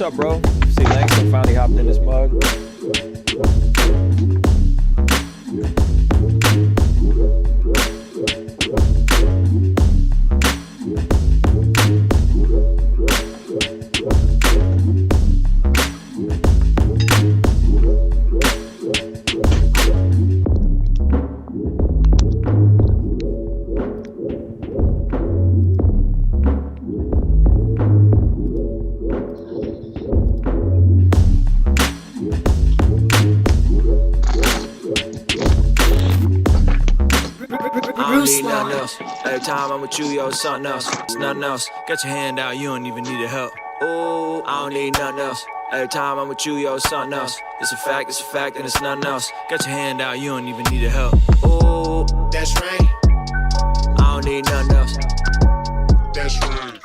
up, bro? See, Langston finally hopped in this mug. Every time I'm with you, yo, it's something else. It's nothing else. Get your hand out, you don't even need the help. Ooh, I don't need nothing else. Every time I'm with you, yo, it's something else. It's a fact, and it's nothing else. Get your hand out, you don't even need the help. Ooh, that's right. I don't need nothing else. That's right.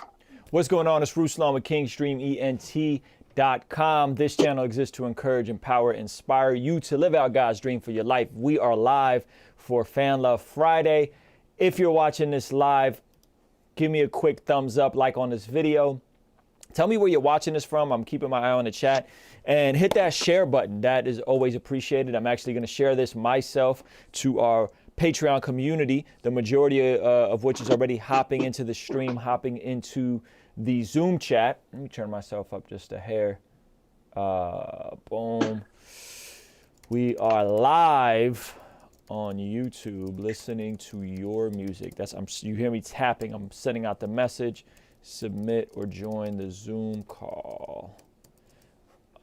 What's going on? It's Ruslan with KingStreamENT.com. This channel exists to encourage, empower, inspire you to live out God's dream for your life. We are live for Fan Love Friday. If you're watching this live, give me a quick thumbs up, like on this video. Tell me where you're watching this from. I'm keeping my eye on the chat. And hit that share button. That is always appreciated. I'm actually going to share this myself to our Patreon community, the majority of which is already hopping into the stream, hopping into the Zoom chat. Let me turn myself up just a hair. Boom. We are live on YouTube listening to your music. You hear me tapping. I'm sending out the message. Submit or join the Zoom call.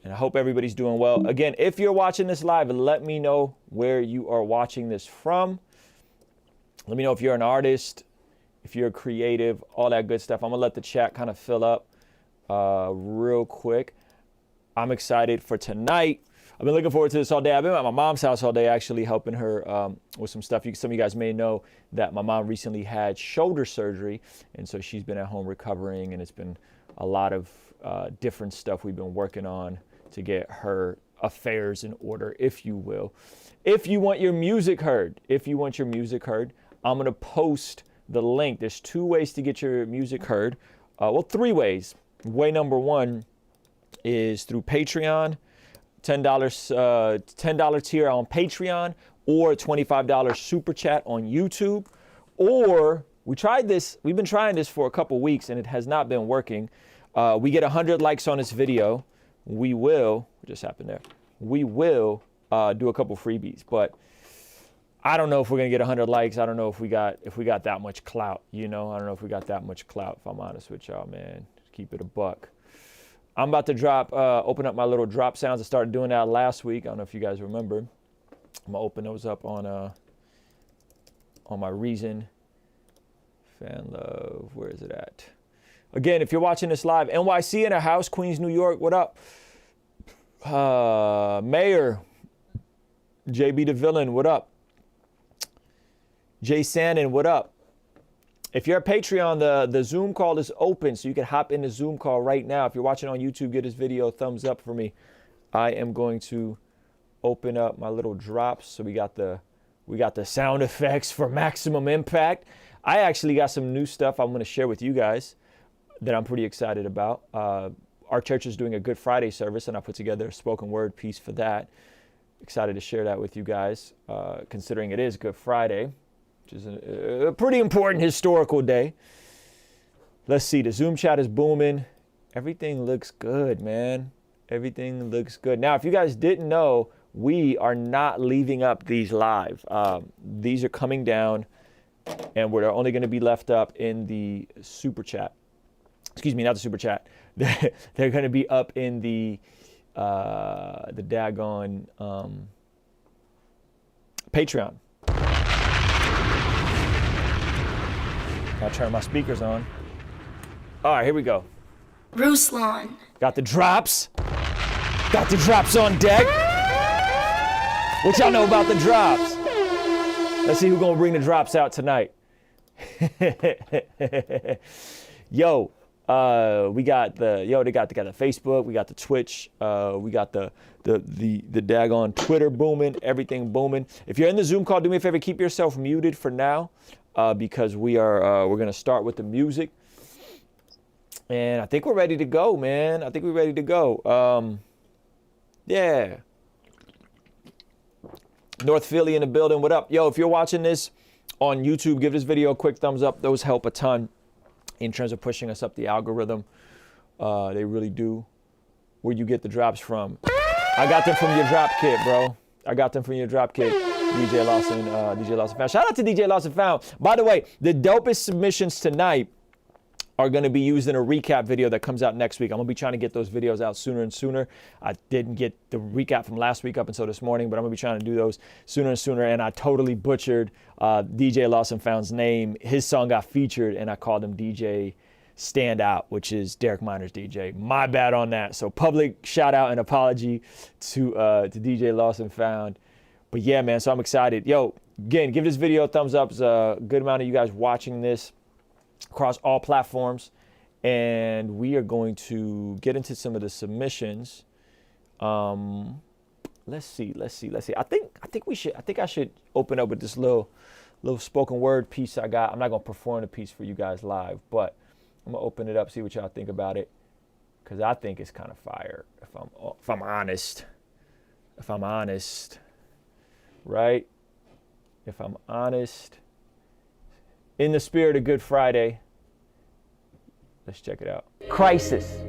And I hope everybody's doing well. Again, if you're watching this live, let me know where you are watching this from. Let me know if you're an artist, if you're creative, all that good stuff. I'm gonna let the chat kind of fill up real quick. I'm excited for tonight. I've been looking forward to this all day. I've been at my mom's house all day, actually helping her with some stuff. Some of you guys may know that my mom recently had shoulder surgery, and so she's been at home recovering, and it's been a lot of different stuff we've been working on to get her affairs in order, if you will. If you want your music heard, I'm gonna post the link. There's 2 ways to get your music heard. Well, 3 ways. Way number 1 is through Patreon. $10 tier on Patreon, or $25 super chat on YouTube. Or we've been trying this for a couple weeks and it has not been working. We get 100 likes on this video. We will, what just happened there? We will do a couple freebies, but I don't know if we're gonna get 100 likes. I don't know if we got that much clout, you know? I don't know if we got that much clout, if I'm honest with y'all, man. Just keep it a buck. I'm about to open up my little drop sounds. I started doing that last week. I don't know if you guys remember. I'm gonna open those up on my Reason. Fan Love, where is it at? Again, if you're watching this live, NYC in a house, Queens, New York, what up? Mayor, JB the Villain, what up? Jay Sannon, what up? If you're a Patreon, the Zoom call is open, so you can hop in the Zoom call right now. If you're watching on YouTube, give this video a thumbs up for me. I am going to open up my little drops. So we got the sound effects for maximum impact. I actually got some new stuff I'm going to share with you guys that I'm pretty excited about. Our church is doing a Good Friday service, and I put together a spoken word piece for that. Excited to share that with you guys, considering it is Good Friday, which is a pretty important historical day. Let's see, the Zoom chat is booming. Everything looks good, man. Everything looks good. Now, if you guys didn't know, we are not leaving up these live. These are coming down, and we're only going to be left up in the super chat. Excuse me, not the super chat. They're going to be up in the daggone Patreon. I'll turn my speakers on. All right, here we go. Ruslan. Got the drops. Got the drops on deck. What y'all know about the drops? Let's see who's gonna bring the drops out tonight. Yo, they got the Facebook, we got the Twitch, we got the daggone Twitter booming, everything booming. If you're in the Zoom call, do me a favor, keep yourself muted for now, because we're gonna start with the music. And I think we're ready to go, man. I think we're ready to go. Yeah. North Philly in the building. What up? Yo, if you're watching this on YouTube, give this video a quick thumbs up. Those help a ton in terms of pushing us up the algorithm. They really do. Where you get the drops from? I got them from your drop kit, bro. I got them from your drop kit. DJ Lawson Found. Shout out to DJ Lawson Found. By the way, the dopest submissions tonight are going to be used in a recap video that comes out next week. I'm going to be trying to get those videos out sooner and sooner. I didn't get the recap from last week up until this morning, but I'm going to be trying to do those sooner and sooner. And I totally butchered DJ Lawson Found's name. His song got featured, and I called him DJ Standout, which is Derek Miner's DJ. My bad on that. So public shout out and apology to DJ Lawson Found. But yeah, man, so I'm excited. Yo, again, give this video a thumbs up. There's a good amount of you guys watching this across all platforms, and we are going to get into some of the submissions. Let's see. I think I should open up with this little spoken word piece I got. I'm not gonna perform the piece for you guys live, but I'm gonna open it up, see what y'all think about it, because I think it's kind of fire. If I'm honest, right? If I'm honest. In the spirit of Good Friday, let's check it out. Crisis.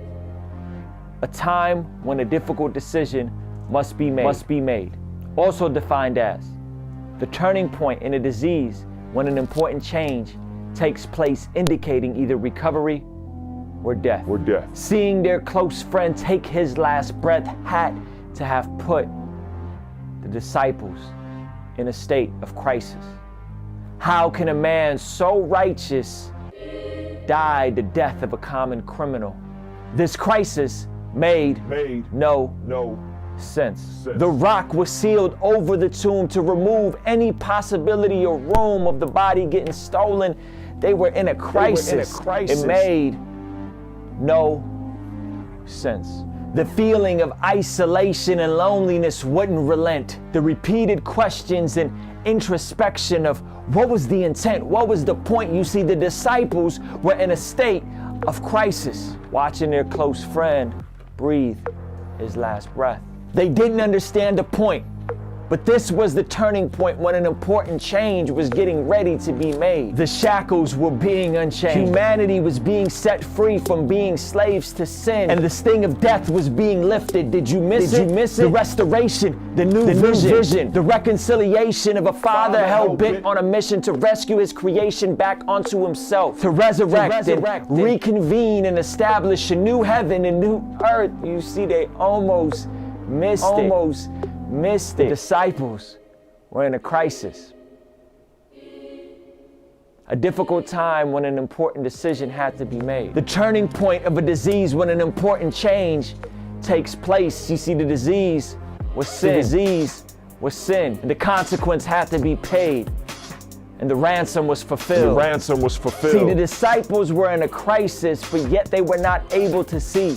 A time when a difficult decision must be made. Also defined as the turning point in a disease when an important change takes place, indicating either recovery or death. Seeing their close friend take his last breath had to have put the disciples in a state of crisis. How can a man so righteous die the death of a common criminal? This crisis made no sense. The rock was sealed over the tomb to remove any possibility or room of the body getting stolen. They were in a crisis. It made no sense. The feeling of isolation and loneliness wouldn't relent. The repeated questions and introspection of what was the intent? What was the point? You see, the disciples were in a state of crisis, watching their close friend breathe his last breath. They didn't understand the point, but this was the turning point when an important change was getting ready to be made. The shackles were being unchained. Humanity was being set free from being slaves to sin, and the sting of death was being lifted. Did you miss it? The restoration, the new vision, the reconciliation of a father hell-bent on a mission to rescue his creation back onto himself, to resurrect and reconvene and establish a new heaven and new earth. You see, they almost missed it. The disciples were in a crisis. A difficult time when an important decision had to be made. The turning point of a disease when an important change takes place. You see, the disease was sin. And the consequence had to be paid. And the ransom was fulfilled. See, the disciples were in a crisis, but yet they were not able to see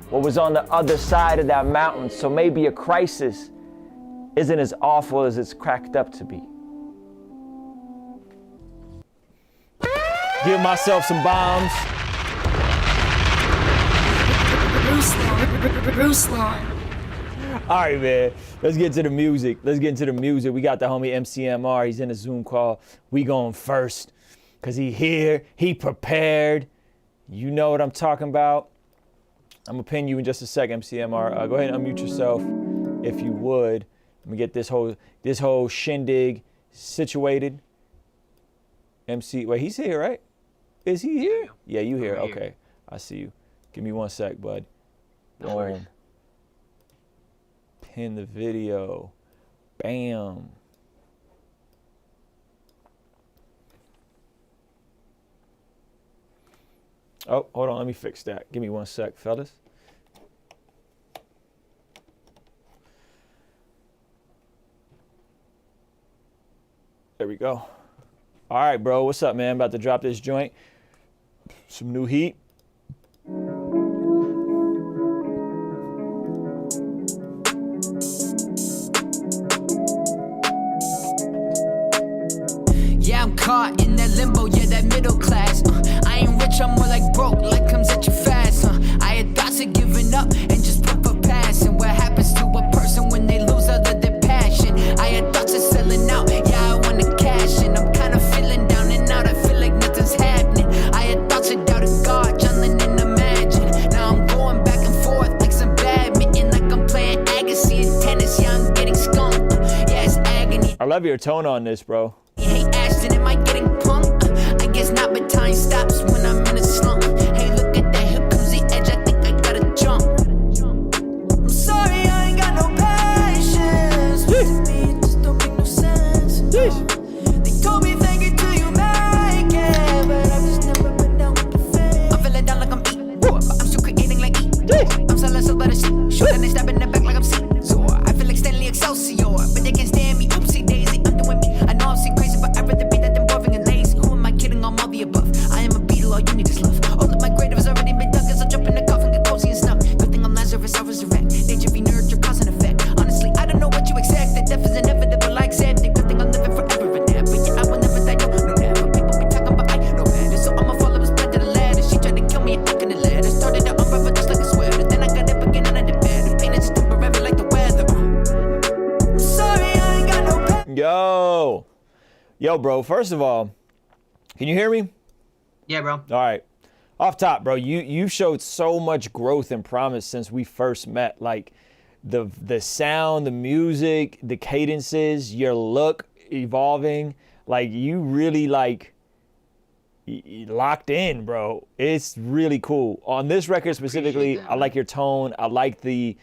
what was on the other side of that mountain. So maybe a crisis isn't as awful as it's cracked up to be. Give myself some bombs. Ruslan. All right, man. Let's get to the music. We got the homie MCMR. He's in a Zoom call. We going first because he here. He prepared. You know what I'm talking about. I'm going to pin you in just a sec, MCMR. Go ahead and unmute yourself if you would. Let me get this whole shindig situated. MC, wait, he's here, right? Is he here? Yeah, you here. Okay, I see you. Give me 1 sec, bud. Boom. Pin the video. Bam. Oh, hold on, let me fix that. Give me 1 sec, fellas. There we go. All right, bro, what's up, man? About to drop this joint. Some new heat. Yeah, I'm caught in that limbo, yeah, that middle class. I ain't rich, I'm more like broke, like comes at you love your tone on this, bro. Hey Ashton, am I getting pumped? I guess not, but time stops when I'm in a slump. Hey, look at that, here comes the edge. I think I gotta jump. I'm sorry, I ain't got no patience. To me, it just don't make no sense. They told me thank you till you make it, but I've just never been down with the fame. I'm feeling down like I'm eating, but I'm still creating like eat. I'm selling so better shit. Shoot and they stab in the back like I'm seeing. So I feel like Stanley Excelsior, but they can't stand me. Oopsie daisy, I'm doing me. I know I'm seeing crazy, but I'd rather be that than boring and lazy. Who am I kidding? I'm all the above. I am a beetle, all you need is love. All of my grave has already been dug, as I jump in the coffin, get cozy and snuff. Good thing I'm Lazarus, I resurrect. Nature be nurture, cause and effect. Honestly, I don't know what you expect. The death is inevitable, like said. The good thing I'm living forever in that. But yeah, I will never die, no, never. People be talking, but I know better. So I'ma follow his blood to the ladder. She tried to kill me, I couldn't let her. Started out on brother just like a sweater. Then I got up again and I did better. Pain is just temporary like the weather. I'm sorry, I ain't got no pay. Yo, bro, first of all, can you hear me? Yeah, bro. All right. Off top, bro, you've showed so much growth and promise since we first met. Like the sound, the music, the cadences, your look evolving. Like you really like locked in, bro. It's really cool. On this record specifically, That, I like your tone. I like the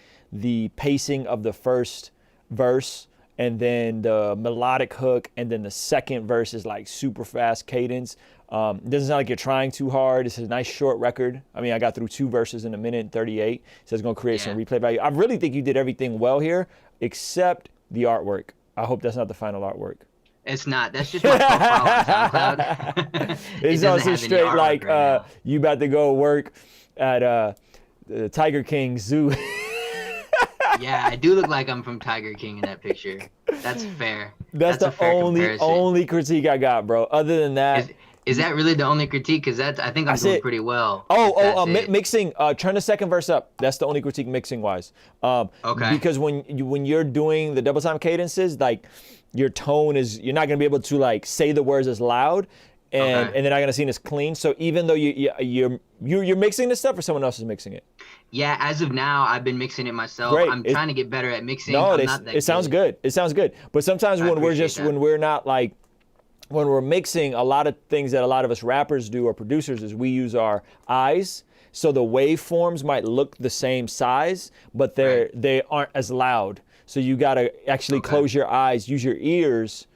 pacing of the first verse, and then the melodic hook, and then the second verse is like super fast cadence. It doesn't sound like you're trying too hard. It's a nice short record. I mean, I got through 2 verses in 1:38, so it's gonna create some replay value. I really think you did everything well here, except the artwork. I hope that's not the final artwork. It's not. That's just my profile on SoundCloud. It's doesn't also have any straight artwork like right now. you about to go work at the Tiger King Zoo. Yeah, I do look like I'm from Tiger King in that picture. That's fair. That's a the fair only comparison. critique I got, bro. Other than that, Is that really the only critique? Because I think I'm doing pretty well. Mixing. Turn the second verse up. That's the only critique mixing wise. Okay. Because when you're doing the double time cadences, like your tone is, you're not gonna be able to like say the words as loud, and they're not gonna seem as clean. So even though you're mixing this stuff, or someone else is mixing it. Yeah, as of now, I've been mixing it myself. Great. I'm trying to get better at mixing. No, I'm not that it sounds good. It sounds good. But sometimes when we're not like, when we're mixing, a lot of things that a lot of us rappers do or producers is we use our eyes. So the waveforms might look the same size, but they aren't as loud. So you gotta actually close your eyes, use your ears,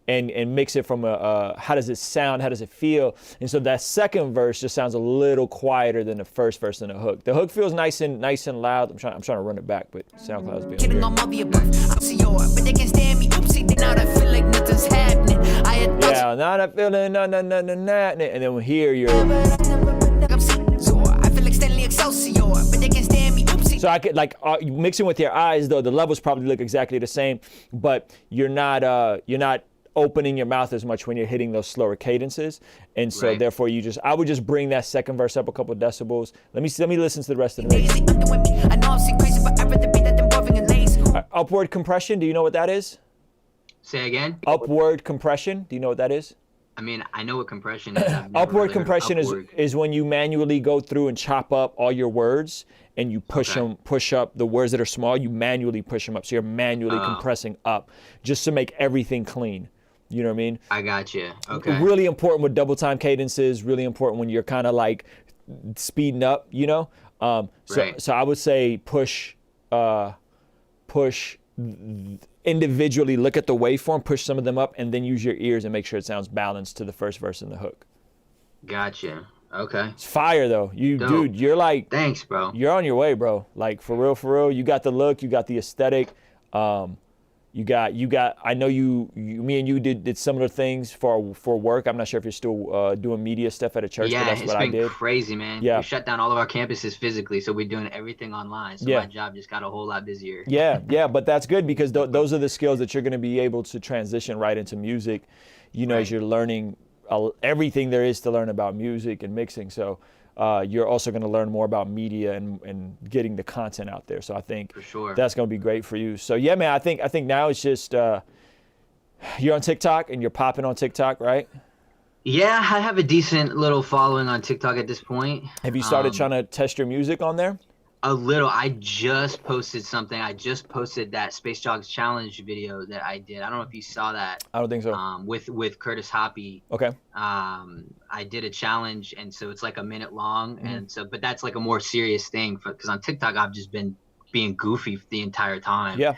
and mix it from how does it sound, how does it feel? And so that second verse just sounds a little quieter than the first verse and the hook. The hook feels nice and loud. I'm trying to run it back, but SoundCloud's being Kidding on all the above. I'm Seor, but they can't stand me. Oopsie, they now I feel like nothing's happening. I had thoughts. yeah, now that feeling, and then here you're. So I feel like Stanley Excelsior, but they can't stand me. Oopsie. So I could like mixing with your eyes though. The levels probably look exactly the same, but you're not opening your mouth as much when you're hitting those slower cadences, and so therefore I would just bring that second verse up a couple decibels. Let me listen to the rest of the mix. I know I'm seeing crazy, but I'd rather be that than boring and lazy. Upward compression. Do you know what that is? Say again? Upward compression. Do you know what that is? I mean, I know what compression is. I've never Upward really heard compression upward. is when you manually go through and chop up all your words, and you push up the words that are small. You manually push them up, so you're manually compressing up just to make everything clean. You know what I mean? I got you. Okay. Really important with double time cadences. Really important when you're kind of like speeding up. You know. So I would say push individually. Look at the waveform. Push some of them up, and then use your ears and make sure it sounds balanced to the first verse and the hook. Gotcha. Okay. It's fire though. Dude, you're like. Thanks, bro. You're on your way, bro. Like for real. You got the look. You got the aesthetic. You got. I know me and you did similar things for work. I'm not sure if you're still doing media stuff at a church, but that's what I did. Yeah, it's been crazy, man. Yeah. We shut down all of our campuses physically, so we're doing everything online. So my job just got a whole lot busier. Yeah, but that's good because those are the skills that you're going to be able to transition right into music. You know, as you're learning everything there is to learn about music and mixing. So. You're also going to learn more about media and getting the content out there. So I think that's going to be great for you. So yeah, man, I think now it's just you're on TikTok and you're popping on TikTok, right? Yeah, I have a decent little following on TikTok at this point. Have you started trying to test your music on there? A little. I just posted something. I just posted that Space Jogs Challenge video that I did. I don't know if you saw that. I don't think so. With Curtis Hoppy. Okay. I did a challenge, and so it's like a minute long, and so but that's like a more serious thing because on TikTok I've just been being goofy the entire time. Yeah.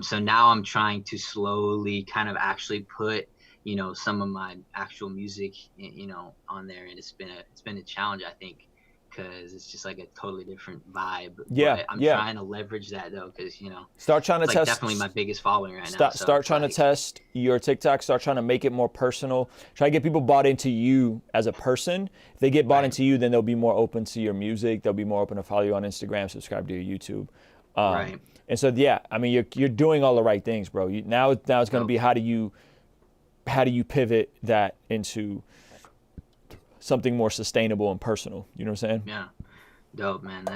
So now I'm trying to slowly kind of actually put, you know, some of my actual music, you know, on there, and it's been a challenge, I think, because it's just like a totally different vibe. Yeah, but I'm trying to leverage that though, because you know, start trying to it's test. Like definitely my biggest following right now. So start trying to test your TikTok. Start trying to make it more personal. Try to get people bought into you as a person. If they get bought into you, then they'll be more open to your music. They'll be more open to follow you on Instagram, subscribe to your YouTube. Right. And so yeah, I mean you're doing all the right things, bro. Now it's going to be how do you pivot that into something more sustainable and personal. You know what I'm saying? Yeah. Dope, man.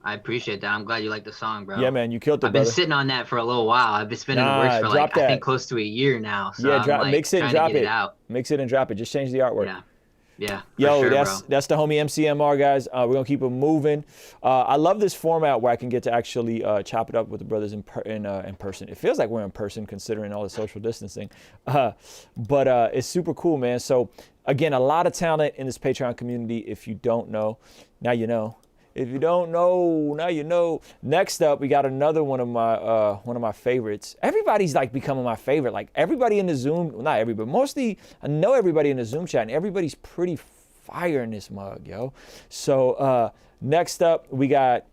I appreciate that. I'm glad you like the song, bro. Yeah, man, you killed it. I've been sitting on that for a little while. I've been spinning the words for like I think close to a year now. So I'm mix it and drop it. Out. Mix it and drop it. Just change the artwork. Yeah. Yeah. Yo, sure, that's the homie MCMR, guys. We're gonna keep it moving. I love this format where I can get to actually chop it up with the brothers in person. It feels like we're in person considering all the social distancing, but it's super cool, man. So again, a lot of talent in this Patreon community. If you don't know, now you know. If you don't know, now you know. Next up, we got another one of my favorites. Everybody's like becoming my favorite. Like everybody in the Zoom, well, not everybody, mostly I know everybody in the Zoom chat, and everybody's pretty fire in this mug, yo. So next up, we got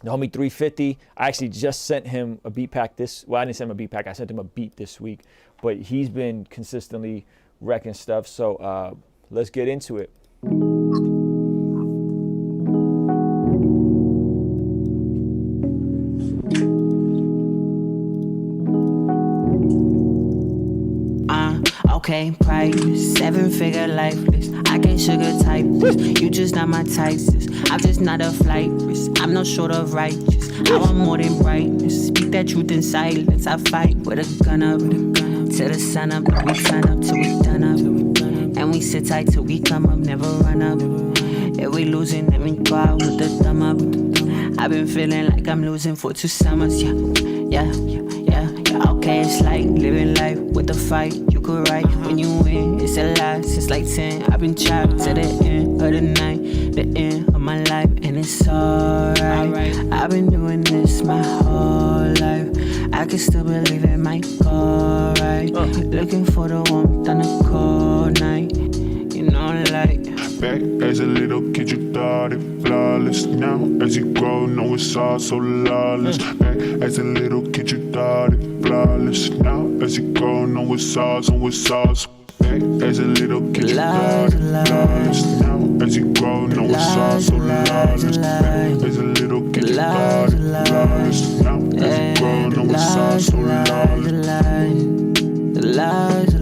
the homie 350. I actually just sent him a beat pack well, I didn't send him a beat pack. I sent him a beat this week, but he's been consistently wrecking stuff. So let's get into it. Okay, priceless, 7-figure lifeless. I can't sugar type this. You just not my type, sis. I'm just not a flight risk. I'm no short of righteous. I want more than brightness. Speak that truth in silence. I fight with a gun up. Till the sun up, we turn up till we done up. And we sit tight till we come up, never run up. If we losing, then we go out with the thumb up. I've been feeling like I'm losing for 2 summers, yeah. Okay, it's like living life with a fight. You could write when you win. It's a lie since like 10. I've been trapped to the end of the night, the end of my life, and it's alright. I've been doing this my whole life. I can still believe it might go right. Looking for the warmth on a cold night. You know, like back as a little kid, you thought it flawless. Now as you grow, know it's all so lawless. Back as a little kid, you thought it flawless. Now as you grow, know it's all so back as a little kid, you thought it flawless. Now as you grow, know it's all so lawless. Back as a little kid, you thought it flawless. Now as you grow, know it's all so lawless. The lies,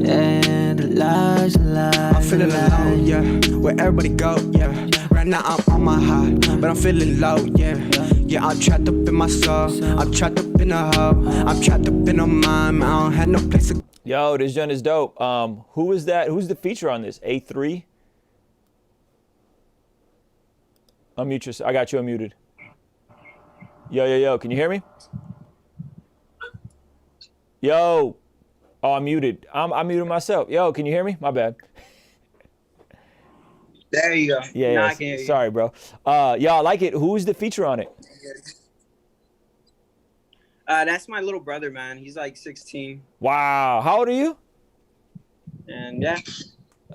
yeah, the lies. I'm feeling alone, yeah, where everybody go, yeah. Right now I'm on my high, but I'm feeling low, yeah. Yeah, I'm trapped up in my soul, I'm trapped up in a hole, I'm trapped up in a mind, I don't have no place to. Yo, this joint is dope. Who is that? Who's the feature on this? A3? Unmute yourself. I got you unmuted. Yo, can you hear me? Yo. Oh, I'm muted. I'm muted myself. Yo, can you hear me? My bad. There you go. Yeah, now I can hear you. Sorry, bro. Y'all like it. Who's the feature on it? That's my little brother, man. He's like 16. Wow. How old are you? And yeah.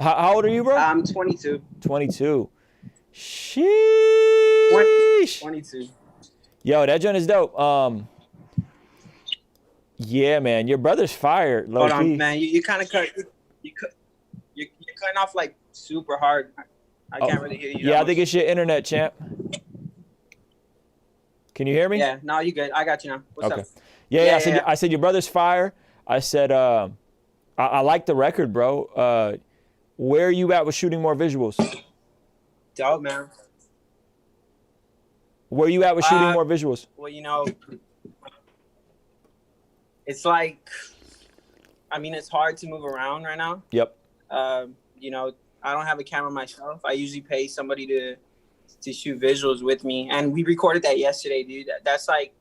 How old are you, bro? I'm 22. 22. Sheesh. 22. Yo, that joint is dope. Yeah, man, your brother's fired. Hold on, man. You kind of cut. You're cutting off like super hard. I can't really hear you. Yeah, I think it's your internet, champ. Can you hear me? Yeah, no, you good. I got you now. What's up? Yeah. I said your brother's fire. I said I like the record, bro. Where are you at with shooting more visuals? Dope, man. Where are you at with shooting more visuals? Well, you know, it's like I mean, it's hard to move around right now. Yep. You know, I don't have a camera myself. I usually pay somebody to shoot visuals with me, and we recorded that yesterday, dude. That's like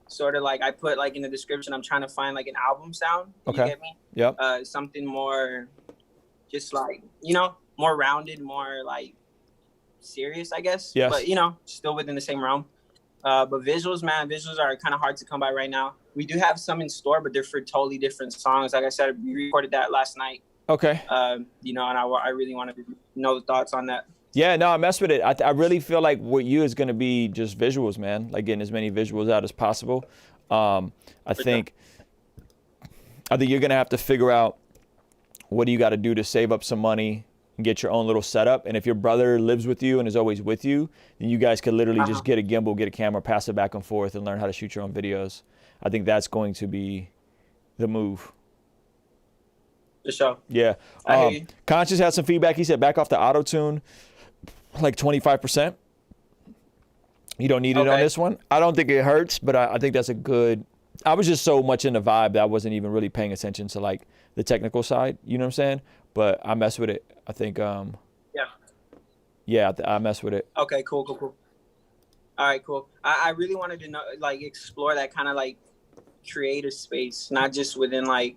sort of like I put like in the description. I'm trying to find like an album sound. Okay. You get me? Yep. Something more, just like, you know, more rounded, more like serious, I guess. Yes. But, you know, still within the same realm. But visuals, man, visuals are kind of hard to come by right now. We do have some in store, but they're for totally different songs. Like I said, we recorded that last night. Okay. You know, and I really want to know the thoughts on that. Yeah, no, I mess with it. I really feel like what you is going to be just visuals, man. Like getting as many visuals out as possible. I think you're going to have to figure out what do you got to do to save up some money and get your own little setup. And if your brother lives with you and is always with you, then you guys could literally just get a gimbal, get a camera, pass it back and forth, and learn how to shoot your own videos. I think that's going to be the move. For sure. Yeah. I hear you. Conscious had some feedback. He said back off the auto-tune, like 25%. You don't need it on this one. I don't think it hurts, but I think that's a good. I was just so much in the vibe that I wasn't even really paying attention to like the technical side. You know what I'm saying? But I mess with it. I think. Yeah, I mess with it. Okay. Cool. All right. Cool. I really wanted to know, like, explore that kind of like creative space, not just within like,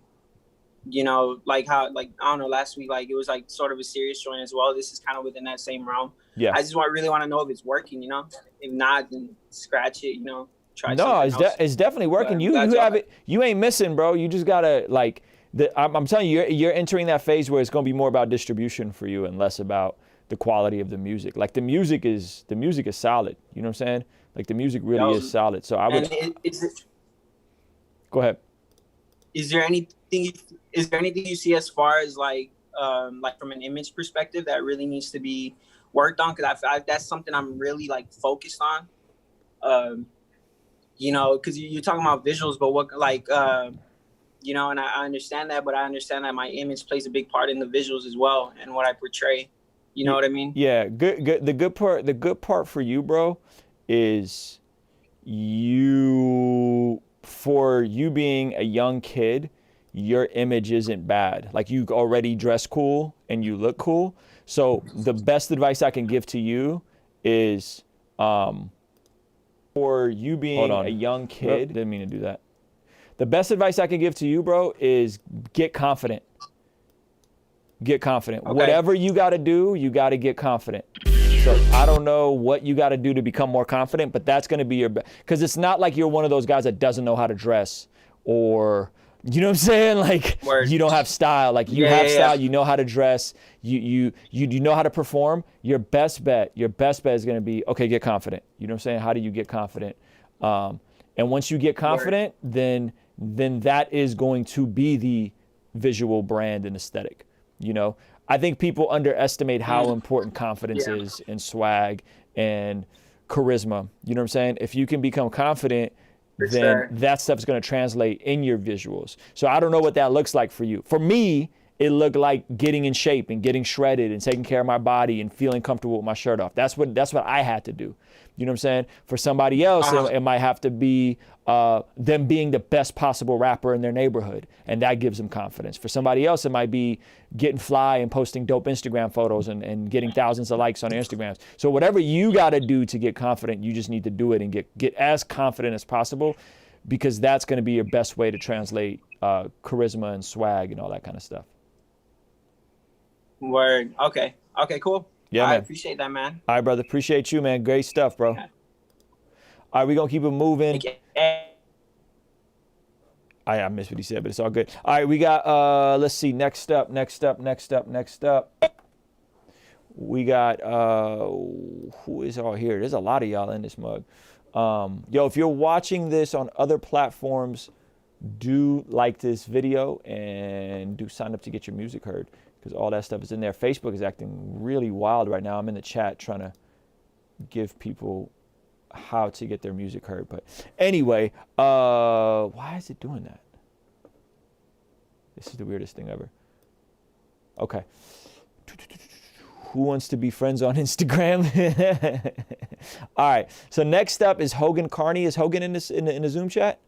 you know, like how, like, I don't know, last week, like it was like sort of a serious joint as well. This is kind of within that same realm. Yeah. I just really want to know if it's working, you know. If not, then scratch it, you know. Try something else. It's definitely working. But you have it. You ain't missing, bro. You just gotta like. I'm telling you, you're entering that phase where it's gonna be more about distribution for you and less about the quality of the music. Like the music is solid. You know what I'm saying? Like the music really is solid. So I would. Go ahead. Is there anything you see as far as like from an image perspective that really needs to be worked on? Because that's something I'm really like focused on. You know, because you're talking about visuals, but what like you know, and I understand that, but I understand that my image plays a big part in the visuals as well and what I portray. You know what I mean? Yeah. Good. The good part for you, bro, is for you being a young kid, your image isn't bad. Like you already dress cool and you look cool. So the best advice I can give to you is for you being a young kid. Didn't mean to do that. The best advice I can give to you, bro, is get confident. Get confident. Okay. Whatever you got to do, you got to get confident. So I don't know what you got to do to become more confident, but that's going to be your best. Because it's not like you're one of those guys that doesn't know how to dress or, you know what I'm saying? Like you don't have style. Like you have style. You know how to dress. You know how to perform. Your best bet is going to be, okay, get confident. You know what I'm saying? How do you get confident? And once you get confident, then that is going to be the visual brand and aesthetic. You know, I think people underestimate how important confidence is and swag and charisma. You know what I'm saying? If you can become confident, then that stuff is going to translate in your visuals. So I don't know what that looks like for you. For me, it looked like getting in shape and getting shredded and taking care of my body and feeling comfortable with my shirt off. That's what I had to do. You know what I'm saying? For somebody else, it might have to be them being the best possible rapper in their neighborhood, and that gives them confidence. For somebody else, it might be getting fly and posting dope Instagram photos and getting thousands of likes on their Instagrams. So whatever you got to do to get confident, you just need to do it and get as confident as possible, because that's going to be your best way to translate charisma and swag and all that kind of stuff. Word. Okay, cool. Yeah, I man. appreciate that, man. All right, brother. Appreciate you, man. Great stuff, bro. Okay. All right, we're going to keep it moving. Okay. I missed what he said, but it's all good. All right, we got, let's see, next up. We got, who is all here? There's a lot of y'all in this mug. Yo, if you're watching this on other platforms, do like this video and do sign up to get your music heard, because all that stuff is in there. Facebook is acting really wild right now. I'm in the chat trying to give people how to get their music heard. But anyway, why is it doing that? This is the weirdest thing ever. Okay. Who wants to be friends on Instagram? All right. So next up is Hogan Carney. Is Hogan in the Zoom chat?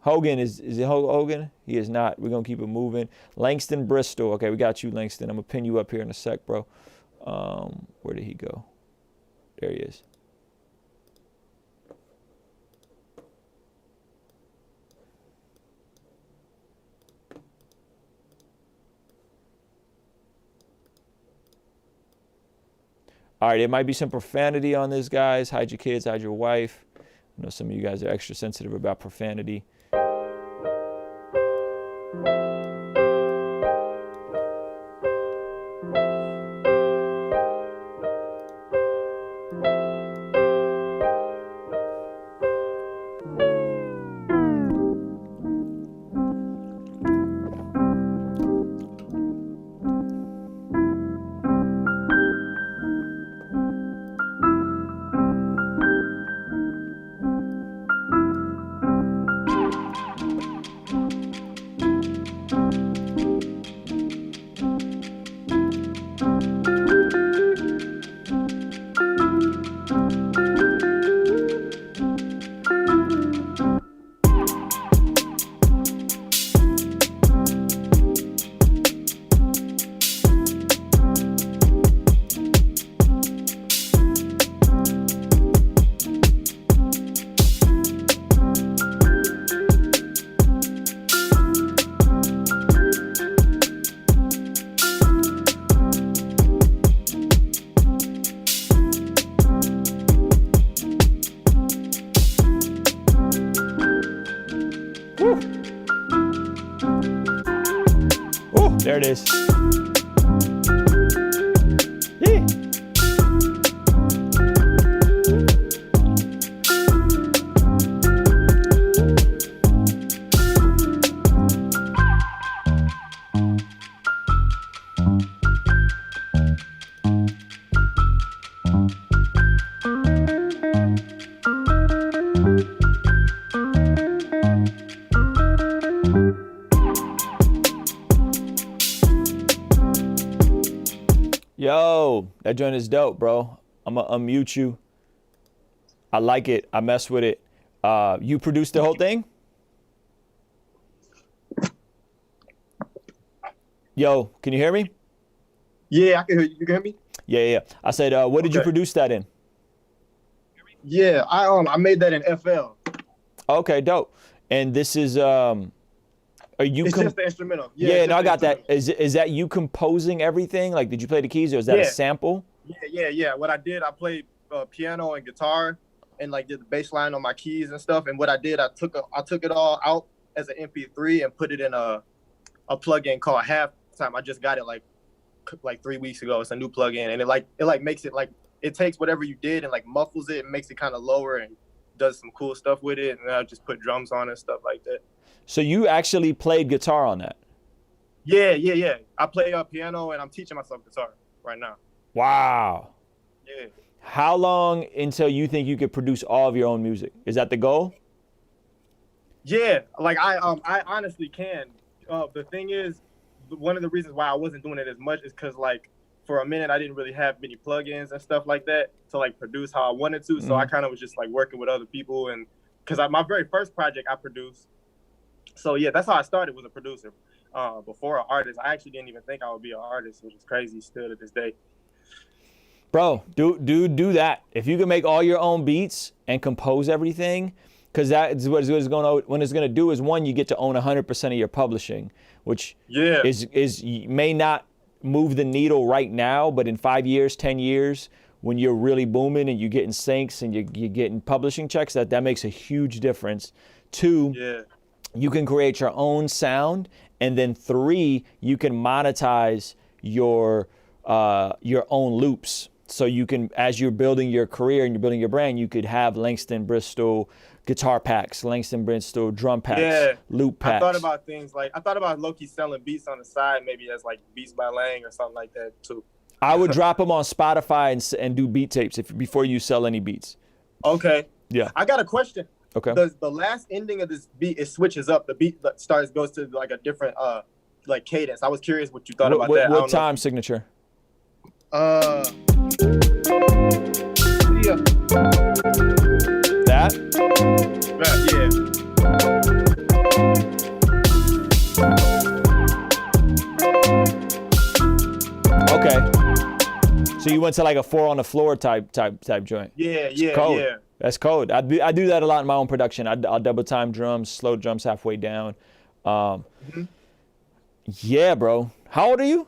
Hogan, is it Hogan? He is not. We're going to keep it moving. Langston Bristol. Okay, we got you, Langston. I'm going to pin you up here in a sec, bro. Where did he go? There he is. All right, there might be some profanity on this, guys. Hide your kids, hide your wife. I know some of you guys are extra sensitive about profanity. There it is. Yeah. Yo, that joint is dope, bro. I'm gonna unmute you. I like it. I mess with it. You produced the whole thing? Yo, can you hear me? Yeah, I can hear you. You can hear me? Yeah. I said, what did you produce that in? Yeah, I made that in FL. Okay, dope. And this is are you? It's just the instrumental. Yeah, no, I got that. Is that you composing everything? Like, did you play the keys, or is that a sample? Yeah. What I did, I played piano and guitar, and like did the bass line on my keys and stuff. And what I did, I took it all out as an MP3 and put it in a plugin called Halftime. I just got it like 3 weeks ago. It's a new plugin, and it makes it like it takes whatever you did and like muffles it and makes it kind of lower and does some cool stuff with it. And then I just put drums on it and stuff like that. So you actually played guitar on that? Yeah. I play piano and I'm teaching myself guitar right now. Wow. Yeah. How long until you think you could produce all of your own music? Is that the goal? Yeah, like I honestly can. The thing is, one of the reasons why I wasn't doing it as much is because like for a minute I didn't really have many plugins and stuff like that to like produce how I wanted to. So I kind of was just like working with other people, and because my very first project I produced. So yeah, that's how I started, was a producer. Before an artist, I actually didn't even think I would be an artist, which is crazy still to this day. Bro, do that. If you can make all your own beats and compose everything, because that's what it's going to do is, one, you get to own 100% of your publishing, which is may not move the needle right now, but in 5 years, 10 years, when you're really booming and you're getting syncs and you're getting publishing checks, that makes a huge difference. 2, you can create your own sound, and then 3, you can monetize your own loops. So you can, as you're building your career and you're building your brand, you could have Langston Bristol guitar packs, Langston Bristol drum packs, loop packs. I thought about low-key selling beats on the side, maybe as like Beats by Lang or something like that too. I would drop them on Spotify and do beat tapes before you sell any beats. Okay. Yeah. I got a question. Okay. The last ending of this beat, it switches up. The beat goes to like a different like cadence. I was curious what you thought about that. What time signature? Yeah. That? Yeah. So you went to like a 4 on the floor type joint. Yeah, Cold. yeah. That's cold. I do that a lot in my own production. I'll double time drums, slow drums halfway down. Yeah, bro. How old are you?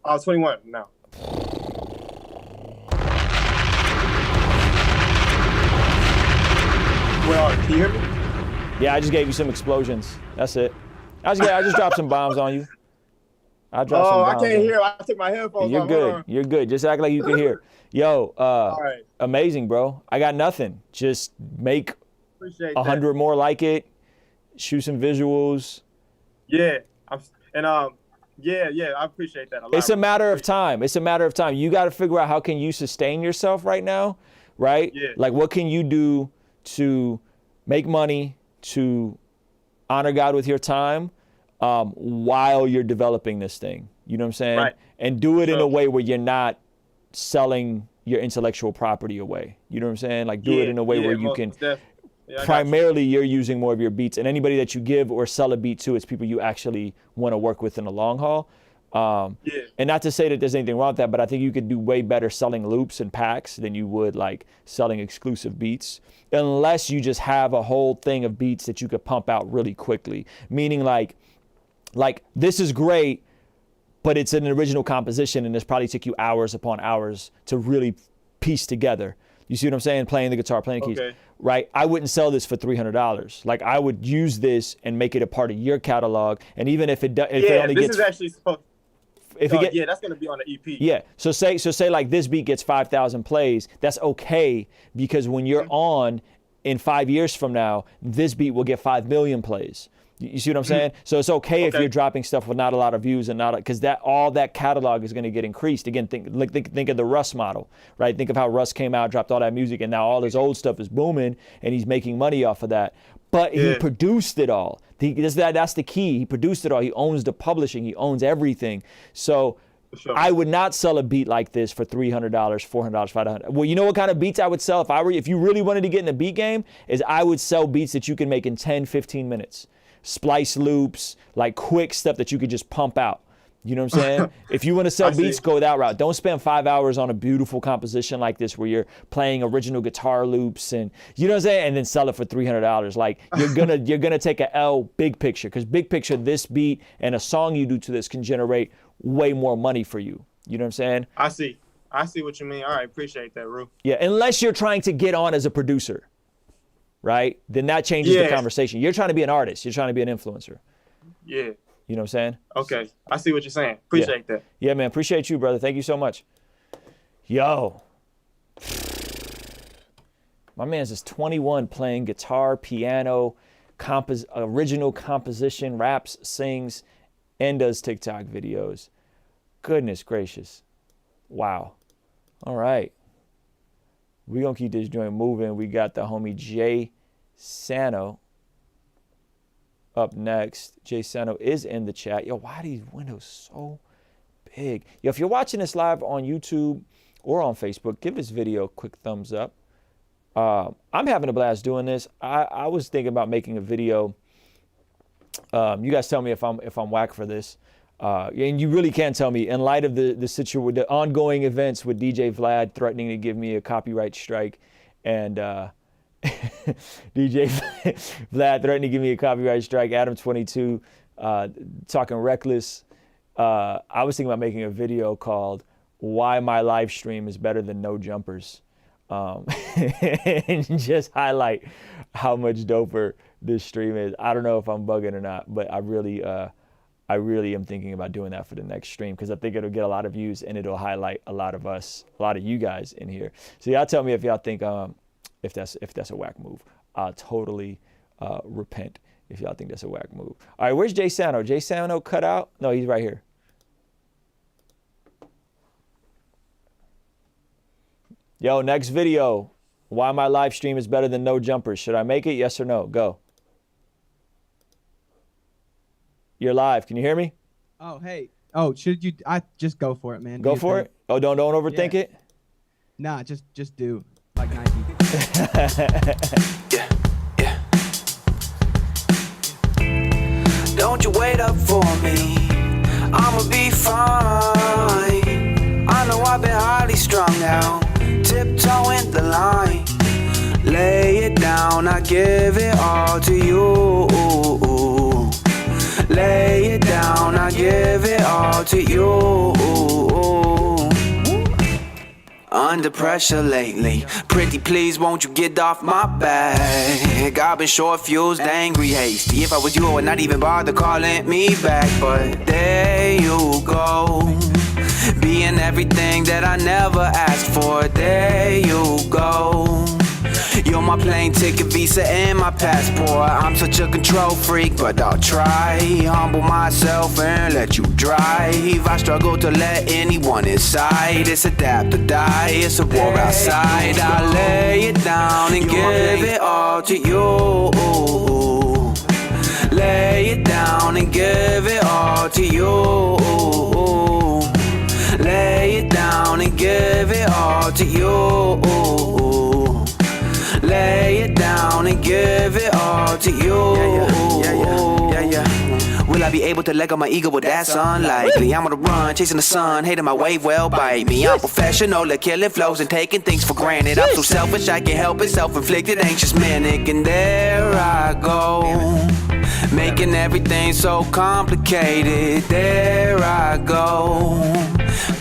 I was 21 now. Well, can you hear me? Yeah, I just gave you some explosions. That's it. I just dropped some bombs on you. I dropped some bombs. I can't hear. I took my headphones You're off. good. You're good. Just act like you can hear. Yo, All right. amazing, bro. I got nothing. Just make Appreciate 100 more like it. Shoot some visuals. that. Yeah, I appreciate that a lot. It's a matter of time. It's a matter of time. You got to figure out how can you sustain yourself right now, right? Yeah. Like what can you do to make money, to honor God with your time while you're developing this thing. You know what I'm saying? Right. And do it in a way where you're not selling your intellectual property away. You know what I'm saying? Like do it in a way where you can primarily you're using more of your beats, and anybody that you give or sell a beat to, it's people you actually want to work with in the long haul. And not to say that there's anything wrong with that, but I think you could do way better selling loops and packs than you would like selling exclusive beats, unless you just have a whole thing of beats that you could pump out really quickly. Meaning like this is great, but it's an original composition and this probably took you hours upon hours to really piece together. You see what I'm saying? Playing the guitar, playing the keys, right? I wouldn't sell this for $300. Like I would use this and make it a part of your catalog. And even if it only gets, this is actually supposed. Yeah, that's gonna be on the EP. Yeah. So say like this beat gets 5,000 plays. That's okay, because when you're on in 5 years from now, this beat will get 5 million plays. You see what I'm saying? So it's okay if you're dropping stuff with not a lot of views and not, because all that catalog is going to get increased. Again, think of the Russ model, right? Think of how Russ came out, dropped all that music, and now all his old stuff is booming, and he's making money off of that. But he produced it all. That's the key. He produced it all. He owns the publishing. He owns everything. So I would not sell a beat like this for $300, $400, $500. Well, you know what kind of beats I would sell if you really wanted to get in the beat game, is I would sell beats that you can make in 10, 15 minutes. Splice loops, like quick stuff that you could just pump out. You know what I'm saying? If you want to sell beats, go that route. Don't spend 5 hours on a beautiful composition like this where you're playing original guitar loops and you know what I'm saying, and then sell it for $300. Like you're gonna take a L big picture, because big picture, this beat and a song you do to this can generate way more money for you. You know what I'm saying? I see what you mean. All right, appreciate that, Rue. Yeah, unless you're trying to get on as a producer, right? Then that changes the conversation. You're trying to be an artist. You're trying to be an influencer. Yeah. You know what I'm saying? Okay. I see what you're saying. Appreciate that. Yeah, man. Appreciate you, brother. Thank you so much. Yo. My man's just 21 playing guitar, piano, original composition, raps, sings, and does TikTok videos. Goodness gracious. Wow. All right. We're going to keep this joint moving. We got the homie Jay Sano up next. Jay Sano is in the chat. Yo, why are these windows so big? Yo, if you're watching this live on YouTube or on Facebook, give this video a quick thumbs up. I'm having a blast doing this. I was thinking about making a video. You guys tell me if I'm whack for this. And you really can't tell me, in light of the ongoing events with DJ Vlad threatening to give me a copyright strike, and DJ Vlad threatening to give me a copyright strike, Adam22 talking reckless. I was thinking about making a video called "Why My Live Stream is Better Than No Jumpers," and just highlight how much doper this stream is. I don't know if I'm bugging or not, but I really am thinking about doing that for the next stream, because I think it'll get a lot of views and it'll highlight a lot of you guys in here. So y'all tell me if y'all think if that's a whack move. I'll totally repent if y'all think that's a whack move. All right, where's Jay Sano? Jay Sano cut out? No, he's right here. Yo, next video. Why my live stream is better than no jumpers. Should I make it? Yes or no? Go. You're live. Can you hear me? Oh, hey. Oh, should you? I just go for it, man. Go for it. Oh, don't overthink it. Nah, just do like Nike. Yeah. Don't you wait up for me. I'ma be fine. I know I've been highly strung out, tiptoeing the line. Lay it down, I give it all to you. Lay it down, I give it all to you. Under pressure lately, pretty please won't you get off my back? I've been short-fused, angry, hasty. If I was you I would not even bother calling me back. But there you go, being everything that I never asked for. There you go, you're my plane ticket, visa, and my passport. I'm such a control freak, but I'll try. Humble myself and let you drive. I struggle to let anyone inside. It's adapt or die, it's a war outside. I lay it down and give it all to you. Lay it down and give it all to you. Lay it down and give it all to you. Lay it down and give it all to you. Yeah. Will I be able to let go my ego? Well, that's unlikely. I'm on the run, chasing the sun, hating my way, well, bite me. I'm professional at killing flows and taking things for granted. I'm so selfish, I can't help it, self-inflicted, anxious, manic. And there I go, making everything so complicated. There I go,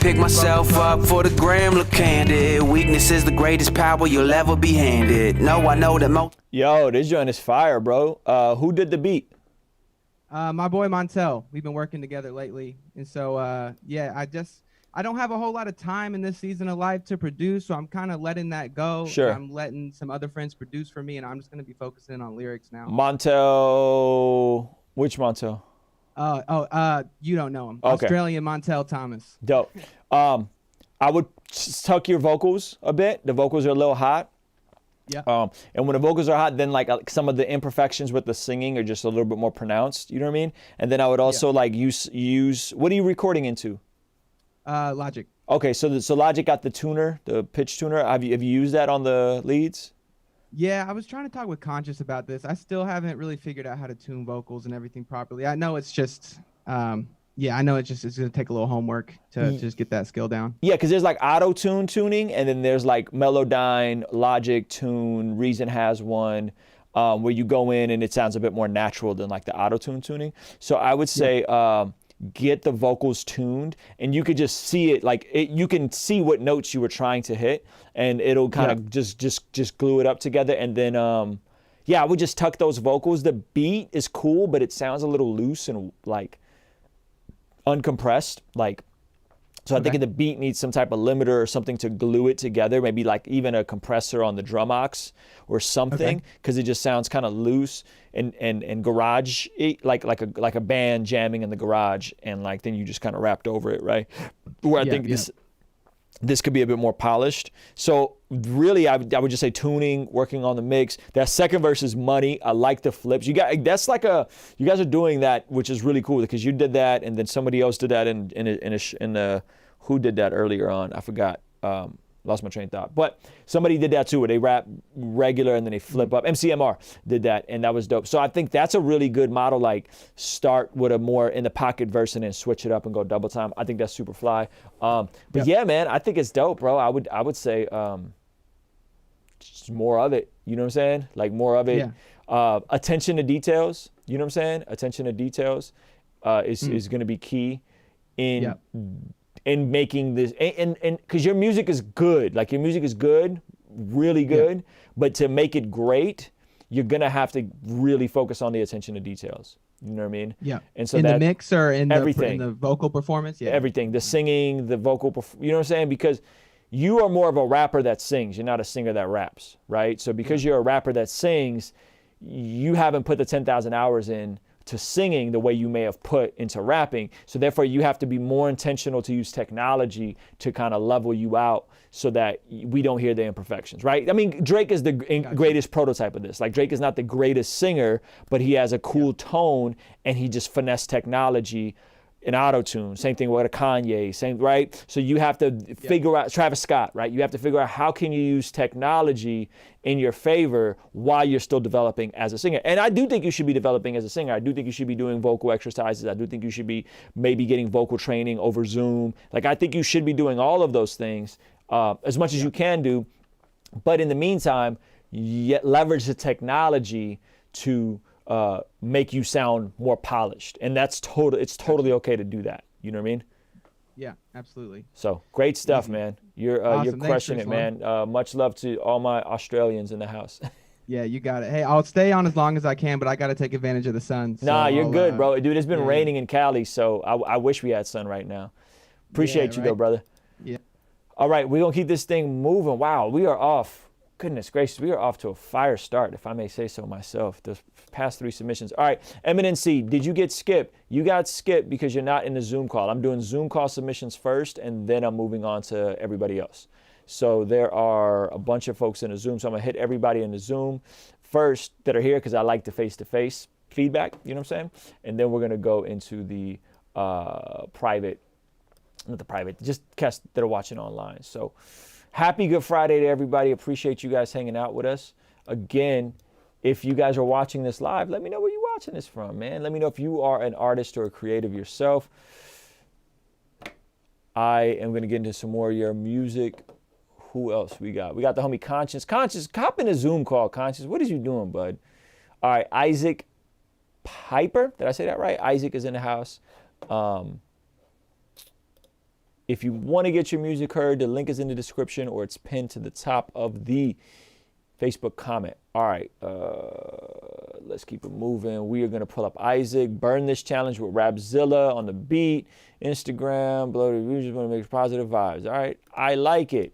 pick myself up for the gram, look candid. Weakness is the greatest power you'll ever be handed. No, I know that most. Yo, this joint is fire, bro. Who did the beat? My boy Montel. We've been working together lately, and so yeah, I don't have a whole lot of time in this season of life to produce, so I'm kind of letting that go. Sure. I'm letting some other friends produce for me, and I'm just gonna be focusing on lyrics now. Montel, which Montel? You don't know him. Okay. Australian Montel Thomas. Dope. I would tuck your vocals a bit. The vocals are a little hot. Yeah. And when the vocals are hot, then like some of the imperfections with the singing are just a little bit more pronounced. You know what I mean? And then I would also like use. What are you recording into? Logic. Okay, so Logic got the tuner, the pitch tuner. Have you used that on the leads? Yeah, I was trying to talk with Conscious about this. I still haven't really figured out how to tune vocals and everything properly. I know it's just, I know it's going to take a little homework to just get that skill down. Yeah, because there's like auto-tune tuning, and then there's like Melodyne, Logic, Tune, Reason has one, where you go in and it sounds a bit more natural than like the auto-tune tuning. So I would say get the vocals tuned, and you could just see it, like you can see what notes you were trying to hit, and it'll kind of just glue it up together. And then I would just tuck those vocals. The beat is cool, but it sounds a little loose and like uncompressed, like, so I think the beat needs some type of limiter or something to glue it together, maybe like even a compressor on the drum aux or something, because it just sounds kind of loose and garage, like a band jamming in the garage, and like then you just kind of rapped over it, right? Where I think this could be a bit more polished. So really, I would just say tuning, working on the mix. That second verse is money. I like the flips. You guys are doing that, which is really cool, because you did that, and then somebody else did that in who did that earlier on? I forgot. Lost my train of thought. But somebody did that too, where they rap regular and then they flip up. MCMR did that, and that was dope. So I think that's a really good model. Like, start with a more in the pocket verse and then switch it up and go double time. I think that's super fly. But yeah, man, I think it's dope, bro. I would say just more of it. You know what I'm saying? Like more of it. Yeah. Attention to details. You know what I'm saying? Attention to details is going to be key in. And making this, and because your music is good, like your music is good, really good, but to make it great, you're gonna have to really focus on the attention to details. You know what I mean? Yeah. And so in the mix or in everything, in the vocal performance, everything, the singing, the vocal, you know what I'm saying? Because you are more of a rapper that sings. You're not a singer that raps, right? So because you're a rapper that sings, you haven't put the 10,000 hours in to singing the way you may have put into rapping. So therefore you have to be more intentional to use technology to kind of level you out so that we don't hear the imperfections, right? I mean, Drake is the greatest prototype of this. Like, Drake is not the greatest singer, but he has a cool tone, and he just finessed technology an auto-tune. Same thing with a Kanye, same, right? So you have to figure out, Travis Scott, right? You have to figure out how can you use technology in your favor while you're still developing as a singer. And I do think you should be developing as a singer. I do think you should be doing vocal exercises. I do think you should be maybe getting vocal training over Zoom. Like, I think you should be doing all of those things as much as you can do. But in the meantime, leverage the technology to make you sound more polished, and it's totally okay to do that. You know what I mean? Yeah, absolutely. So great stuff, man. You're Awesome. crushing Thanks, it, man. Much love to all my Australians in the house. Yeah, you got it. Hey, I'll stay on as long as I can, but I got to take advantage of the sun. So Nah, you're good, bro. Dude, it's been yeah. raining in Cali, so I wish we had sun right now. Appreciate you though, brother. Yeah. All right, we're gonna keep this thing moving. Wow, we are off. Goodness gracious, we are off to a fire start, if I may say so myself. The past 3 submissions. All right, Eminency, did you get skipped? You got skipped because you're not in the Zoom call. I'm doing Zoom call submissions first, and then I'm moving on to everybody else. So there are a bunch of folks in the Zoom, so I'm gonna hit everybody in the Zoom first that are here because I like the face-to-face feedback, you know what I'm saying? And then we're gonna go into the private, not the private, just cast that are watching online. So happy Good Friday to everybody. Appreciate you guys hanging out with us. Again, if you guys are watching this live, let me know where you're watching this from, man. Let me know if you are an artist or a creative yourself. I am going to get into some more of your music. Who else we got? We got the homie Conscious. Conscious, hop in a Zoom call, Conscious. What is you doing, bud? All right, Isaac Piper. Did I say that right? Isaac is in the house. If you want to get your music heard, the link is in the description or it's pinned to the top of the Facebook comment. All right, let's keep it moving. We are going to pull up Isaac, burn this challenge with Rapzilla on the beat, Instagram, blow the reviews, just want to make positive vibes. All right, I like it.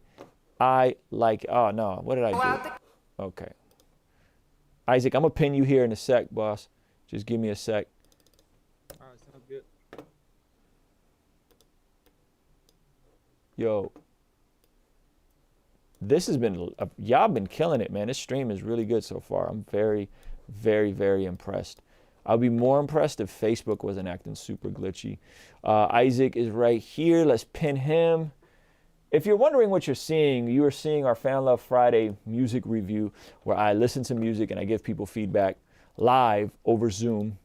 I like it. Oh, no, what did I do? Okay. Isaac, I'm going to pin you here in a sec, boss. Just give me a sec. All right, sounds good. Yo, this has been, y'all been killing it, man. This stream is really good so far. I'm very, very, very impressed. I'll be more impressed if Facebook wasn't acting super glitchy. Isaac is right here. Let's pin him. If you're wondering what you're seeing, you are seeing our Fan Love Friday music review where I listen to music and I give people feedback live over Zoom.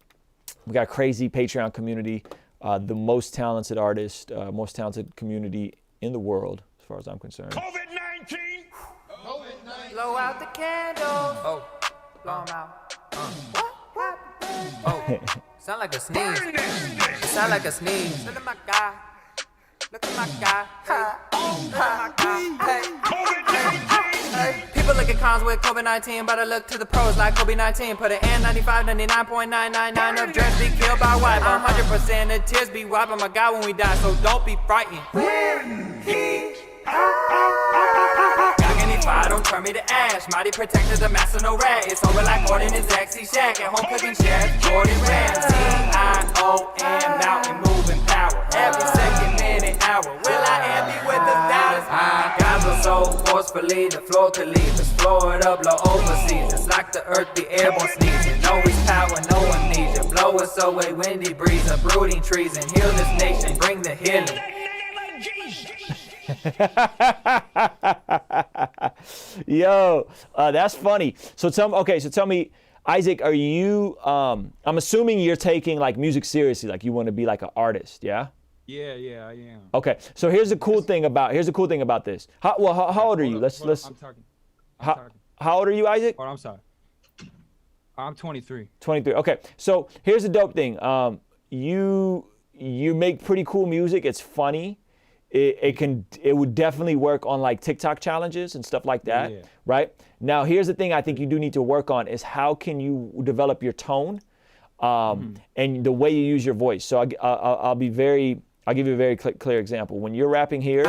We got a crazy Patreon community, the most talented artist, most talented community in the world, as far as I'm concerned. COVID-19! Blow out the candles. Oh, blow 'em out. Oh, sound like a sneeze. It sound like a sneeze. Look at my guy. Look at my guy. Hey. Look at my guy. Hey. Hey. People look at cons with COVID-19, but I look to the pros like Kobe-19. Put an N95, 99.999 of dreads be killed by wipe. 100% of tears be wiping my guy when we die, so don't be frightened. Fire don't turn me to ash. Mighty protector, the master, no rat. It's over like Gordon and Zaxxy Shack. At home cooking chef, Gordon Ramsay. T-I-O-N, mountain moving power. Every second, minute, hour. Will I am be with the doubters? I got so forcefully, the floor could leave us. Florida, blow overseas. It's like the earth, the airborne sneezing. No weak power, no amnesia. Blow us away, windy breeze. Uprooting trees and heal this nation. Bring the healing. Yo, that's funny. So tell me, Isaac, are you, I'm assuming you're taking like music seriously, like you want to be like an artist, yeah? Yeah, I am. Okay, so here's the cool thing about this. How old are you? Let's. I'm talking. How old are you, Isaac? Oh, I'm sorry. I'm 23. 23. Okay, so here's the dope thing. You make pretty cool music. It's funny. It would definitely work on like TikTok challenges and stuff like that, right? Now, here's the thing I think you do need to work on is how can you develop your tone and the way you use your voice. So I'll give you a very clear example. When you're rapping here.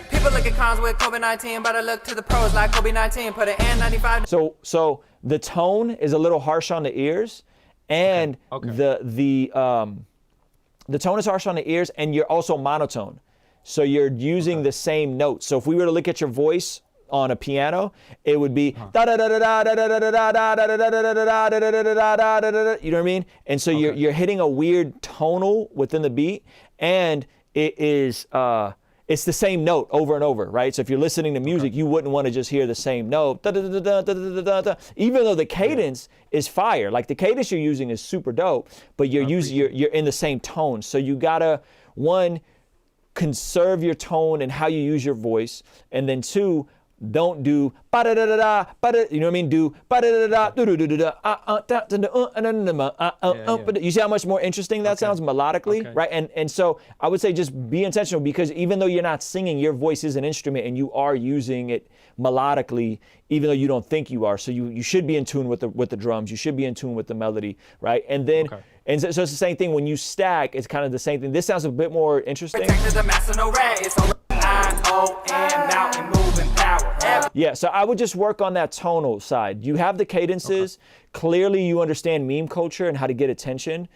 People look at cons with COVID-19, but I look to the pros like Kobe-19. Put an N95. So the tone is a little harsh on the ears, and the tone is harsh on the ears, and you're also monotone. So you're using the same notes. So if we were to look at your voice on a piano, it would be da da da da da da da da da da da da da da da da da da. You know what I mean? And so you're hitting a weird tonal within the beat, and it is it's the same note over and over, right? So if you're listening to music, you wouldn't want to just hear the same note, da, da, da, da, da, da, da, da, even though the cadence is fire. Like the cadence you're using is super dope, but you're in the same tone. So you gotta, one, conserve your tone and how you use your voice, and then two, don't do ba da da da da ba da. You know what I mean? Do ba da da da do do do da You see how much more interesting that sounds melodically, right? And so I would say just be intentional, because even though you're not singing, your voice is an instrument and you are using it melodically, even though you don't think you are. So you should be in tune with the drums. You should be in tune with the melody, right? And then and so it's the same thing when you stack. It's kind of the same thing. This sounds a bit more interesting. Yeah, so I would just work on that tonal side. You have the cadences. Clearly, you understand meme culture and how to get attention.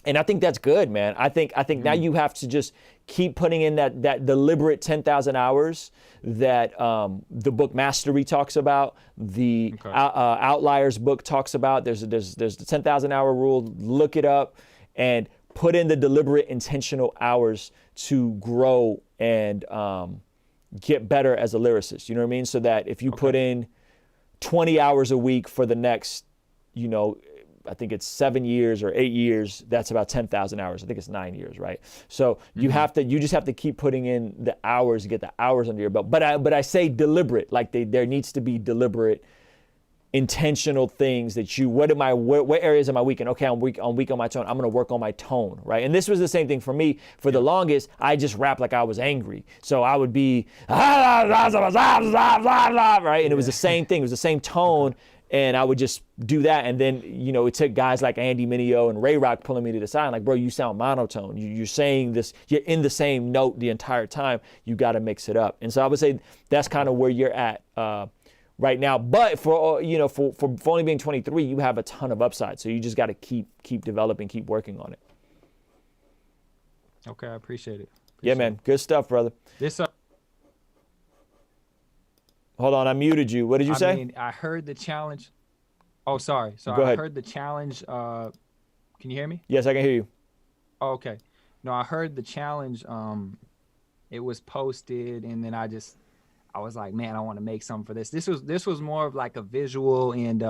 And I think that's good, man. I think now you have to just keep putting in that deliberate 10,000 hours that the book Mastery talks about, the Outliers book talks about. There's the 10,000 hour rule. Look it up and put in the deliberate, intentional hours to grow and get better as a lyricist. You know what I mean? So that if you put in 20 hours a week for the next, I think it's 7 years or 8 years, that's about 10,000 hours. I think it's 9 years, right? So you just have to keep putting in the hours to get the hours under your belt. But I say deliberate, like there needs to be deliberate, intentional things that what areas am I weak in? Okay, I'm weak on my tone. I'm gonna work on my tone, right? And this was the same thing for me. For the longest, I just rapped like I was angry. So I would be right? And it was the same thing, it was the same tone. And I would just do that. And then, it took guys like Andy Mineo and Ray Rock pulling me to the side, like, bro, you sound monotone. You're saying this, you're in the same note the entire time. You got to mix it up. And so I would say that's kind of where you're at right now. But for only being 23, you have a ton of upside. So you just got to keep developing, keep working on it. Okay, I appreciate it. Yeah, man. Good stuff, brother. Hold on, I muted you. What did you say? I heard the challenge. Oh, sorry. So Go ahead. I heard the challenge. Can you hear me? Yes, I can hear you. Oh, okay. No, I heard the challenge. It was posted, and then I was like, man, I want to make something for this. This was more of like a visual and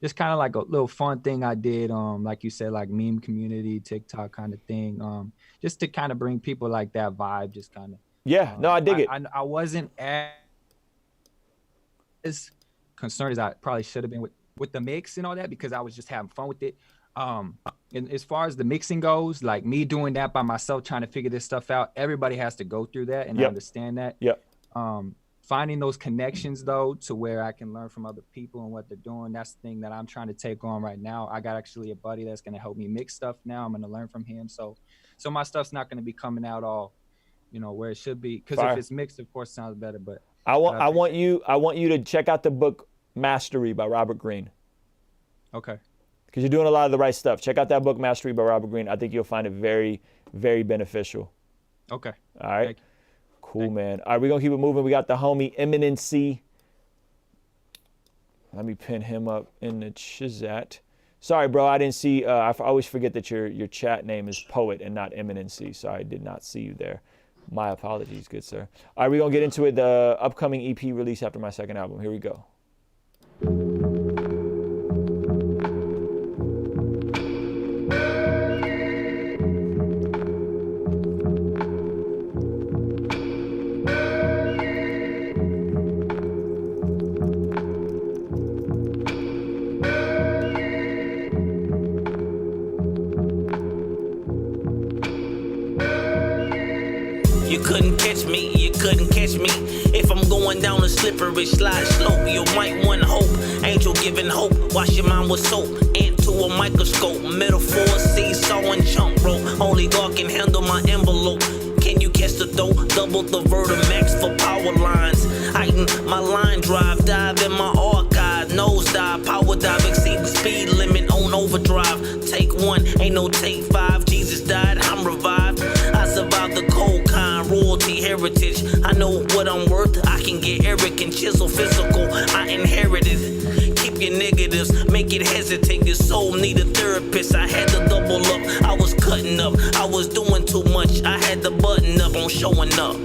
just kind of like a little fun thing I did. Like you said, like meme community, TikTok kind of thing. Just to kind of bring people like that vibe. Just kind of. Yeah. No, I dig it. I wasn't as concerned as I probably should have been with the mix and all that, because I was just having fun with it. And as far as the mixing goes, like me doing that by myself, trying to figure this stuff out, everybody has to go through that, and I understand that. Finding those connections though, to where I can learn from other people and what they're doing, that's the thing that I'm trying to take on right now. I got actually a buddy that's going to help me mix stuff now. I'm going to learn from him. So my stuff's not going to be coming out all, where it should be. Because if it's mixed, of course, it sounds better. But I want you to check out the book Mastery by Robert Greene. Okay. Because you're doing a lot of the right stuff. Check out that book Mastery by Robert Greene. I think you'll find it very, very beneficial. Okay. All right. Cool, man. All right, we're going to keep it moving. We got the homie Eminency. Let me pin him up in the chat. Sorry, bro. I didn't see. I always forget that your chat name is Poet and not Eminency. So I did not see you there. My apologies, good sir. All right, we're going to get into it. The upcoming EP release after my second album. Here we go. You couldn't catch me, you couldn't catch me. If I'm going down a slippery slide slope, you might want hope. Angel giving hope, wash your mind with soap. Ant to a microscope, metaphor, seesaw and jump rope. Only God can handle my envelope. Can you catch the dough? Double the Vertimax for power lines. Heighten my line drive, dive in my archive. Nose dive, power dive, exceed the speed limit on overdrive. Take one, ain't no take five. Jesus died, I'm revived. I survived the cold kind, royalty heritage. I know what I'm worth, I can stress, I had to double up. I was cutting up, I was doing too much. I had to button up on showing up.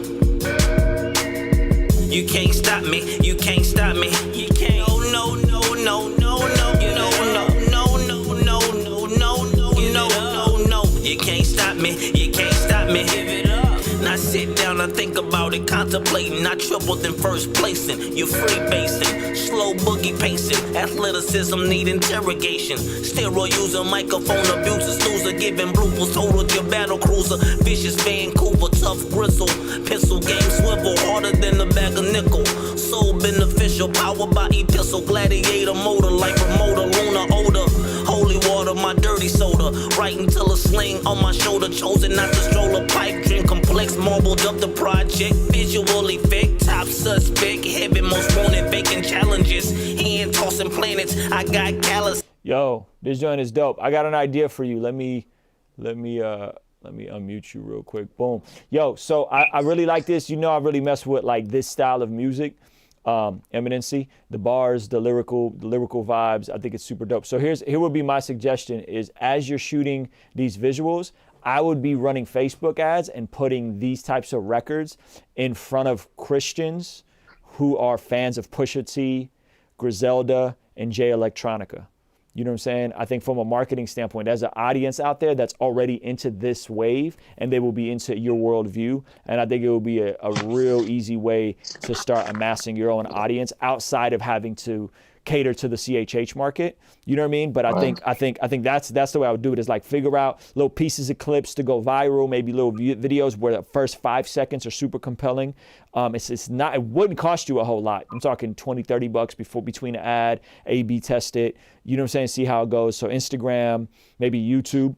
You can't stop me, you can't stop me. You can't. No, no, no, no, no, no. You know, no, no, no, no, no, no, no, no, no. You can't stop me, you can't stop me. Give it up. Now sit down and think about it, contemplating. I tripled in first placing. You free basing, slow boogie pacing. Athleticism need interrogation. Steroid user, microphone abuser, snoozer, giving bloopers. Total your battle cruiser, vicious Vancouver, tough gristle. Pencil game swivel, harder than a bag of nickel. So beneficial, power by epistle. Gladiator motor, like promoter, lunar odor. Holy water, my dirty soda. Writing till a sling on my shoulder. Chosen not to stroll a pipe, drink complex, marbled up the project. Visual effect, top suspect. Heaven most wanted, faking challenges. Hand tossing planets, I got callous. Yo, this joint is dope. I got an idea for you. Let me unmute you real quick. Boom. Yo, so I really like this. You know, I really mess with like this style of music. Eminency, the bars, the lyrical vibes. I think it's super dope. So here would be my suggestion is, as you're shooting these visuals, I would be running Facebook ads and putting these types of records in front of Christians who are fans of Pusha T, Griselda, and Jay Electronica. You know what I'm saying? I think from a marketing standpoint, there's an audience out there that's already into this wave, and they will be into your worldview. And I think it will be a real easy way to start amassing your own audience outside of having to cater to the CHH market. You know what I mean? But I think that's the way I would do it, is like figure out little pieces of clips to go viral, maybe little videos where the first 5 seconds are super compelling. It wouldn't cost you a whole lot. I'm talking $20-$30 between an ad, A/B test it, you know what I'm saying, see how it goes. So Instagram, maybe YouTube.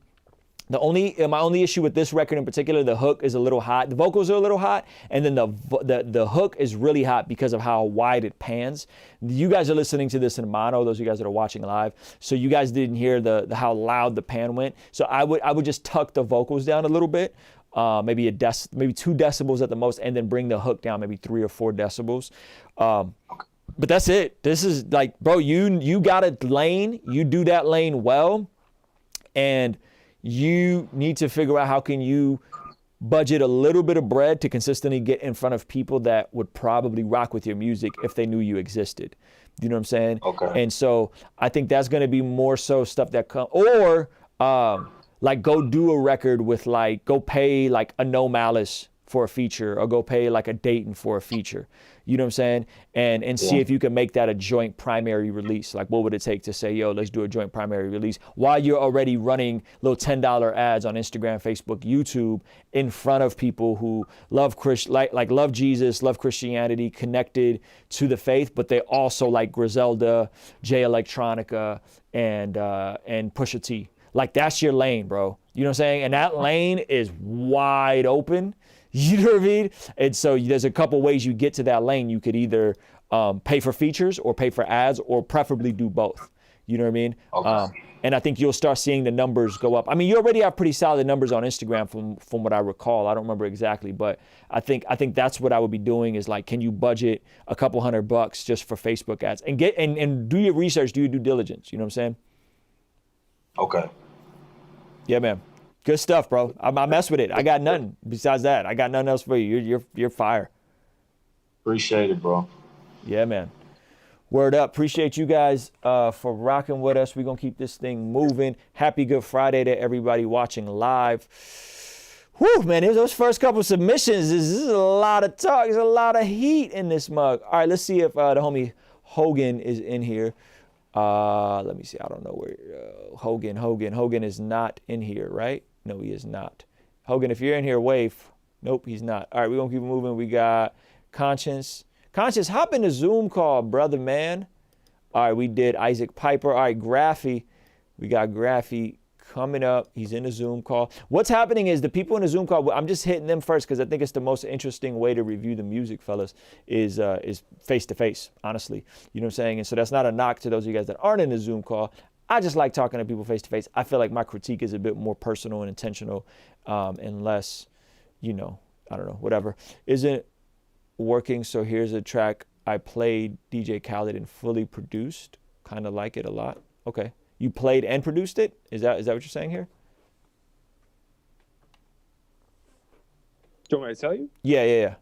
My only issue with this record in particular, the hook is a little hot. The vocals are a little hot, and then the hook is really hot because of how wide it pans. You guys are listening to this in mono, those of you guys that are watching live, so you guys didn't hear the how loud the pan went. So I would just tuck the vocals down a little bit, maybe 2 decibels at the most, and then bring the hook down maybe 3 or 4 decibels. But that's it. This is like, bro, you got a lane, you do that lane well, and you need to figure out how can you budget a little bit of bread to consistently get in front of people that would probably rock with your music if they knew you existed. You know what I'm saying? Okay. And so I think that's going to be more so stuff that come, or like go do a record with like, go pay like a No Malice for a feature, or go pay like a Dayton for a feature. You know what I'm saying? And see if you can make that a joint primary release. Like, what would it take to say, yo, let's do a joint primary release while you're already running little $10 ads on Instagram, Facebook, YouTube in front of people who love love Jesus, love Christianity, connected to the faith, but they also like Griselda, Jay Electronica, and Pusha T. Like, that's your lane, bro. You know what I'm saying? And that lane is wide open. You know what I mean? And so there's a couple ways you get to that lane. You could either pay for features or pay for ads, or preferably do both. You know what I mean? Okay. And I think you'll start seeing the numbers go up. I mean, you already have pretty solid numbers on Instagram from what I recall. I don't remember exactly, but I think that's what I would be doing, is like, can you budget a couple $100 just for Facebook ads and and do your research, do your due diligence. You know what I'm saying? Okay. Yeah, man. Good stuff, bro. I mess with it. I got nothing besides that. I got nothing else for you. You're fire. Appreciate it, bro. Yeah, man. Word up. Appreciate you guys for rocking with us. We're going to keep this thing moving. Happy Good Friday to everybody watching live. Whew, man, those first couple submissions, this is a lot of talk. There's a lot of heat in this mug. All right, let's see if the homie Hogan is in here. Let me see. I don't know where Hogan is not in here, right? No, he is not. Hogan, if you're in here, wave. Nope, he's not. All right, we're going to keep moving. We got Conscience. Conscience, hop in the Zoom call, brother, man. All right, we did Isaac Piper. All right, Graphy. We got Graphy coming up. He's in the Zoom call. What's happening is the people in the Zoom call, I'm just hitting them first because I think it's the most interesting way to review the music, fellas, is face-to-face, honestly. You know what I'm saying? And so that's not a knock to those of you guys that aren't in the Zoom call. I just like talking to people face-to-face. I feel like my critique is a bit more personal and intentional, and less, I don't know, whatever. Isn't working, so here's a track I played DJ Khaled and fully produced. Kind of like it a lot. Okay. you played and produced it? Is that what you're saying here? Do you want me to tell you? Yeah.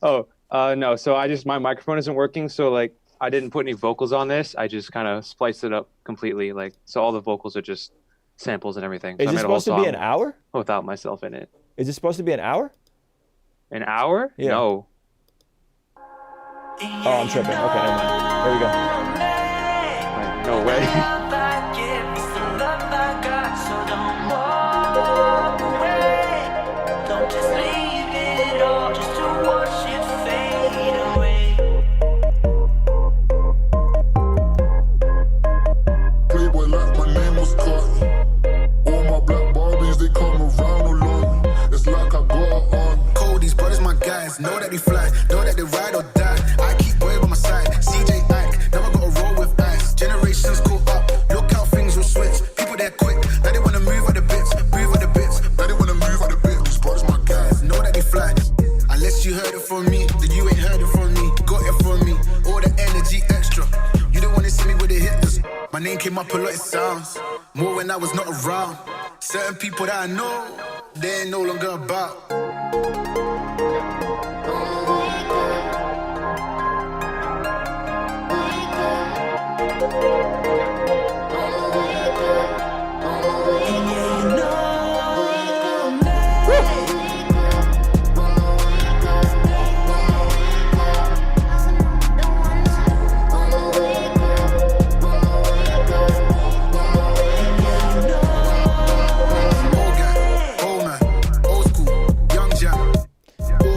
Oh, no. So my microphone isn't working. So like, I didn't put any vocals on this. I just kind of spliced it up completely. Like, so all the vocals are just samples and everything. So Is it supposed to be an hour? Without myself in it. Is it supposed to be an hour? An hour? Yeah. No. Oh, I'm tripping. Okay, never mind. Here we go. Like, no way. Playboy like my name was Carton. All my black Barbies, they come around alone. It's like I got on. Cody's brothers, my guys, know that they fly, know that they ride or die. I keep boy by my side, CJ Ike, never gotta roll with ice. Generations caught up, look how things will switch. People that quick, now they wanna move out the bits, move out the bits. Now they wanna move out the bit. These brothers, my guys. Know that they fly. Unless you heard it from me, then you ain't heard it from me. Got it from me, all the energy extra. You don't wanna see me with the hitters. My name came up a lot, it sounds more when I was not around. Certain people that I know, they ain't no longer about.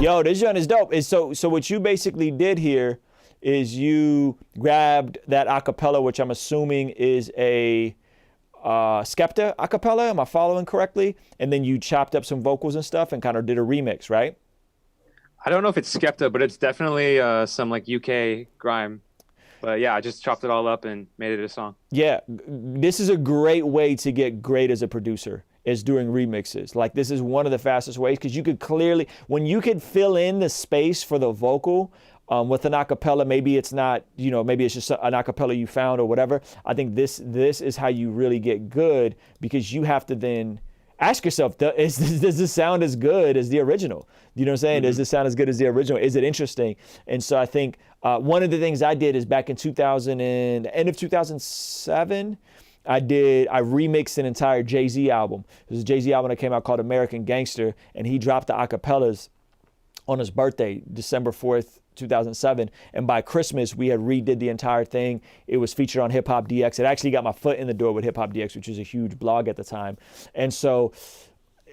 Yo, this joint is dope. So what you basically did here is you grabbed that acapella, which I'm assuming is a Skepta acapella. Am I following correctly? And then you chopped up some vocals and stuff and kind of did a remix, right? I don't know if it's Skepta, but it's definitely some like UK grime. But yeah, I just chopped it all up and made it a song. Yeah, this is a great way to get great as a producer, is doing remixes. Like, this is one of the fastest ways, because you could clearly, when you could fill in the space for the vocal with an acapella, maybe it's not, you know, maybe it's just an acapella you found or whatever. I think this is how you really get good, because you have to then ask yourself, does this sound as good as the original? You know what I'm saying? Mm-hmm. Does this sound as good as the original? Is it interesting? And so I think one of the things I did is back in end of 2007, I remixed an entire Jay-Z album. There's a Jay-Z album that came out called American Gangster, and he dropped the acapellas on his birthday, December 4th, 2007. And by Christmas, we had redid the entire thing. It was featured on Hip Hop DX. It actually got my foot in the door with Hip Hop DX, which was a huge blog at the time. And so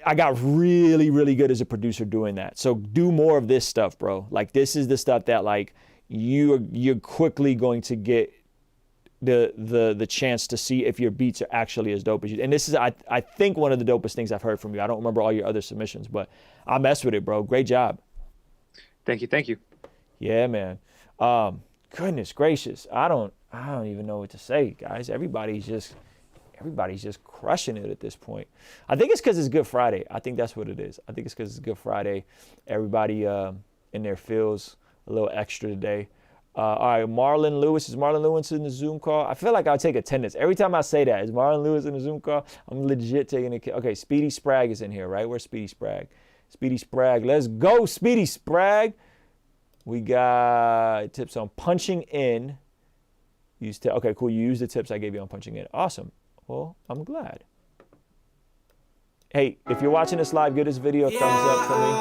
I got really, really good as a producer doing that. So do more of this stuff, bro. Like, this is the stuff that, like, you're quickly going to get the chance to see if your beats are actually as dope as you. And this is, I think, one of the dopest things I've heard from you. I don't remember all your other submissions, but I mess with it, bro. Great job. Thank you. Yeah, man. Goodness gracious. I don't even know what to say, guys. Everybody's just crushing it at this point. I think it's because it's Good Friday. I think that's what it is. I think it's because it's Good Friday. Everybody in there feels a little extra today. All right, Marlon Lewis. Is Marlon Lewis in the Zoom call? I feel like I'll take attendance. Every time I say that, is Marlon Lewis in the Zoom call? I'm legit taking it. Okay, Speedy Spragg is in here, right? Where's Speedy Spragg? Speedy Spragg. Let's go, Speedy Spragg. We got tips on punching in. Okay, cool. You used the tips I gave you on punching in. Awesome. Well, I'm glad. Hey, if you're watching this live, give this video a thumbs up for me.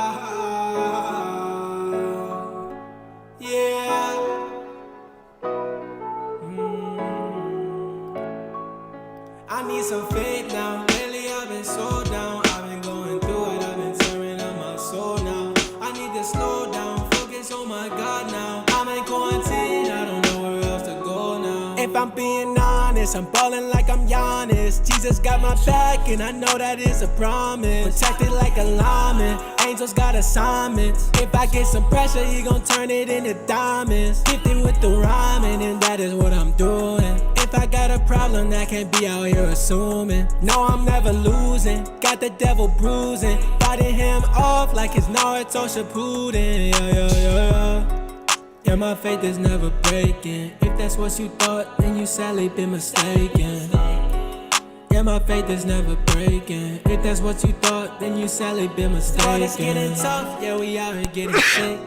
I need some faith now. Lately I've been so down. I've been going through it. I've been tearing up my soul now. I need to slow down, focus on my God now. I'm in quarantine, I don't know where else to go now. If I'm being honest, I'm balling like I'm Giannis. Jesus got my back and I know that is a promise. Protected like a lineman, angels got assignments. If I get some pressure, he gon' turn it into diamonds. Gifted with the rhyming and that is what I'm doing. If I got a problem, that can't be out here assuming. No, I'm never losing. Got the devil bruising. Fighting him off like it's Naruto Shippuden. Yeah, my faith is never breaking. If that's what you thought, then you sadly been mistaken. Yeah, my faith is never breaking. If that's what you thought, then you sadly been mistaken. All this getting tough, yeah, we out here getting sick.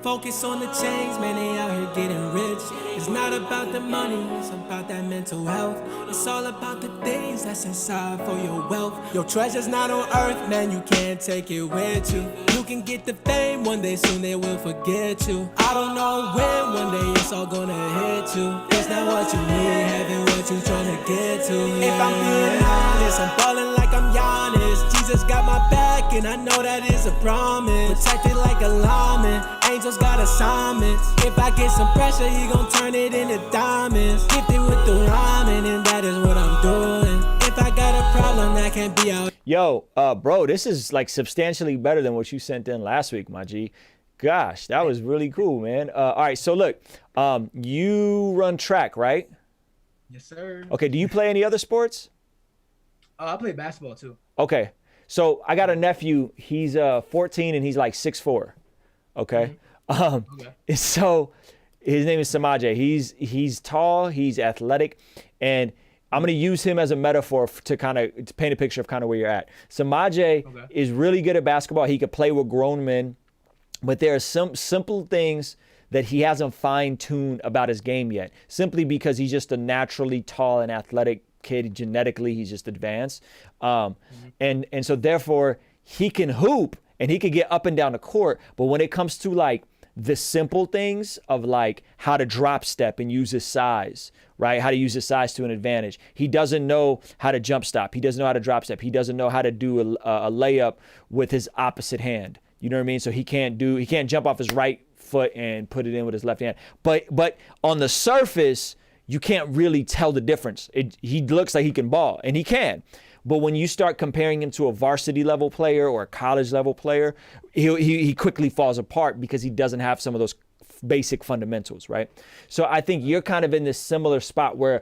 Focus on the change, man, they out here getting rich. It's not about the money, it's about that mental health. It's all about the things that's inside for your wealth. Your treasure's not on earth, man, you can't take it with you. You can get the fame, one day soon they will forget you. I don't know when, one day it's all gonna hit you. It's not what you need, having what you trying to get to. Yeah. If I'm being honest, I'm falling like I'm Giannis. Jesus got my back, and I know that is a promise. Protected like a lineman, angels got assignments. If I get some pressure, he gon' turn it into diamonds. Gifted with the rhyming, and that is what I'm doing. If I got a problem, that can't be out. Yo, bro, this is like substantially better than what you sent in last week, my G. Gosh, that was really cool, man. All right, so look, you run track, right? Yes, sir. Okay, do you play any other sports? I play basketball too. Okay, so I got a nephew. He's 14 and he's like 6'4". Okay. Okay. So his name is Samaje. He's tall, he's athletic, and I'm gonna use him as a metaphor to kind of paint a picture of kind of where you're at. Samaje is really good at basketball. He could play with grown men, but there are some simple things that he hasn't fine-tuned about his game yet, simply because he's just a naturally tall and athletic kid. Genetically, he's just advanced, and so therefore he can hoop and he could get up and down the court. But when it comes to like the simple things of like how to drop step and use his size, right? How to use his size to an advantage. He doesn't know how to jump stop. He doesn't know how to drop step. He doesn't know how to do a layup with his opposite hand. You know what I mean? So he can't jump off his right foot and put it in with his left hand. But on the surface, you can't really tell the difference. He looks like he can ball, and he can. But when you start comparing him to a varsity level player or a college level player, he quickly falls apart because he doesn't have some of those basic fundamentals, right? So I think you're kind of in this similar spot where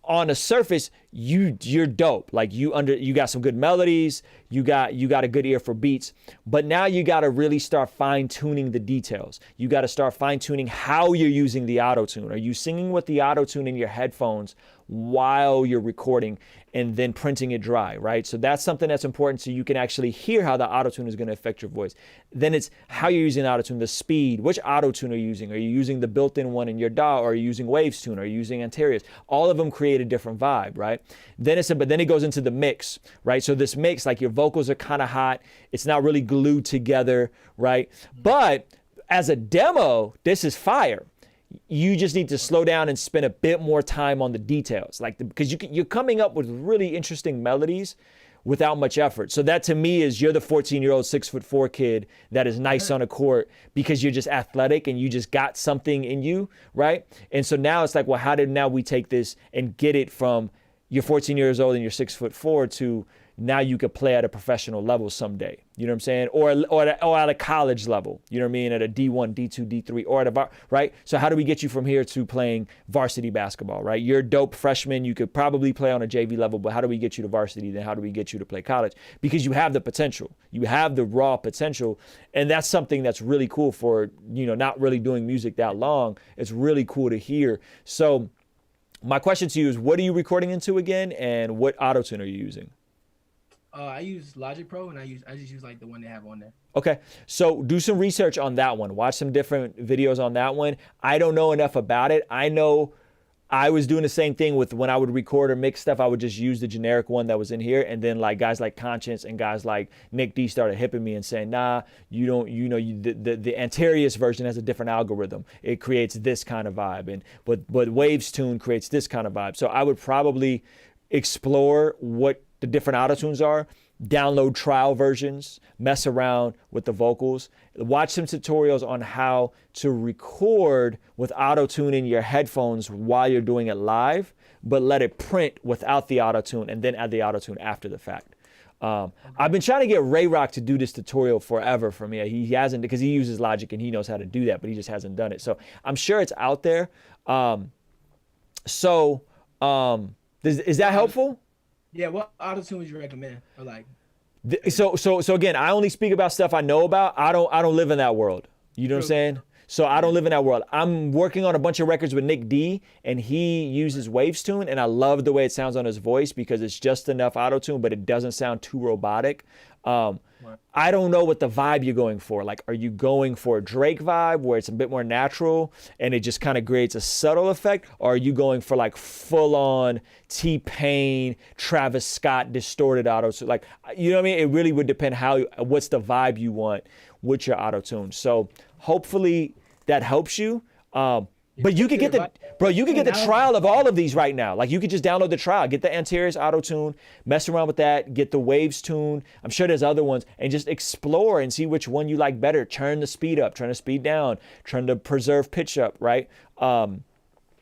on the surface, you're dope. Like you got some good melodies, you got a good ear for beats, but now you got to really start fine tuning the details. You got to start fine tuning how you're using the auto tune. Are you singing with the auto tune in your headphones while you're recording and then printing it dry, right? So that's something that's important so you can actually hear how the auto tune is going to affect your voice. Then it's how you're using the auto tune, the speed. Which auto tune are you using? Are you using the built-in one in your DAW, or are you using Waves Tune? Are you using Antares? All of them create a different vibe, right? Then it goes into the mix, right? So this mix, like your vocals are kind of hot. It's not really glued together, right? But as a demo, this is fire. You just need to slow down and spend a bit more time on the details, because you're coming up with really interesting melodies without much effort. So that to me is, you're the 14-year-old 6'4" kid that is nice on a court because you're just athletic and you just got something in you, right? And so now it's like, well, how did now we take this and get it from you're 14 years old and you're 6'4" to now you could play at a professional level someday. You know what I'm saying? Or at a college level, you know what I mean? At a D1, D2, D3, or at right? So how do we get you from here to playing varsity basketball, right? You're a dope freshman. You could probably play on a JV level, but how do we get you to varsity? Then how do we get you to play college? Because you have the potential. You have the raw potential. And that's something that's really cool for, not really doing music that long. It's really cool to hear. So my question to you is, what are you recording into again? And what auto-tune are you using? I use Logic Pro, and I just use like the one they have on there. Okay, so do some research on that one. Watch some different videos on that one. I don't know enough about it. I know I was doing the same thing with when I would record or mix stuff. I would just use the generic one that was in here, and then like guys like Conscience and guys like Nick D started hipping me and saying, nah, you don't, the Antares version has a different algorithm. It creates this kind of vibe, but Waves Tune creates this kind of vibe. So I would probably explore what the different auto-tunes are, download trial versions, mess around with the vocals, watch some tutorials on how to record with auto-tune in your headphones while you're doing it live, but let it print without the auto-tune and then add the auto-tune after the fact. I've been trying to get Ray Rock to do this tutorial forever for me. He hasn't, because he uses Logic and he knows how to do that, but he just hasn't done it. So I'm sure it's out there. Is that helpful? Yeah, what auto-tune would you recommend? Or like, so again, I only speak about stuff I know about. I don't live in that world. You know what I'm saying? So I don't live in that world. I'm working on a bunch of records with Nick D, and he uses Waves Tune, and I love the way it sounds on his voice because it's just enough auto-tune, but it doesn't sound too robotic. I don't know what the vibe you're going for. Like, are you going for a Drake vibe where it's a bit more natural and it just kind of creates a subtle effect? Or are you going for like full on T-Pain, Travis Scott distorted auto-tune? Like, you know what I mean? It really would depend what's the vibe you want with your auto-tune. So hopefully that helps you. But you could get the trial of all of these right now. Like, you could just download the trial, get the Antares auto-tune, mess around with that, get the Waves tune. I'm sure there's other ones, and just explore and see which one you like better. Turn the speed up, turn the speed down, turn the preserve pitch up, right?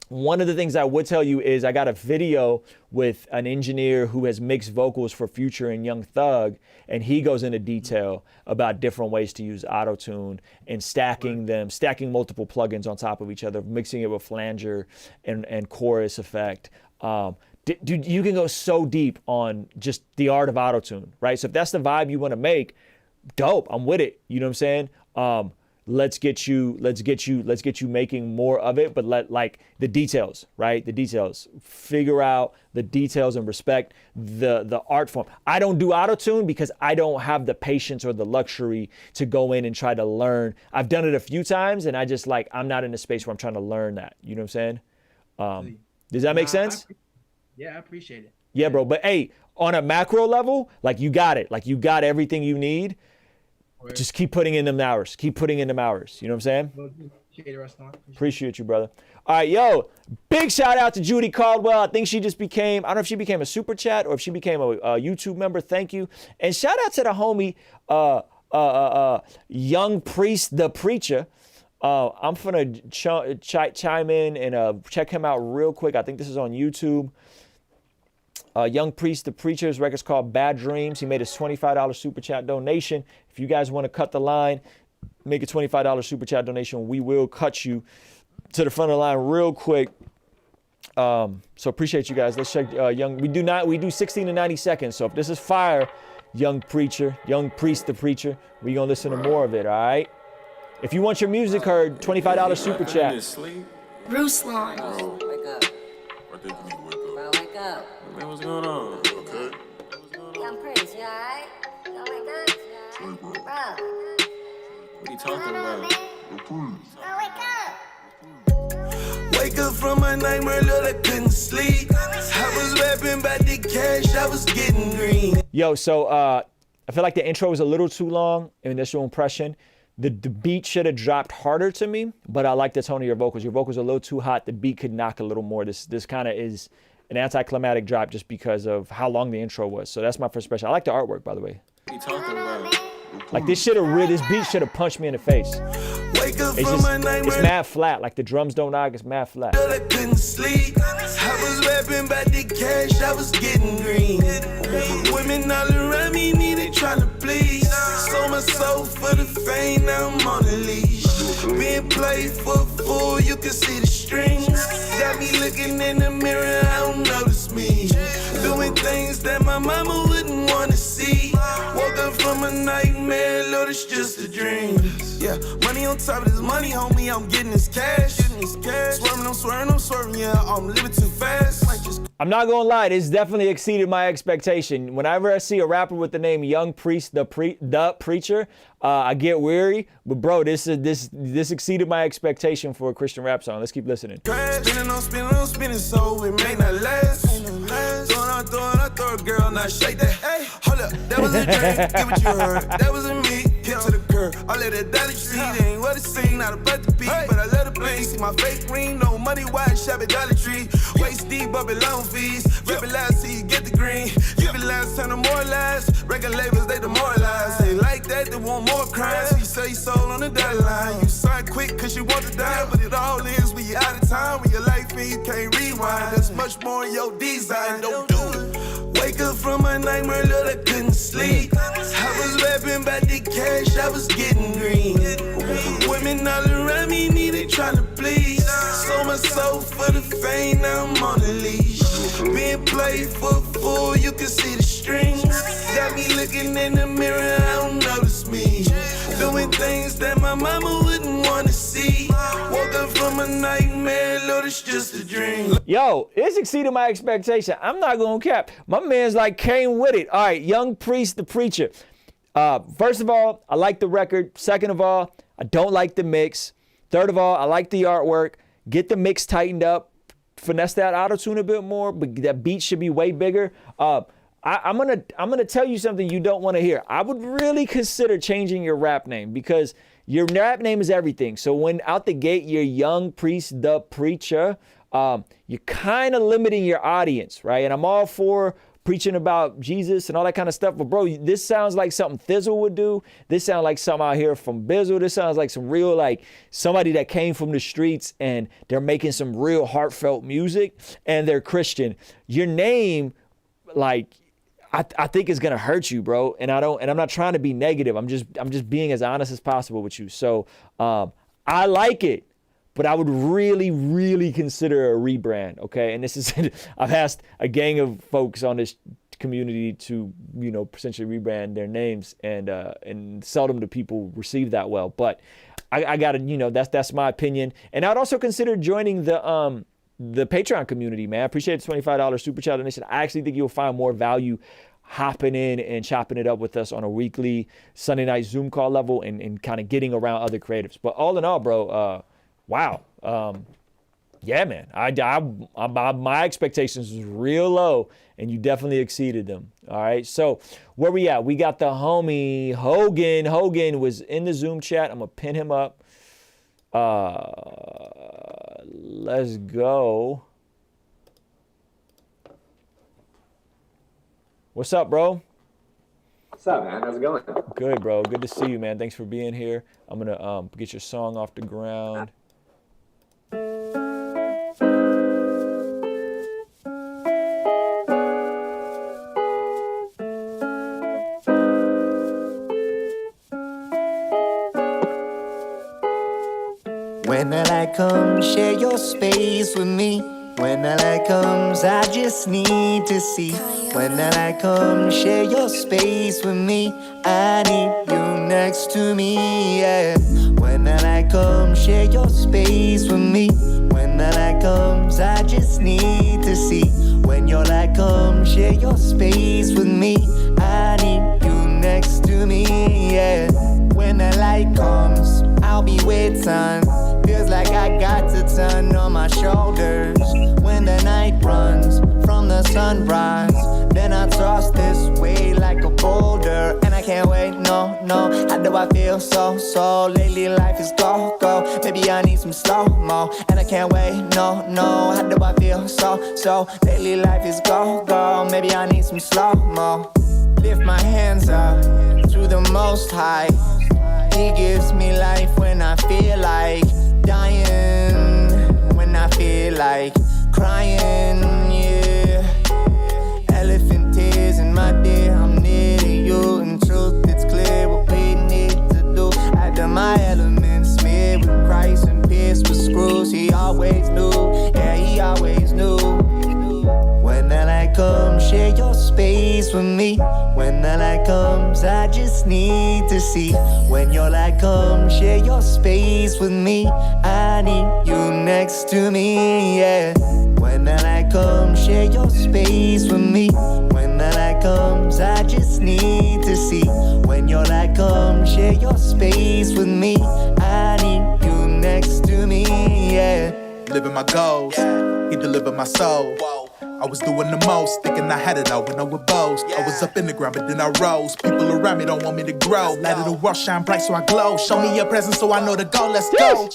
One of the things I would tell you is I got a video with an engineer who has mixed vocals for Future and Young Thug, and he goes into detail about different ways to use auto-tune and stacking multiple plugins on top of each other, mixing it with flanger and chorus effect. Dude, you can go so deep on just the art of auto-tune, right? So if that's the vibe you want to make, dope, I'm with it. You know what I'm saying? Let's get you making more of it, but like the details, right? The details. Figure out the details and respect the art form. I don't do auto-tune because I don't have the patience or the luxury to go in and try to learn. I've done it a few times, and I'm not in a space where I'm trying to learn that. You know what I'm saying? Does that make sense? Yeah, I appreciate it. Yeah, bro. But hey, on a macro level, like, you got it. Like, you got everything you need. Just keep putting in them hours. Keep putting in them hours. You know what I'm saying? Appreciate you, brother. All right, yo, big shout out to Judy Caldwell. I think she just became, I don't know if she became a super chat or if she became a YouTube member. Thank you. And shout out to the homie, Young Priest, the Preacher. I'm going to chime in and check him out real quick. I think this is on YouTube. Young Priest, the Preacher's record's called Bad Dreams. He made his $25 super chat donation. If you guys want to cut the line, make a $25 super chat donation. We will cut you to the front of the line real quick. So appreciate you guys. Let's check we do 16 to 90 seconds. So if this is fire, Young Priest, the Preacher, we gonna listen to more of it, all right? If you want your music heard, $25 super chat. Ruslan. Bro, Wake up. I think you need to wake up. Bro, wake up. Man, what's going on? Okay. Young Prince, you alright? Don't wake up. Bro. What are you talking about? Bro, wake up. Wake up from my nightmare, Lord, I couldn't sleep. I was rapping about the cash, I was getting green. Yo, so I feel like the intro was a little too long, initial impression. The beat should have dropped harder to me, but I like the tone of your vocals. Your vocals are a little too hot. The beat could knock a little more. This kind of is an anticlimactic drop just because of how long the intro was. So that's my first impression. I like the artwork, by the way. What are you talking about? Like, this beat should have punched me in the face. It's mad flat. Like, the drums don't knock. It's mad flat. I couldn't sleep. I was rapping about the cash, I was getting green. Women all around me needed trying to please. Sold my soul for the fame, now I'm on a leash. Being played for a fool, you can see the strings. Got me looking in the mirror, I don't notice me. Doing things that my mama wouldn't wanna see. Woke up from a nightmare, Lord, it's just a dream. Yeah, money on top of this money, homie, I'm getting this cash. Swerving, I'm swerving, yeah, I'm living too fast. I'm not gonna lie, this definitely exceeded my expectation. Whenever I see a rapper with the name Young Priest, the Preacher, I get weary. But bro, this exceeded my expectation for a Christian rap song. Let's keep listening. Spinning, so it may not last. Throw a girl, not shake that. Hey, hold up, that was a dream. Get what you heard, that wasn't me. Hit to the curb, I let that dollar see. It ain't what it seemed, not about to be, but I let it play. See my fake ring, no money, wide shop at Dollar Tree. Waist deep, up in loan fees. Rap it last till you get the green. Give it last, turn to more lies. Record labels, they demoralize. They like that, they want more crimes. You sell your soul on the deadline. You sign quick cause you want to die, but it all is when you're out of time. When your life and you can't rewind. There's much more in your design, don't do it. Wake up from my nightmare, Lord, I couldn't sleep. I was rapping about the cash, I was getting green. Women all around me needed trying to please. Sold my soul for the fame, now I'm on a leash. Being played for a fool, you can see the strings. Got me looking in the mirror, I don't notice me. Doing things that my mama wouldn't wanna see. it's just a dream. Yo, it's exceeded my expectation. I'm not going to cap. My man's like came with it. All right, Young Priest, the Preacher. First of all, I like the record. Second of all, I don't like the mix. Third of all, I like the artwork. Get the mix tightened up. Finesse that auto-tune a bit more, but that beat should be way bigger. I'm gonna tell you something you don't want to hear. I would really consider changing your rap name because your rap name is everything. So when out the gate you're Young Priest the Preacher, you're kind of limiting your audience, right? And I'm all for preaching about Jesus and all that kind of stuff, but bro, this sounds like something Thizzle would do. This sounds like something out here from Bizzle. This sounds like some real, like somebody that came from the streets and they're making some real heartfelt music and they're Christian. Your name, like, I think is gonna hurt you, bro. And I'm not trying to be negative. I'm just being as honest as possible with you. So I like it, but I would really, really consider a rebrand. Okay, and this is I've asked a gang of folks on this community to potentially rebrand their names, and seldom do people receive that well. But I gotta that's my opinion, and I'd also consider joining the Patreon community, man. I appreciate the $25 super chat donation. I actually think you'll find more value hopping in and chopping it up with us on a weekly Sunday night Zoom call level and kind of getting around other creatives. But all in all, bro, wow. Yeah, man. My expectations was real low, and you definitely exceeded them. All right. So where we at? We got the homie Hogan. Hogan was in the Zoom chat. I'm gonna pin him up. Let's go. What's up, bro? What's up, man? How's it going? Good, bro. Good to see you, man. Thanks for being here. I'm gonna get your song off the ground. When the light comes, share your space with me. When the light comes, I just need to see. When the light comes, share your space with me. I need you next to me, yeah. When the light comes, share your space with me. When the light comes, I just need to see. When your light comes, share your space with me. I need you next to me, yeah. When the light comes, I'll be with time. Feels like I got the sun on my shoulders. When the night runs from the sunrise, then I toss this way like a boulder. And I can't wait, no. How do I feel so? Lately life is go. Maybe I need some slow-mo. And I can't wait, no. How do I feel so? Lately life is go. Maybe I need some slow-mo. Lift my hands up to the Most High. He gives me life when I feel like dying, when I feel like crying, yeah. Elephant tears in my dear, I'm near to you. In truth, it's clear what we need to do. After my elements, smeared with Christ and pierced with screws. He always knew, yeah, he always knew. When the light comes, share your space with me. When the light comes, I just need to see. When your light comes, share your space with me. I need you next to me, yeah. When the light comes, share your space with me. When the light comes, I just need to see. When your light comes, share your space with me. I need you next to me, yeah. Living my goals, he delivered my soul. I was doing the most, thinking I had it all when I would boast. I was up in the ground, but then I rose. People around me don't want me to grow. Light of the world shine bright so I glow. Show me your presence so I know the goal, let's go.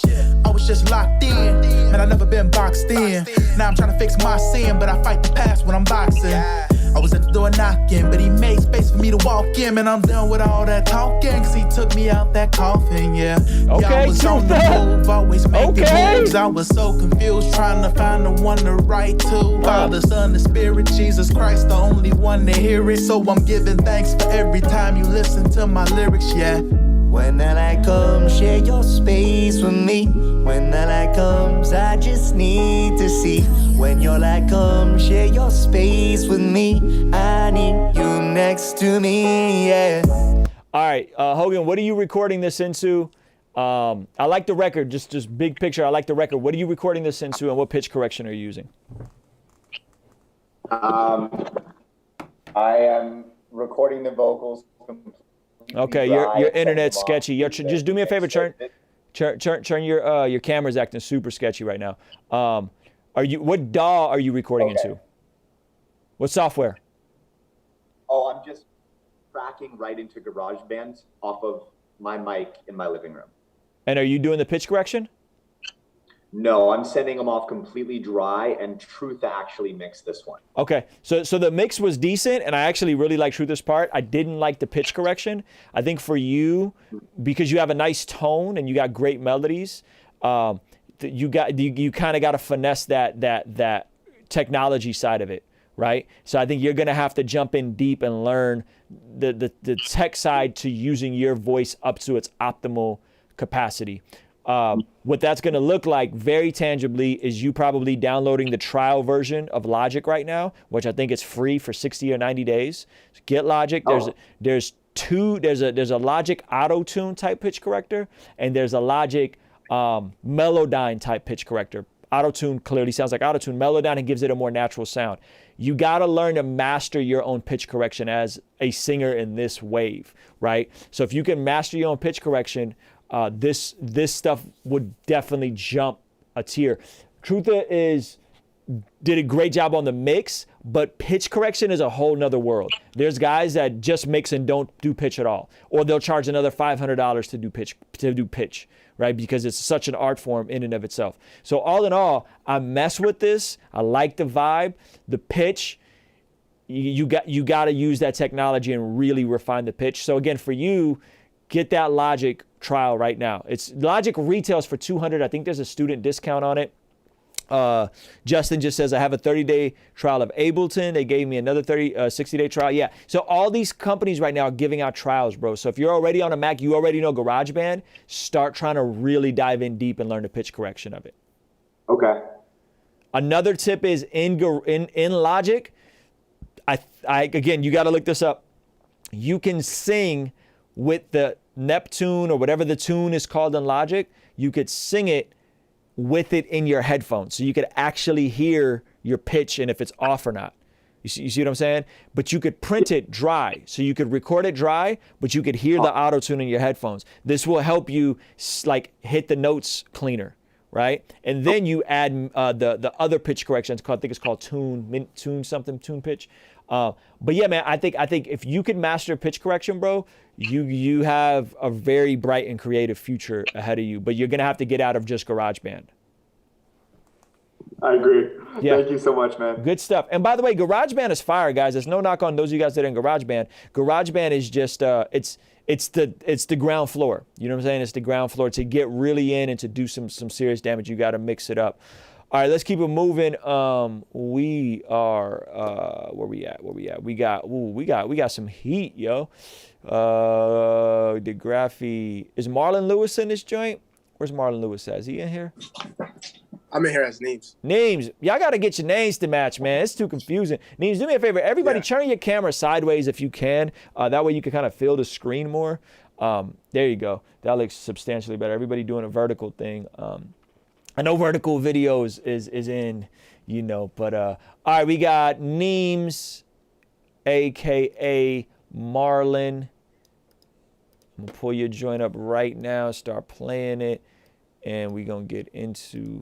I was just locked in, man, I never been boxed in. Now I'm trying to fix my sin, but I fight the past when I'm boxing. I was at the door knocking, but he made space for me to walk in. Man, I'm done with all that talking, cause he took me out that coffin, yeah. Okay, I was on the move, always making moves. I was so confused, trying to find the one to write to. Father, Son, the Spirit, Jesus Christ, the only one to hear it. So I'm giving thanks for every time you listen to my lyrics, yeah. When the light comes, share your space with me. When the light comes, I just need to see. When your light comes, share your space with me. I need you next to me, yeah. All right, Hogan, what are you recording this into? I like the record, just big picture. I like the record. What are you recording this into, and what pitch correction are you using? I am recording the vocals. Okay, your internet's sketchy. Just do me a favor, turn your camera's acting super sketchy right now. What DAW are you recording into? What software? Oh, I'm just tracking right into GarageBand off of my mic in my living room. And are you doing the pitch correction? No, I'm sending them off completely dry, and Truth actually mixed this one. Okay, so the mix was decent, and I actually really like Truth's part. I didn't like the pitch correction. I think for you, because you have a nice tone and you got great melodies, you kind of got to finesse that technology side of it, right? So I think you're gonna have to jump in deep and learn the tech side to using your voice up to its optimal capacity. What that's going to look like very tangibly is you probably downloading the trial version of Logic right now, which I think is free for 60 or 90 days. So get Logic. There's a Logic auto-tune type pitch corrector, and there's a Logic Melodyne type pitch corrector. Auto-tune clearly sounds like auto-tune. Melodyne gives it a more natural sound. You got to learn to master your own pitch correction as a singer in this wave, right? So if you can master your own pitch correction, this stuff would definitely jump a tier. Trutha did a great job on the mix, but pitch correction is a whole nother world. There's guys that just mix and don't do pitch at all, or they'll charge another $500 to do pitch, right? Because it's such an art form in and of itself. So all in all, I mess with this. I like the vibe, the pitch. You got to use that technology and really refine the pitch. So again, for you, get that Logic trial right now. It's Logic retails for $200. I think there's a student discount on it. Justin just says, I have a 30-day trial of Ableton. They gave me another 60-day trial. Yeah. So all these companies right now are giving out trials, bro. So if you're already on a Mac, you already know GarageBand, start trying to really dive in deep and learn the pitch correction of it. Okay. Another tip is in Logic, again, you got to look this up. You can sing with the Neptune or whatever the tune is called in Logic. You could sing it with it in your headphones, so you could actually hear your pitch and if it's off or not. You see what I'm saying? But you could print it dry, so you could record it dry, but you could hear the auto tune in your headphones. This will help you like hit the notes cleaner, right? And then you add the other pitch corrections. I think it's called tune pitch. But yeah, man, I think if you can master pitch correction, bro, you have a very bright and creative future ahead of you. But you're gonna have to get out of just GarageBand. I agree. Yeah. Thank you so much, man. Good stuff. And by the way, GarageBand is fire, guys. There's no knock on those of you guys that are in GarageBand. GarageBand is just it's the ground floor. You know what I'm saying? It's the ground floor. To get really in and to do some serious damage, you got to mix it up. All right, let's keep it moving. We are where we at? We got some heat, yo. DeGraffi. Is Marlon Lewis in this joint? Where's Marlon Lewis at? Is he in here? I'm in here as Neems. Names. Y'all got to get your names to match, man. It's too confusing. Neems, do me a favor. Everybody, turn your camera sideways if you can. That way you can kind of feel the screen more. There you go. That looks substantially better. Everybody doing a vertical thing. I know vertical video is in, you know, but all right, we got Neems, aka Marlon. I'm gonna pull your joint up right now, start playing it, and we're gonna get into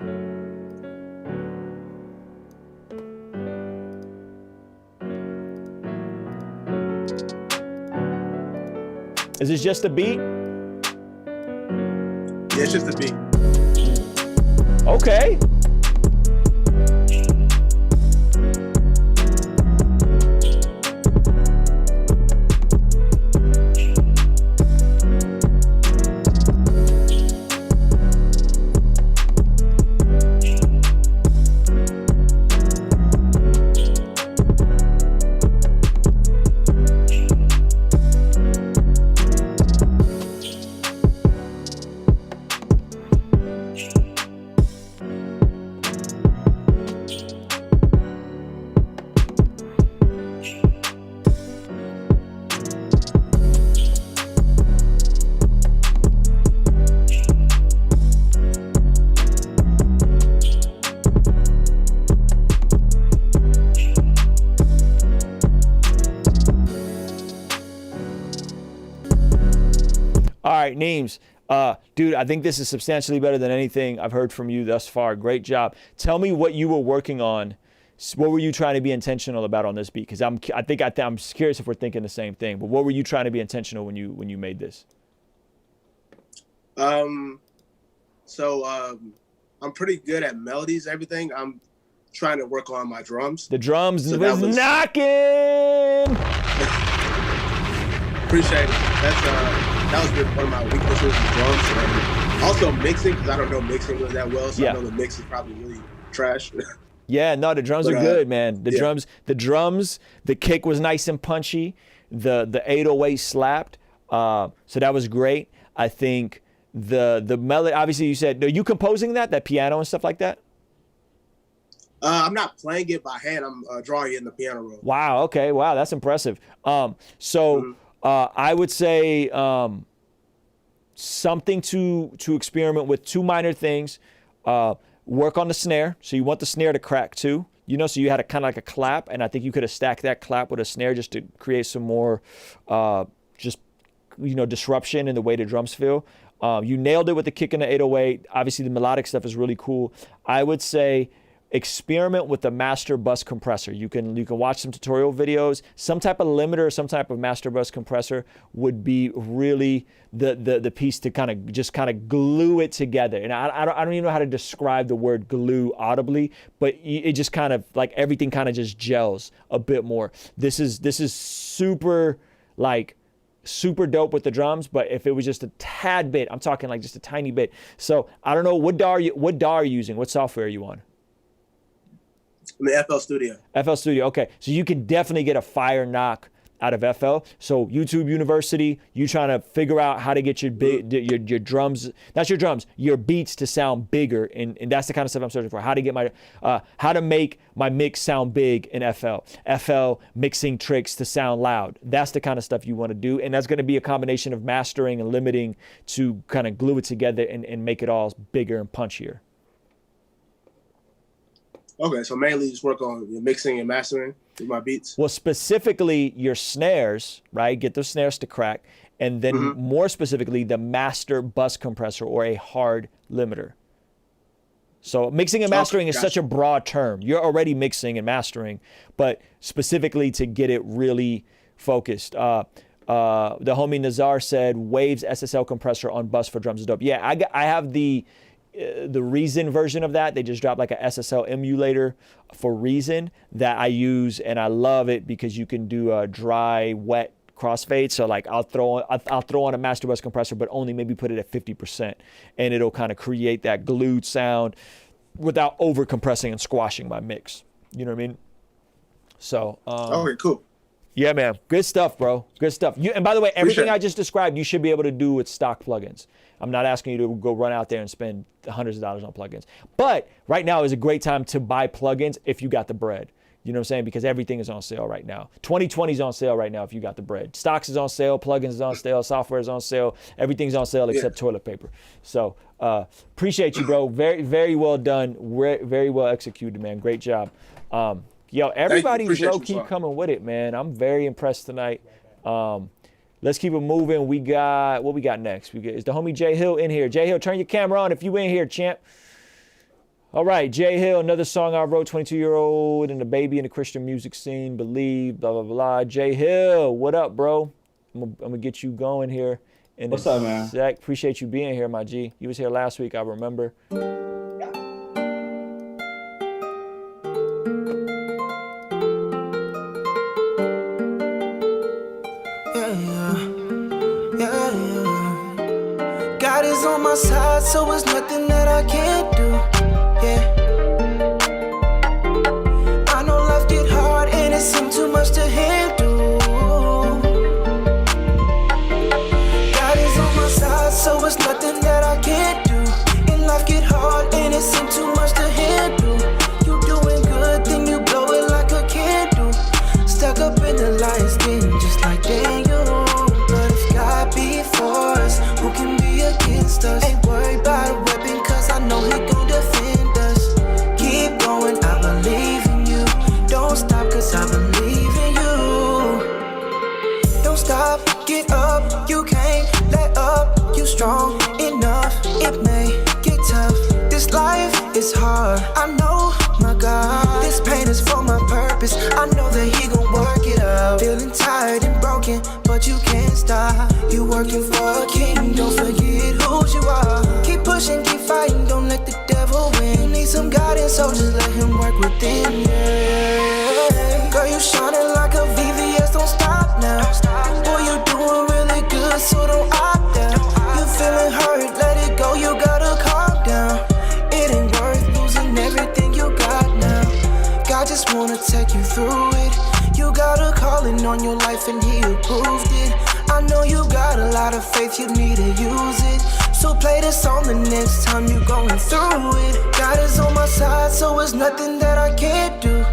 Is this just a beat? Yeah, it's just a beat. Okay. right, Neems. Dude, I think this is substantially better than anything I've heard from you thus far. Great job. Tell me what you were working on. What were you trying to be intentional about on this beat? Because I'm curious if we're thinking the same thing. But what were you trying to be intentional when you made this? So I'm pretpretty good at melodies, everything. I'm trying to work on my drums. The drums was knocking. Appreciate it. That was one of my weaknesses, the drums, and also mixing, because I don't know mixing really that well. So I know the mix is probably really trash. Yeah, no, the drums are good, man. The drums, the kick was nice and punchy. The 808 slapped. So that was great. I think the melody, obviously you said, are you composing that piano and stuff like that? I'm not playing it by hand. I'm drawing it in the piano roll. Wow. Okay. Wow. That's impressive. I would say something to experiment with, 2 minor things. Work on the snare. So you want the snare to crack too. So you had a kind of like a clap, and I think you could have stacked that clap with a snare just to create some more disruption in the way the drums feel. You nailed it with the kick and the 808. Obviously the melodic stuff is really cool. I would say experiment with the master bus compressor. You can watch some tutorial videos. Some type of limiter, some type of master bus compressor would be really the piece to kind of glue it together. And I don't even know how to describe the word glue audibly, but it just kind of like everything kind of just gels a bit more. This is super dope with the drums, but if it was just a tad bit, I'm talking like just a tiny bit. So I don't know, what DAW are you using? What software are you on? I'm in FL Studio. FL Studio, okay. So you can definitely get a fire knock out of FL. So YouTube University, you trying to figure out how to get your drums, not your drums, your beats to sound bigger, and that's the kind of stuff I'm searching for. How to get how to make my mix sound big in FL. FL mixing tricks to sound loud. That's the kind of stuff you want to do, and that's going to be a combination of mastering and limiting to kind of glue it together and make it all bigger and punchier. Okay, so mainly just work on your mixing and mastering with my beats. Well, specifically your snares, right? Get those snares to crack. And then more specifically, the master bus compressor or a hard limiter. So mixing and mastering is such a broad term. You're already mixing and mastering, but specifically to get it really focused. The homie Nazar said, Waves SSL compressor on bus for drums is dope. Yeah, I have the Reason version of that. They just dropped like a SSL emulator for Reason that I use, and I love it because you can do a dry, wet crossfade. So like I'll throw on a master bus compressor, but only maybe put it at 50%, and it'll kind of create that glued sound without over compressing and squashing my mix. You know what I mean? So okay, cool. Yeah, man. Good stuff, bro. Good stuff. And by the way, everything I just described, you should be able to do with stock plugins. I'm not asking you to go run out there and spend hundreds of dollars on plugins. But right now is a great time to buy plugins if you got the bread. You know what I'm saying? Because everything is on sale right now. 2020 is on sale right now if you got the bread. Stocks is on sale. Plugins is on sale. Software is on sale. Everything's on sale except toilet paper. So appreciate you, bro. Very, very well done. Very well executed, man. Great job. Yo, everybody's low-key coming with it, man. I'm very impressed tonight. Let's keep it moving. We got, what we got next? Is the homie Jay Hill in here? Jay Hill, turn your camera on if you in here, champ. All right, Jay Hill, another song I wrote, 22-year-old and the baby in the Christian music scene, believe, blah, blah, blah. Jay Hill, what up, bro? I'm going to get you going here. What's up, man? Zach, appreciate you being here, my G. You was here last week, I remember. God is on my side, so it's nothing that I can't do. Yeah. I know life get hard and it seems too much to handle. God is on my side, so it's nothing that I can't do. And life get hard and it seems too much to handle. You doing good, then you blow it like a candle. Stuck up in the lion's den, just like Daniel. But if God be for us, who can be against us? Ain't worried about a weapon, cause I know he gon' It's hard, I know, my God. This pain is for my purpose. I know that he gon' work it out. Feeling tired and broken, but you can't stop. You working for a king, don't forget who you are. Keep pushing, keep fighting, don't let the devil win. You need some guidance, so just let him work within you. Girl, you shining like a VVS, don't stop now. Boy, you doing really good, so don't opt out. You feeling hurt, let it go, you gotta calm down. It ain't worth losing everything you got now. God just wanna take you through it. You got a calling on your life and he approved it. I know you got a lot of faith, you need to use it. So play this song the next time you're going through it. God is on my side, so it's nothing that I can't do.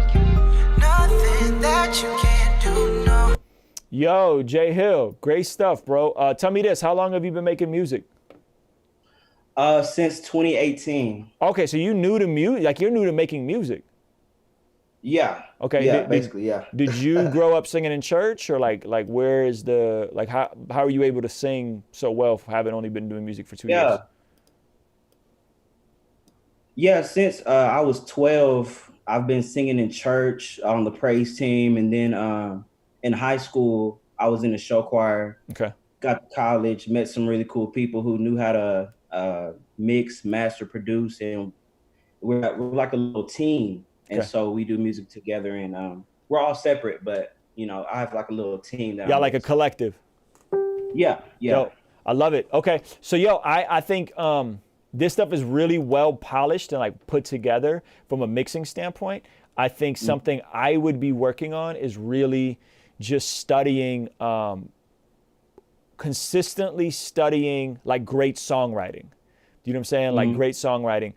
Nothing that you can't do, no. Yo, Jay Hill, great stuff, bro. Tell me this, how long have you been making music? Since 2018. Okay, so you new to music, like you're new to making music. Yeah. Okay. Yeah, basically, yeah. Did you grow up singing in church, or like where is the like how are you able to sing so well having only been doing music for 2 years? Yeah, since I was 12, I've been singing in church on the praise team, and then in high school I was in the show choir. Okay. Got to college, met some really cool people who knew how to mix, master, produce, and we're like a little team. And Okay. so we do music together, and we're all separate, but you know, I have like a little team that Yeah, I'm like a with. collective. Yeah. Yo, I love it. Okay, so yo, I think this stuff is really well polished and like put together from a mixing standpoint. I think something I would be working on is really just studying, consistently studying like great songwriting. Do you know what I'm saying? Like great songwriting.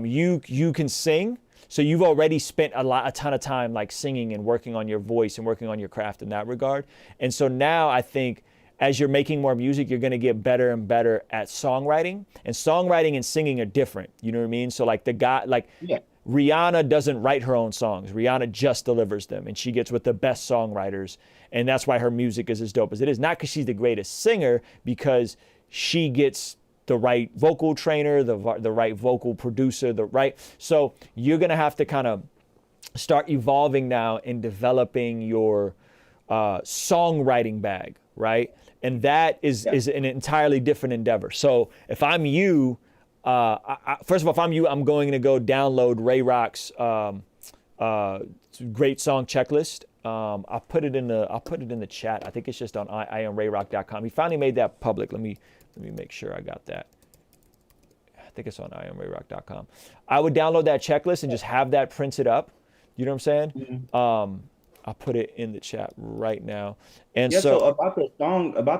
You can sing. So you've already spent a ton of time like singing and working on your voice and working on your craft in that regard. And so now I think as you're making more music, you're going to get better and better at songwriting. And songwriting and singing are different. You know what I mean? So like the guy, like Rihanna doesn't write her own songs. Rihanna just delivers them, and she gets with the best songwriters. And that's why her music is as dope as it is. Not because she's the greatest singer, because she gets the right vocal trainer, the right vocal producer, so you're gonna have to kind of start evolving now in developing your songwriting bag, right? And that is an entirely different endeavor. So if I'm you, first of all, if I'm you, I'm going to go download Ray Rock's great song checklist. I'll put it in the chat. I think it's just on iamrayrock.com. He finally made that public. Let me make sure I got that. I think it's on iamrayrock.com. I would download that checklist and just have that printed up. You know what I'm saying? I'll put it in the chat right now. And so about the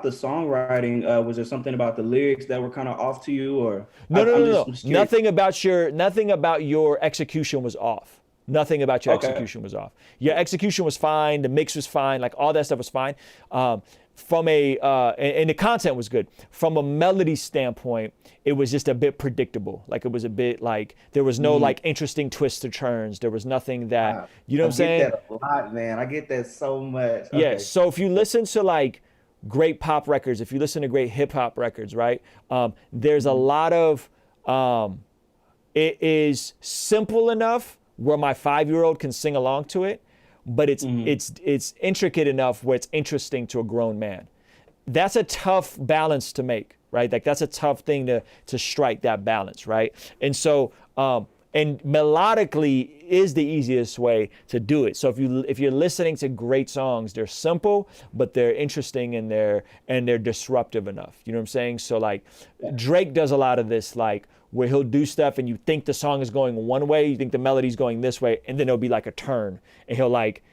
songwriting, was there something about the lyrics that were kind of off to you, or no. Nothing about your execution was off. Nothing about your execution was off. Your execution was fine. The mix was fine. Like all that stuff was fine. From and the content was good. From a melody standpoint, it was just a bit predictable. Like it was a bit like there was no like interesting twists or turns. There was nothing that you know what I'm saying. I get that a lot, man. I get that so much. Yeah. So if you listen to like great pop records, if you listen to great hip hop records, right? There's a lot of it is simple enough where my 5-year-old can sing along to it, but it's intricate enough where it's interesting to a grown man. That's a tough balance to make, right? Like that's a tough thing to strike that balance, right? And so and melodically is the easiest way to do it. So if you're listening to great songs, they're simple, but they're interesting and they're disruptive enough. You know what I'm saying? So like Drake does a lot of this, like where he'll do stuff and you think the song is going one way, you think the melody's going this way, and then there'll be like a turn and he'll like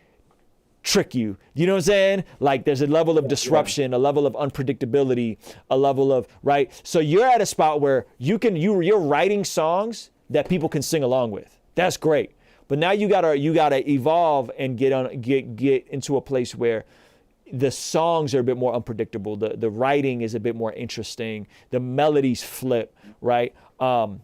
trick you. You know what I'm saying? Like there's a level of disruption, a level of unpredictability, a level of, right? So you're at a spot where you're writing songs that people can sing along with. That's great. But now you gotta evolve and get into a place where the songs are a bit more unpredictable. The writing is a bit more interesting. The melodies flip, right? I'm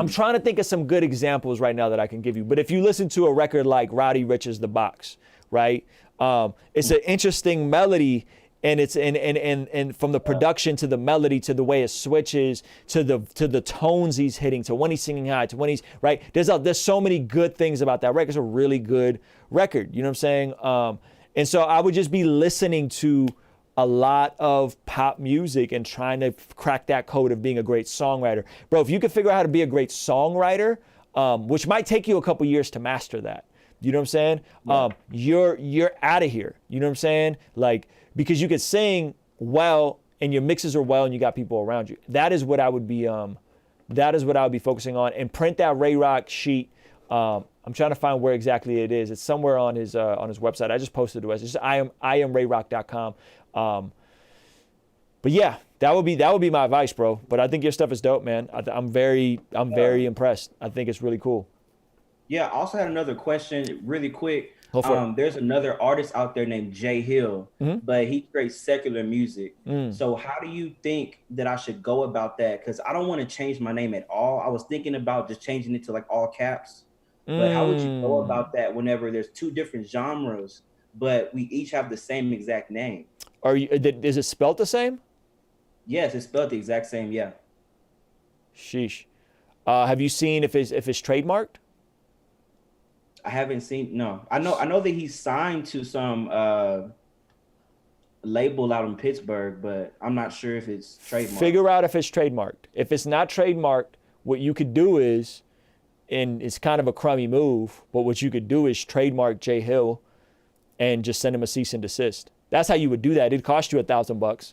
trying to think of some good examples right now that I can give you. But if you listen to a record like Roddy Ricch's The Box, right? It's an interesting melody And it's and from the production to the melody to the way it switches to the tones he's hitting to when he's singing high to when he's right. There's so many good things about that record. It's a really good record. You know what I'm saying? And so I would just be listening to a lot of pop music and trying to crack that code of being a great songwriter. Bro, if you could figure out how to be a great songwriter, which might take you a couple years to master that. You know what I'm saying? Yeah. You're out of here. You know what I'm saying? Like, because you could sing well and your mixes are well and you got people around you. That is what I would be focusing on, and print that Ray Rock sheet. I'm trying to find where exactly it is. It's somewhere on his website. I just posted it. It's just iamrayrock.com. But yeah, that would be my advice, bro. But I think your stuff is dope, man. I'm very impressed. I think it's really cool. Yeah, I also had another question really quick. There's another artist out there named Jay Hill, but he creates secular music. So how do you think that I should go about that? Because I don't want to change my name at all. I was thinking about just changing it to like all caps. But how would you go about that whenever there's two different genres, but we each have the same exact name? Is it spelled the same? Yes, it's spelled the exact same, yeah. Sheesh. Have you seen if it's trademarked? I haven't seen, no. I know that he's signed to some label out in Pittsburgh, but I'm not sure if it's trademarked. Figure out if it's trademarked. If it's not trademarked, what you could do is, and it's kind of a crummy move, but what you could do is trademark Jay Hill and just send him a cease and desist. That's how you would do that. It'd cost you $1,000.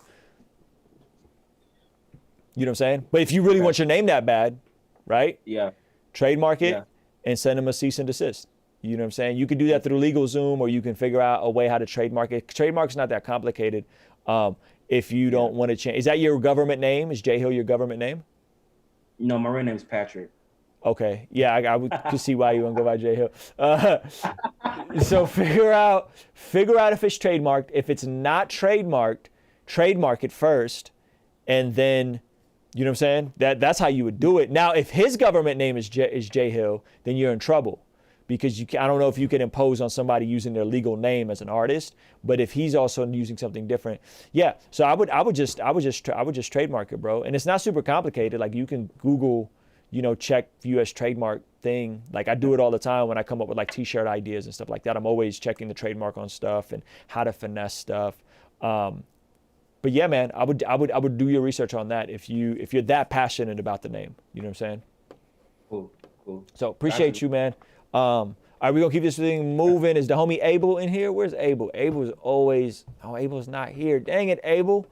You know what I'm saying? But if you really want your name that bad, right? Yeah. Trademark it and send him a cease and desist. You know what I'm saying? You can do that through LegalZoom, or you can figure out a way how to trademark it. Trademark's not that complicated. If you don't want to change, is that your government name? Is Jay Hill your government name? No, my real name's Patrick. Okay, yeah, I could see why you wouldn't go by Jay Hill. So figure out if it's trademarked. If it's not trademarked, trademark it first, and then, you know what I'm saying? That's how you would do it. Now, if his government name is Jay Hill, then you're in trouble, because I don't know if you can impose on somebody using their legal name as an artist. But if he's also using something different, yeah. So I would just trademark it, bro. And it's not super complicated. Like, you can Google, check U.S. trademark thing. Like, I do it all the time when I come up with like t-shirt ideas and stuff like that. I'm always checking the trademark on stuff and how to finesse stuff. But yeah, man, I would do your research on that if you're that passionate about the name. You know what I'm saying? Cool. So appreciate you, man. Are we gonna keep this thing moving? Is the homie Abel in here? Where's Abel? Abel's not here. Dang it, Abel.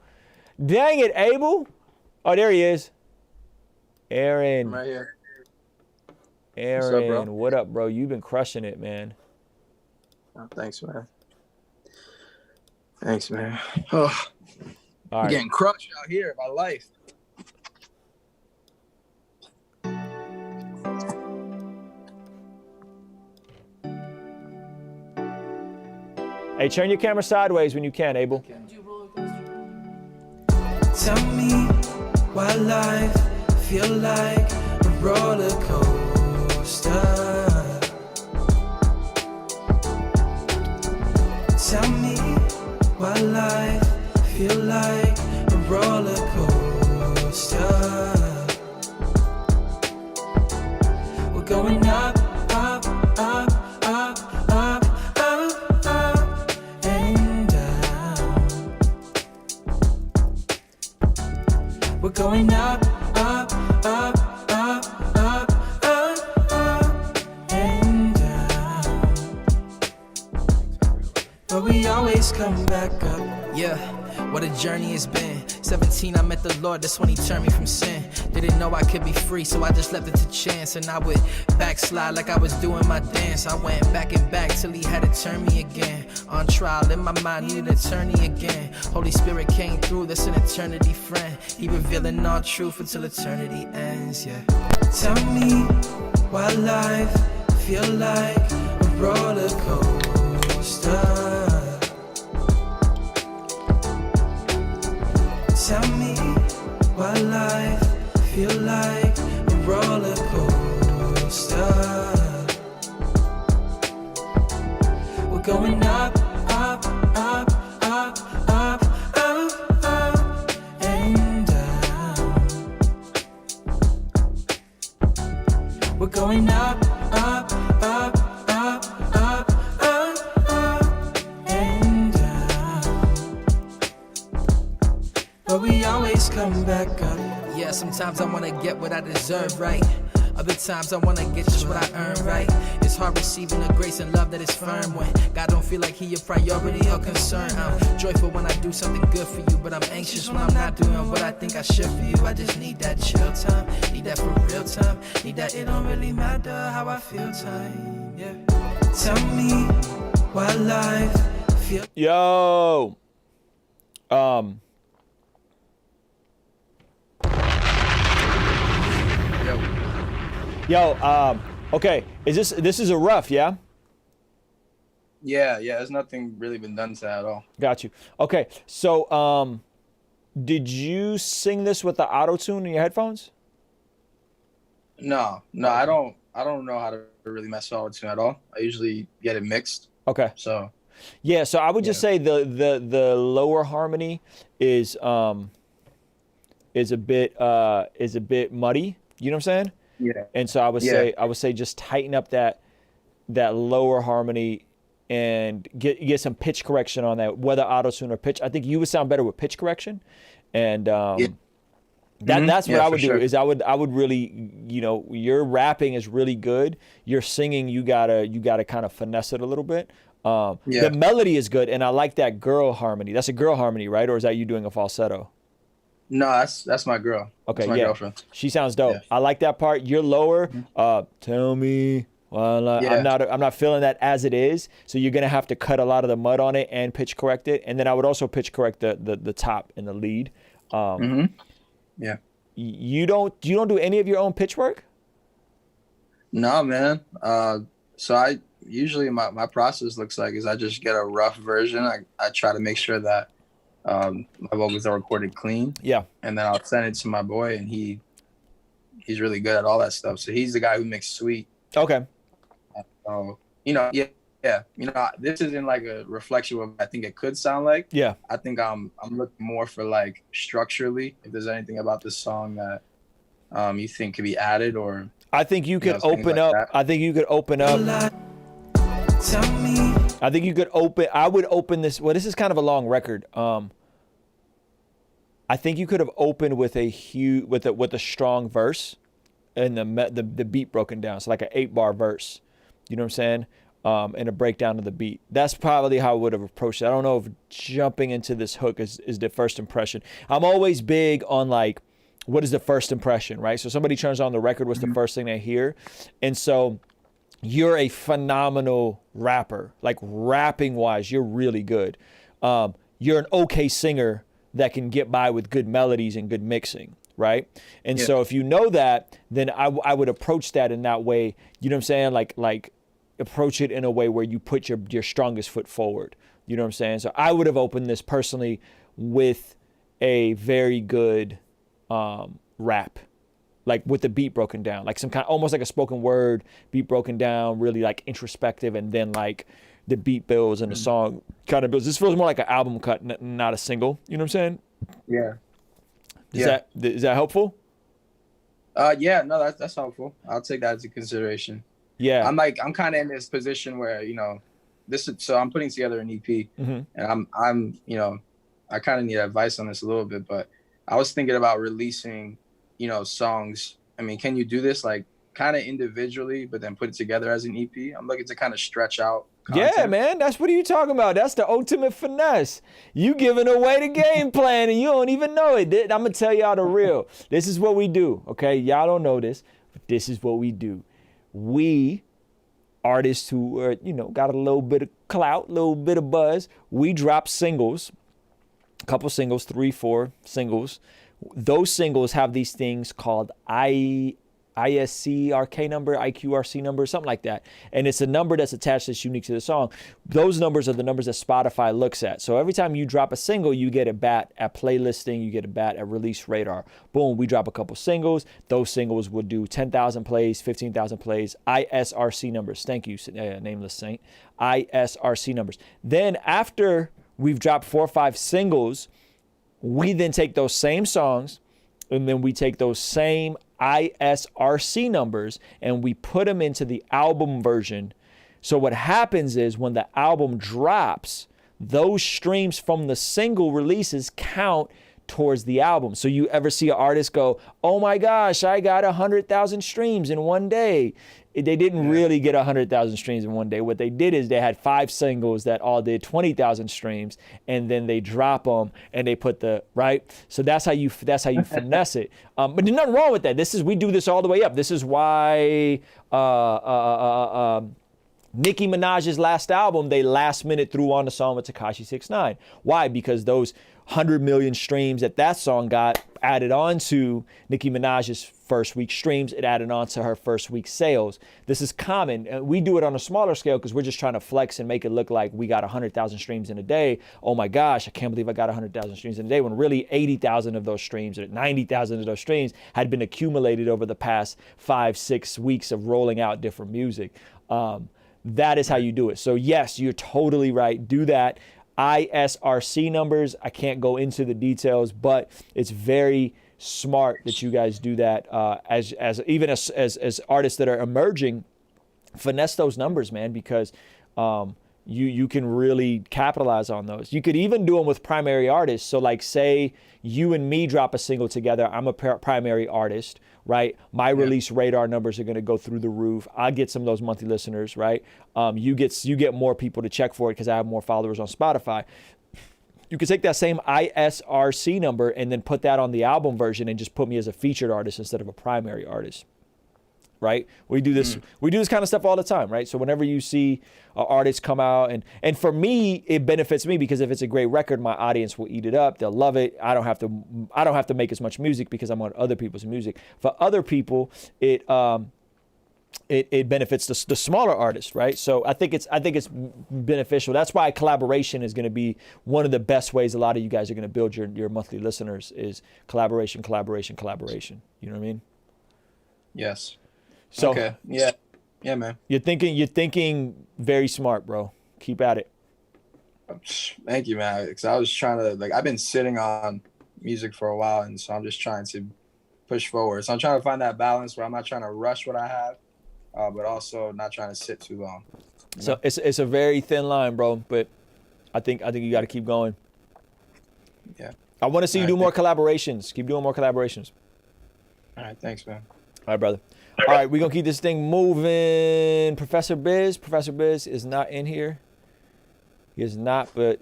Oh, there he is. Aaron. I'm right here. Aaron, what up, bro? You've been crushing it, man. Oh, thanks, man. Oh, I'm getting crushed out here by life. Hey, turn your camera sideways when you can, Abel. Tell me why life feel like a roller coaster. Tell me why life feel like a roller coaster. We're going up, up, up, up, up, up, up, and down. We're going up, up, up, up, up, up, up, and down. But we always come back up. Yeah, what a journey it's been. 17, I met the Lord, that's when he turned me from sin. Didn't know I could be free, so I just left it to chance. And I would backslide like I was doing my dance. I went back and back till he had to turn me again. On trial, in my mind, need an attorney again. Holy Spirit came through, that's an eternity friend. He revealing all truth until eternity ends, yeah. Tell me why life feel like a roller coaster. Tell me why life feel like a roller coaster. We're going up, up, up, up, up, We're going up, up, up, up, up, up, up, and down. But we always come back up. Yeah, sometimes I wanna get what I deserve, right? Other times I wanna get just what I earn, right? It's hard receiving the grace and love that is firm when God don't feel like he your priority or concern. I'm joyful when I do something good for you, but I'm anxious when I'm not doing what I think I should for you. I just need that chill time, need that for real time, need that it don't really matter how I feel time, yeah. Tell me why life feels. Yo. Okay, this is a rough, yeah? Yeah, there's nothing really been done to that at all. Got you. Okay, so did you sing this with the auto-tune in your headphones? No, I don't know how to really mess with auto-tune at all. I usually get it mixed. Okay. So yeah, so I would just say the lower harmony is a bit muddy. You know what I'm saying? Yeah. And so I would say just tighten up that lower harmony and get some pitch correction on that, whether auto-tune or pitch. I think you would sound better with pitch correction. And that's what I would do is I would really, your rapping is really good. Your singing, you gotta kind of finesse it a little bit. The melody is good, and I like that girl harmony. That's a girl harmony, right? Or is that you doing a falsetto? No, that's my girl. Okay, that's my girlfriend. She sounds dope. Yeah. I like that part. You're lower. Tell me. Well, I'm not feeling that as it is. So you're gonna have to cut a lot of the mud on it and pitch correct it. And then I would also pitch correct the top and the lead. Yeah. You don't do any of your own pitch work? No, man. So I usually my process looks like is I just get a rough version. I try to make sure that my vocals are recorded clean. Yeah. And then I'll send it to my boy, and he's really good at all that stuff. So he's the guy who makes sweet. Okay. So this isn't like a reflection of what I think it could sound like. Yeah. I think I'm looking more for like structurally, if there's anything about this song that you think could be added, or I think you could open up. I think you could open up. Tell me. I think you could open. I would open this. Well, this is kind of a long record. I think you could have opened with a strong verse, and the beat broken down. So like an 8-bar verse. You know what I'm saying? And a breakdown of the beat. That's probably how I would have approached it. I don't know if jumping into this hook is the first impression. I'm always big on like, what is the first impression, right? So somebody turns on the record, what's the first thing they hear? And so you're a phenomenal rapper. Like rapping wise, you're really good. You're an okay singer that can get by with good melodies and good mixing, right? And so if you know that, then I would approach that in that way. You know what I'm saying? Like approach it in a way where you put your strongest foot forward. You know what I'm saying? So I would have opened this personally with a very good rap, like with the beat broken down, like some kind, almost like a spoken word beat broken down, really like introspective, and then like the beat builds and the song kind of builds. This feels more like an album cut, not a single. You know what I'm saying? Yeah. Is that helpful? No, that's helpful. I'll take that into consideration. Yeah. I'm kind of in this position where, so I'm putting together an EP, and I'm I kind of need advice on this a little bit, but I was thinking about releasing, songs. I mean, can you do this like kind of individually, but then put it together as an EP? I'm looking to kind of stretch out content. Yeah, man, that's what are you talking about? That's the ultimate finesse. You giving away the game plan and you don't even know it. I'm gonna tell y'all the real. This is what we do, okay? Y'all don't know this, but this is what we do. We artists who are, got a little bit of clout, a little bit of buzz, we drop singles, a couple singles, 3-4 singles. Those singles have these things called ISCRK number, IQRC number, something like that. And it's a number that's attached that's unique to the song. Those numbers are the numbers that Spotify looks at. So every time you drop a single, you get a bat at playlisting, you get a bat at release radar. Boom, we drop a couple singles. Those singles will do 10,000 plays, 15,000 plays, ISRC numbers. Thank you, Nameless Saint. ISRC numbers. Then after we've dropped 4 or 5 singles, we then take those same songs, And then we take those same ISRC numbers and we put them into the album version. So what happens is when the album drops, those streams from the single releases count towards the album. So you ever see an artist go, oh my gosh, I got 100,000 streams in one day. They didn't really get 100,000 streams in one day. What they did is they had 5 singles that all did 20,000 streams, and then they drop them and they put the, right? So that's how you finesse it. But there's nothing wrong with that. We do this all the way up. This is why Nicki Minaj's last album, they last minute threw on the song with Tekashi 6ix9ine. Why? Because those 100 million streams that song got added on to Nicki Minaj's first week streams. It added on to her first week sales. This is common. We do it on a smaller scale because we're just trying to flex and make it look like we got 100,000 streams in a day. Oh my gosh, I can't believe I got 100,000 streams in a day, when really 80,000 of those streams or 90,000 of those streams had been accumulated over the past 5-6 weeks of rolling out different music. That is how you do it. So yes, you're totally right. Do that. ISRC numbers, I can't go into the details, but it's very smart that you guys do that. As artists that are emerging, finesse those numbers, man, because you can really capitalize on those. You could even do them with primary artists. So like, say you and me drop a single together, I'm a primary artist, right? My release radar numbers are going to go through the roof. I get some of those monthly listeners, right? You get more people to check for it because I have more followers on Spotify. You could take that same ISRC number and then put that on the album version and just put me as a featured artist instead of a primary artist, right? We do this kind of stuff all the time, right? So whenever you see artists come out, and for me, it benefits me because if it's a great record, my audience will eat it up. They'll love it. I don't have to make as much music because I'm on other people's music. For other people, it benefits the smaller artists, right? So I think it's beneficial. That's why collaboration is going to be one of the best ways a lot of you guys are going to build your monthly listeners is collaboration. You know what I mean? Yes. So okay. Yeah, man. You're thinking very smart, bro. Keep at it. Thank you, man. Because I was trying to, I've been sitting on music for a while, and so I'm just trying to push forward. So I'm trying to find that balance where I'm not trying to rush what I have, but also not trying to sit too long. So it's a very thin line, bro. But I think you got to keep going. Yeah. I want to see you do more collaborations. Keep doing more collaborations. All right. Thanks, man. All right, brother. All right, we're going to keep this thing moving. Professor Biz is not in here. He is not, but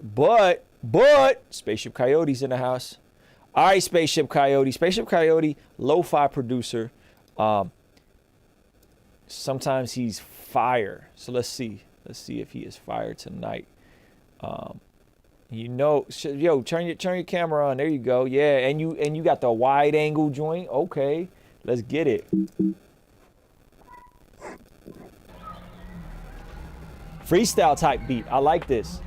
Spaceship Coyote's in the house. All right, Spaceship Coyote, lo-fi producer. Sometimes he's fire. So let's see if he is fire tonight. Turn your camera on. There you go. Yeah, and you got the wide angle joint. Okay, let's get it. Freestyle type beat. I like this.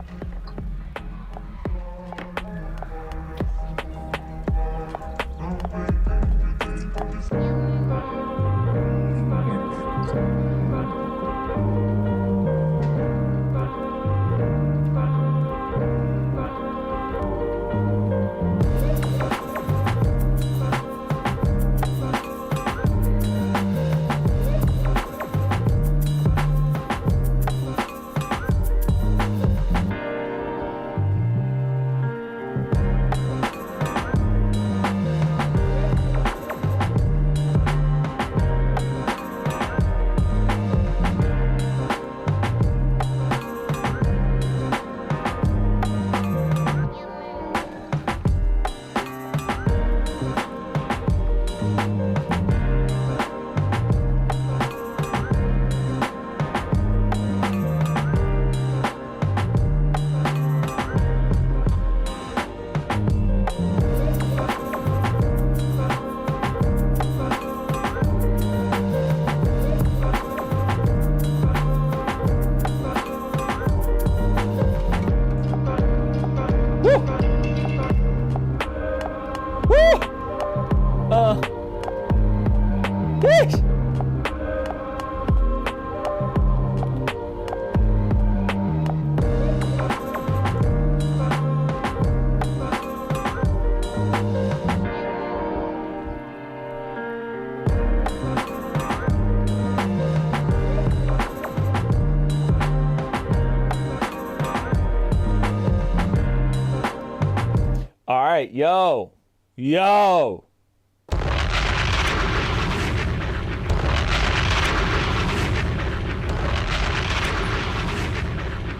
right, yo.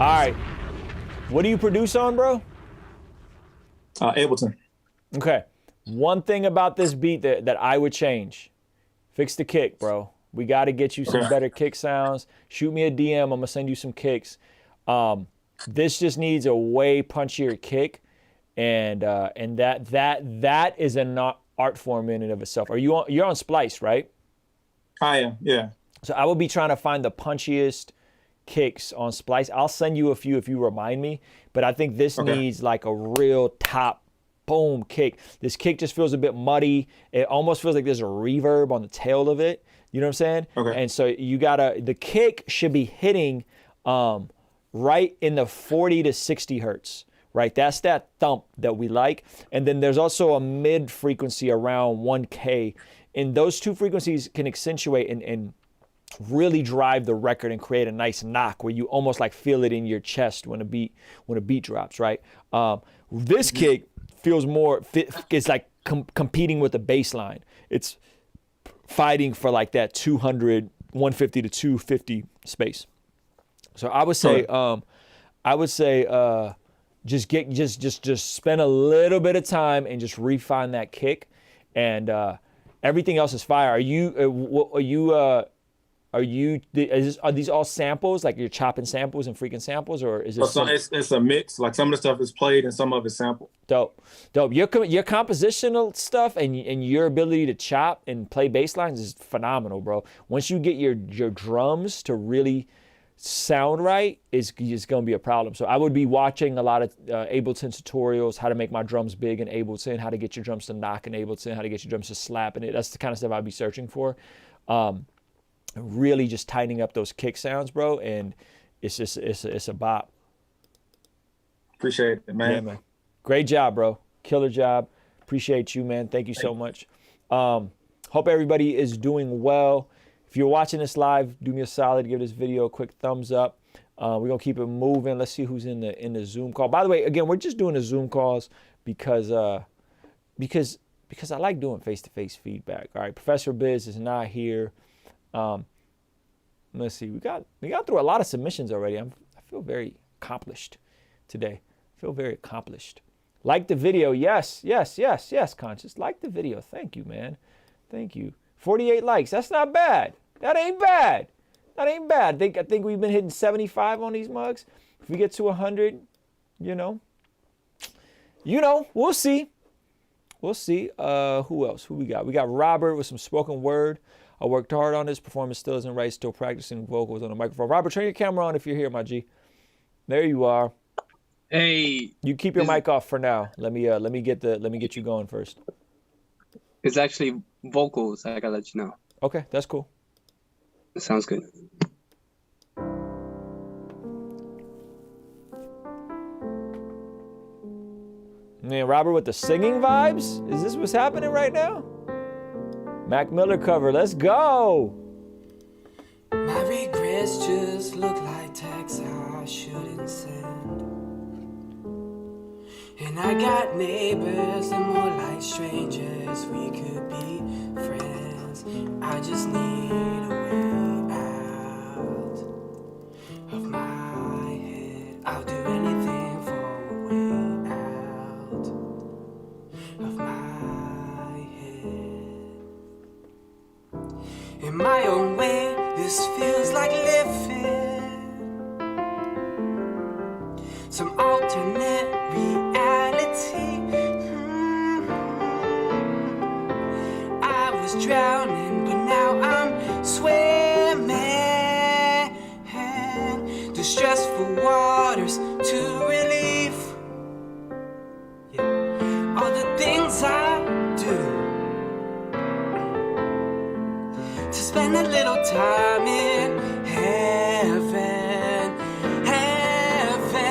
All right. What do you produce on, bro? Ableton. Okay. One thing about this beat that I would change. Fix the kick, bro. We got to get you some better kick sounds. Shoot me a DM. I'm going to send you some kicks. This just needs a way punchier kick. And that is an art form in and of itself. You're on Splice, right? I am, yeah. So I will be trying to find the punchiest kicks on Splice. I'll send you a few if you remind me, but I think this needs like a real top boom kick. This kick just feels a bit muddy. It almost feels like there's a reverb on the tail of it. You know what I'm saying? Okay. And so the kick should be hitting right in the 40 to 60 hertz, right? That's that thump that we like. And then there's also a mid frequency around 1K. And those two frequencies can accentuate and really drive the record and create a nice knock where you almost like feel it in your chest when a beat drops, right? This kick feels more, it's like competing with the bass line. It's fighting for like that 200, 150 to 250 space. So I would say, just spend a little bit of time and just refine that kick, and everything else is fire. Are these all samples? Like you're chopping samples and freaking samples, or is it? It's a mix. Like some of the stuff is played and some of it's sampled. Dope. Your compositional stuff and your ability to chop and play bass lines is phenomenal, bro. Once you get your drums to really sound right, it's going to be a problem. So I would be watching a lot of Ableton tutorials, how to make my drums big in Ableton, how to get your drums to knock in Ableton, how to get your drums to slap in it. That's the kind of stuff I'd be searching for. Really just tightening up those kick sounds, bro, and it's a bop. Appreciate it, man. Yeah, man. Great job, bro. Killer job. Appreciate you, man. Thank you so much. Hope everybody is doing well. If you're watching this live, do me a solid, give this video a quick thumbs up. We're gonna keep it moving. Let's see who's in the Zoom call. By the way, again, we're just doing the Zoom calls because I like doing face-to-face feedback. All right, Professor Biz is not here. Let's see. We got through a lot of submissions already. I feel very accomplished today. I feel very accomplished. Like the video. Yes, Conscious. Like the video. Thank you, man. Thank you. 48 likes. That's not bad. That ain't bad. I think we've been hitting 75 on these mugs. If we get to 100, we'll see. We'll see. Who else? Who we got? We got Robert with some spoken word. I worked hard on this. Performance still isn't right. Still practicing vocals on the microphone. Robert, turn your camera on if you're here, my G. There you are. Hey. You keep your mic off for now. Let me get you going first. It's actually vocals. I gotta let you know. Okay, that's cool. That sounds good. Man, Robert with the singing vibes? Is this what's happening right now? Mac Miller cover, let's go. My regrets just look like texts I shouldn't send. And I got neighbors that more like strangers. We could be friends. I just need a way out of my head. I'll do anything for a way out of my head. In my own way, this feels like living some alternate reality. I was drowning, but now I'm swimming. Distressful waters to relief. Yeah. All the things I do to spend a little time in heaven, heaven.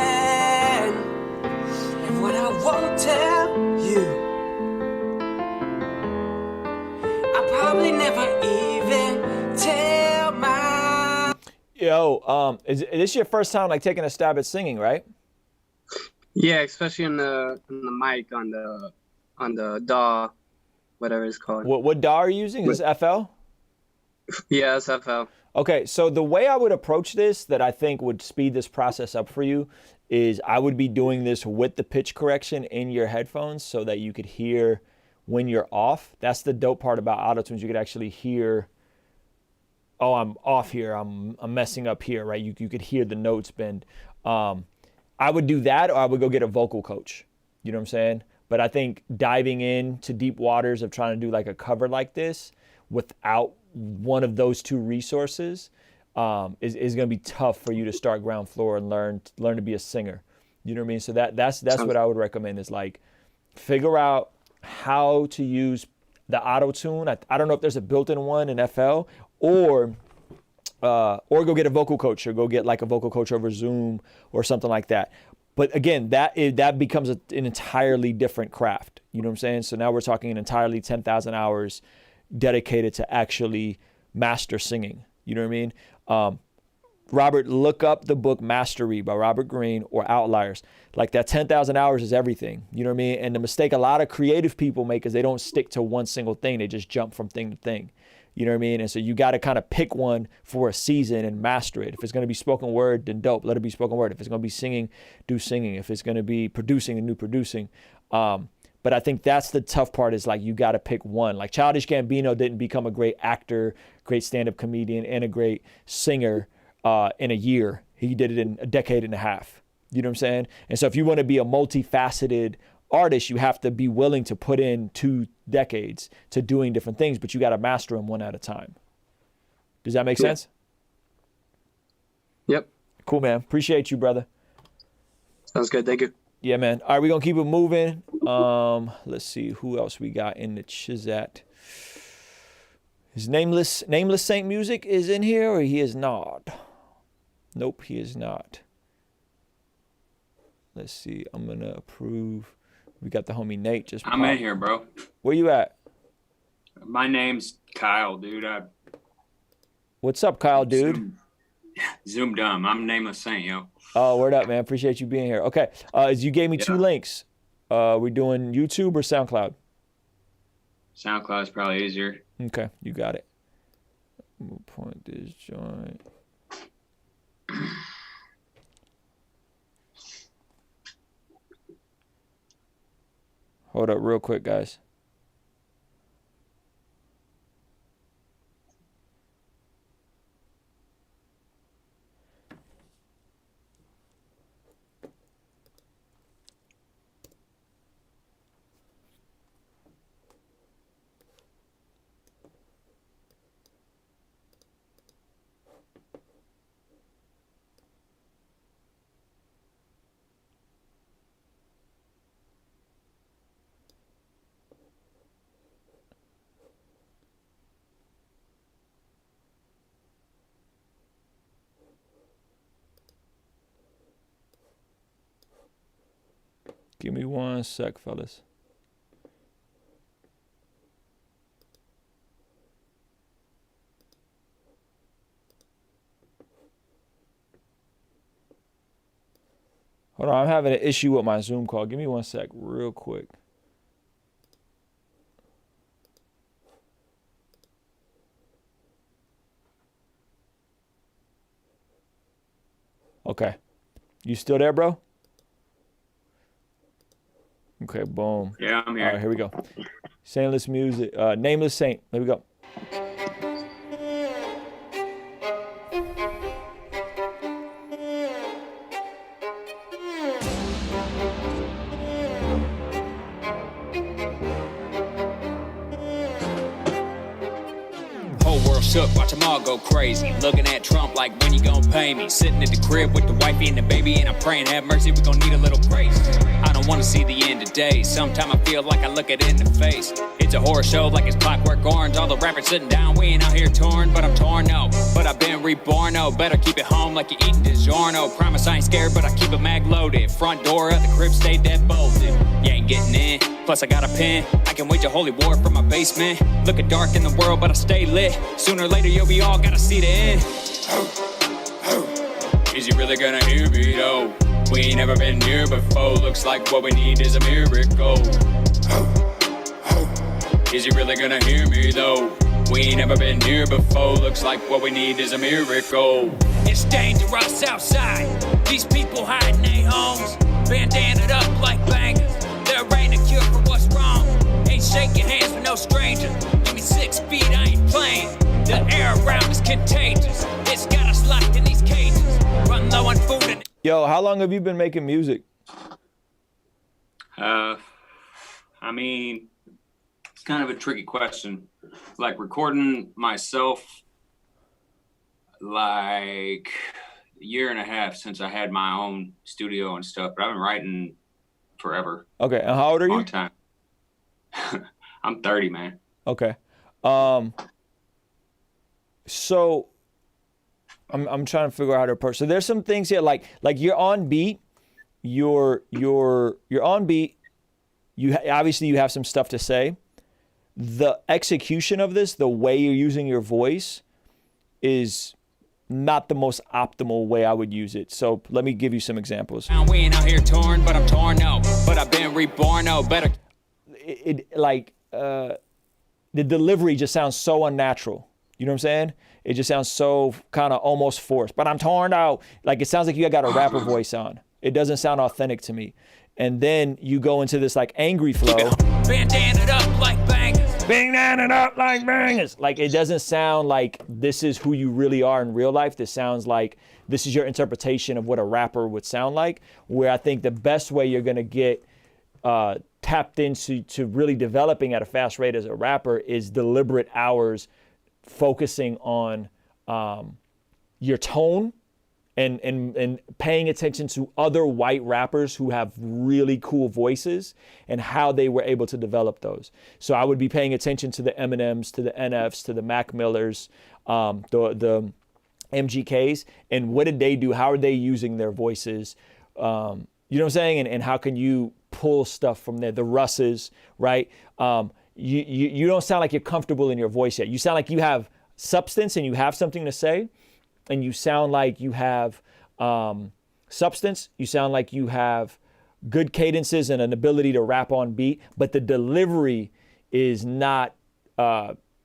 And what I won't tell you, I probably never even tell my. Yo, is this your first time like taking a stab at singing, right? Yeah, especially on the mic on the DAW, whatever it's called. What DAW are you using? Is this FL? Yeah, it's FL. Okay, so the way I would approach this that I think would speed this process up for you is I would be doing this with the pitch correction in your headphones so that you could hear when you're off. That's the dope part about autotunes. You could actually hear, oh, I'm off here. I'm messing up here, right? You could hear the notes bend. I would do that, or I would go get a vocal coach. You know what I'm saying? But I think diving into deep waters of trying to do like a cover like this without one of those two resources is going to be tough for you to start ground floor and learn to be a singer. You know what I mean? So that's what I would recommend is like figure out how to use the auto-tune. I don't know if there's a built-in one in FL or go get a vocal coach or go get like a vocal coach over Zoom or something like that. But again, that becomes an entirely different craft. You know what I'm saying? So now we're talking an entirely 10,000 hours dedicated to actually master singing. You know what I mean? Robert, look up the book Mastery by Robert Greene or Outliers. Like that 10,000 hours is everything. You know what I mean? And the mistake a lot of creative people make is they don't stick to one single thing. They just jump from thing to thing. You know what I mean? And so you got to kind of pick one for a season and master it. If it's going to be spoken word, then dope, let it be spoken word. If it's going to be singing, do singing. If it's going to be producing, then do producing. But I think that's the tough part is like you got to pick one. Like Childish Gambino didn't become a great actor, great stand-up comedian, and a great singer in a year. He did it in a decade and a half. You know what I'm saying? And so if you want to be a multifaceted artist, you have to be willing to put in 2 decades to doing different things, but you got to master them one at a time. Does that make sense? Yep. Cool, man. Appreciate you, brother. Sounds good. Thank you. Yeah, man. All right, we're going to keep it moving. Let's see who else we got in the Chizat. His Nameless Saint Music is in here, or he is not? Nope, he is not. Let's see. I'm going to approve. We got the homie Nate just I'm in here, bro. Where you at? My name's Kyle, dude. What's up, Kyle, dude? Zoom dumb. I'm Nameless Saint, yo. Oh, word up, man. Appreciate you being here. Okay. You gave me 2 links. We doing YouTube or SoundCloud? SoundCloud's probably easier. Okay, you got it. I'm gonna point this joint. Hold up real quick, guys. Give me 1 sec, fellas. Hold on, I'm having an issue with my Zoom call. Give me 1 sec, real quick. Okay. You still there, bro? Okay, boom. Yeah, I'm here. All right, here we go. Saintless music. Nameless Saint. Here we go. Shook, watch them all go crazy. Looking at Trump like, when you gonna pay me? Sitting at the crib with the wifey and the baby, and I'm praying, have mercy, we gon' need a little grace. I don't wanna see the end of days. Sometimes I feel like I look it in the face. It's a horror show like it's Clockwork Orange. All the rappers sitting down, we ain't out here torn, but I'm torn, no. But I've been reborn, no. Better keep it home like you're eating DiGiorno. Promise I ain't scared, but I keep a mag loaded. Front door of the crib stay dead bolted. You ain't getting in, plus I got a pen. I can wage a holy war from my basement. Looking dark in the world, but I stay lit. Sooner or later, yo, we all gotta see the end. Is you really gonna hear me, though? We ain't never been here before. Looks like what we need is a miracle. Is he really gonna hear me though? We ain't never been here before. Looks like what we need is a miracle. It's dangerous outside. These people hiding their homes, bandanaed up like bangers. There ain't a cure for what's wrong. Ain't shaking hands with no stranger. Give me 6 feet, I ain't playing. The air around is contagious. It's got us locked in these cages. Run low on food and... Yo, how long have you been making music? I mean, it's kind of a tricky question. Like recording myself, like a year and a half since I had my own studio and stuff, but I've been writing forever. Okay, and how old are you? Long time. I'm 30, man. Okay. So I'm trying to figure out how to approach. So there's some things here, like you're on beat, you're on beat. Obviously you have some stuff to say. The execution of this, the way you're using your voice, is not the most optimal way I would use it. So let me give you some examples. We ain't out here torn, but I'm torn out. But I've been reborn, no better. The delivery just sounds so unnatural. You know what I'm saying? It just sounds so kind of almost forced. But I'm torn out. Like it sounds like you got a rapper voice on. It doesn't sound authentic to me. And then you go into this like angry flow. Bandanaed up like bangers. Bandanaed up like bangers. Like it doesn't sound like this is who you really are in real life. This sounds like this is your interpretation of what a rapper would sound like. Where I think the best way you're gonna get tapped into really developing at a fast rate as a rapper is deliberate hours focusing on your tone and paying attention to other white rappers who have really cool voices and how they were able to develop those. So I would be paying attention to the Eminems, to the NFs, to the Mac Millers, the MGKs, and what did they do? How are they using their voices? You know what I'm saying? And how can you pull stuff from there? The Russes, right? You don't sound like you're comfortable in your voice yet. You sound like you have substance and you have something to say. And you sound like you have substance. You sound like you have good cadences and an ability to rap on beat, but the delivery is not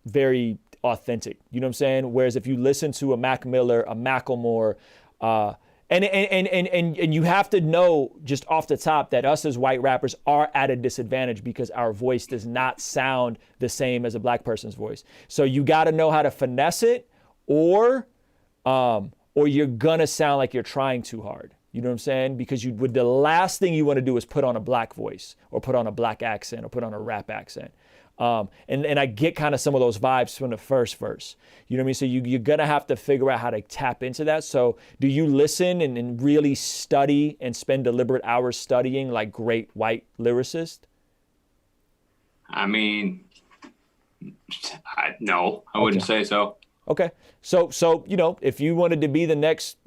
very authentic. You know what I'm saying? Whereas if you listen to a Mac Miller, a Macklemore, and you have to know just off the top that us as white rappers are at a disadvantage because our voice does not sound the same as a black person's voice. So you got to know how to finesse it, or you're gonna sound like you're trying too hard. You know what I'm saying? Because the last thing you want to do is put on a black voice or put on a black accent or put on a rap accent. And I get kind of some of those vibes from the first verse. You know what I mean? So you're gonna have to figure out how to tap into that. So do you listen and really study and spend deliberate hours studying like great white lyricists? I mean, no, I wouldn't say so. Okay. So you know, if you wanted to be the next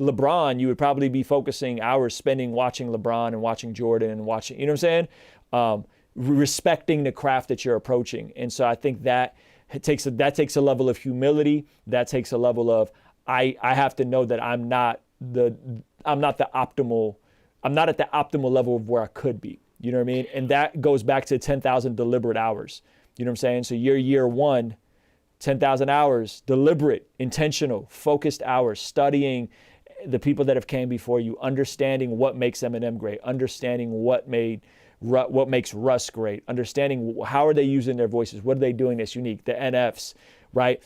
LeBron, you would probably be focusing hours spending watching LeBron and watching Jordan and watching, you know what I'm saying? Respecting the craft that you're approaching. And so I think that takes a level of humility. That takes a level of I have to know that I'm not at the optimal level of where I could be. You know what I mean? And that goes back to 10,000 deliberate hours. You know what I'm saying? So you're year one, 10,000 hours, deliberate, intentional, focused hours, studying the people that have came before you, understanding what makes Eminem great, understanding what makes Russ great, understanding how are they using their voices, what are they doing that's unique, the NFs, right?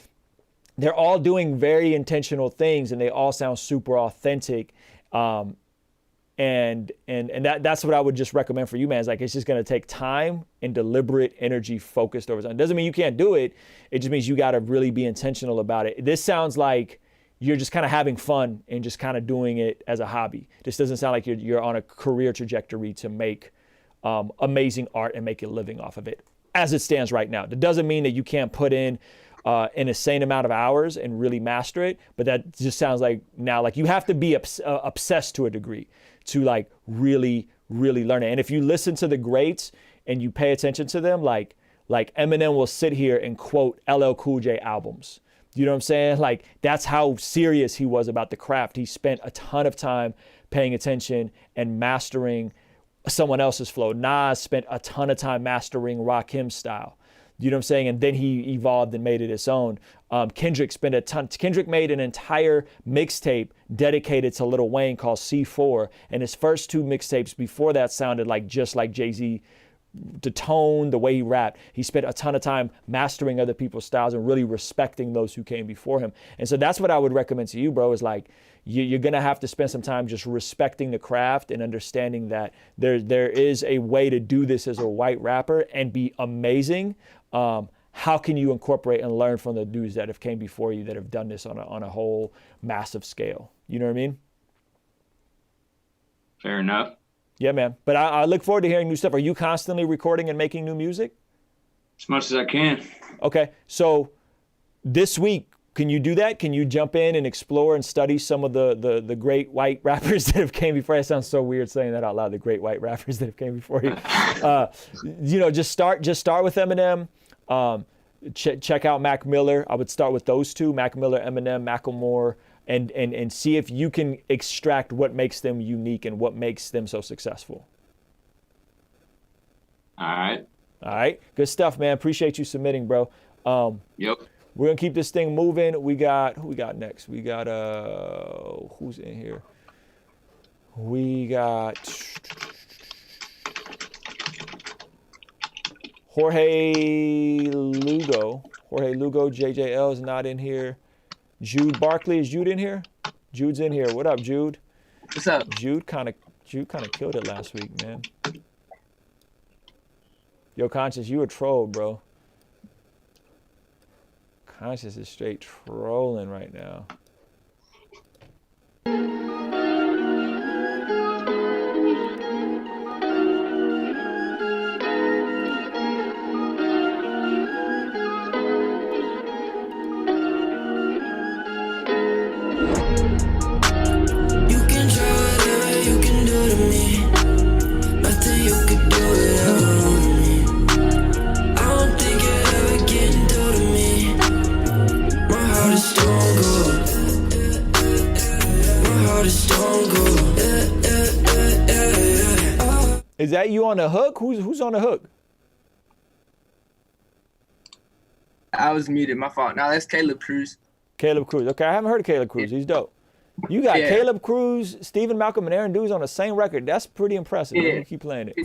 They're all doing very intentional things and they all sound super authentic. And that's what I would just recommend for you, man. It's like, it's just going to take time and deliberate energy focused over time. It doesn't mean you can't do it. It just means you got to really be intentional about it. This sounds like you're just kind of having fun and just kind of doing it as a hobby. This doesn't sound like you're on a career trajectory to make amazing art and make a living off of it as it stands right now. That doesn't mean that you can't put in an insane amount of hours and really master it, but that just sounds like now like you have to be obsessed to a degree to like really learn it. And if you listen to the greats and you pay attention to them, like Eminem will sit here and quote LL Cool J albums You know what I'm saying? Like, that's how serious he was about the craft. He spent a ton of time paying attention and mastering someone else's flow. Nas spent a ton of time mastering Rakim style. You know what I'm saying? And then he evolved and made it his own. Kendrick spent a ton. Kendrick made an entire mixtape dedicated to Lil Wayne called C4. And his first 2 mixtapes before that sounded like just like Jay-Z. The tone, the way he rapped, he spent a ton of time mastering other people's styles and really respecting those who came before him. And so that's what I would recommend to you, bro, is like, you're going to have to spend some time just respecting the craft and understanding that there is a way to do this as a white rapper and be amazing. How can you incorporate and learn from the dudes that have came before you that have done this on a whole massive scale? You know what I mean? Fair enough. Yeah, man. But I look forward to hearing new stuff. Are you constantly recording and making new music? As much as I can. Okay. So this week, can you do that? Can you jump in and explore and study some of the great white rappers that have came before? It sounds so weird saying that out loud, the great white rappers that have came before you. You know, just start with Eminem. Check out Mac Miller. I would start with those 2, Mac Miller, Eminem, Macklemore, and see if you can extract what makes them unique and what makes them so successful. All right. Good stuff, man. Appreciate you submitting, bro. Yep. We're gonna keep this thing moving. Who we got next? We got who's in here? We got Jorge Lugo. JJL is not in here. Jude Barkley, is Jude in here? Jude's in here. What up, Jude? What's up? Jude kind of killed it last week, man. Yo, Conscious, you a troll, bro. Conscious is straight trolling right now. Is that you on the hook? Who's on the hook? I was muted. My fault. No, that's Caleb Cruz. Caleb Cruz. Okay, I haven't heard of Caleb Cruz. He's dope. You got Caleb Cruz, Stephen Malcolm, and Aaron Dudes on the same record. That's pretty impressive. Yeah. You keep playing it.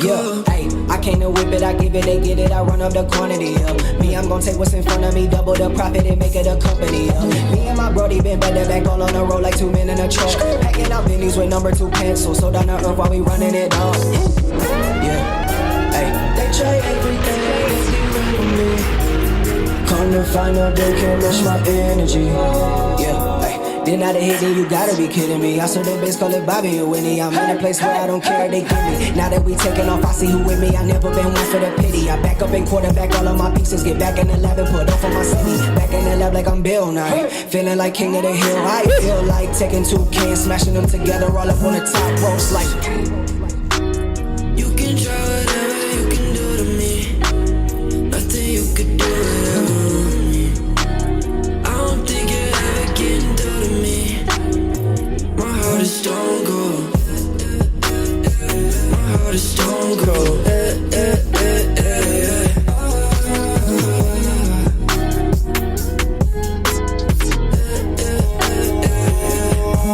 Yeah, hey, I came to whip it, I give it, they get it, I run up the quantity up. Me, I'm gonna take what's in front of me, double the profit and make it a company up. Me and my brody been back to back, all on the road like 2 men in a truck. Packing out venues with number 2 pencils, so down to earth while we running it up. Yeah, hey, they try everything, they get rid of me. Come to find out they can't match my energy. Yeah, hey. Then out of hit, then you gotta be kidding me. I saw the bass, call it Bobby or Winnie. I'm in a place where I don't care, they give me. Now that we taking off, I see who with me. I never been one for the pity. I back up and quarterback all of my pieces. Get back in the lab and put off on my city. Back in the lab like I'm Bill now. Feeling like king of the hill. I feel like taking 2 cans, smashing them together all up on the top ropes like. You can try whatever you can do to me. Nothing you could do to me. I don't think you're ever getting through to me. My heart is stone cold. My heart is stone cold.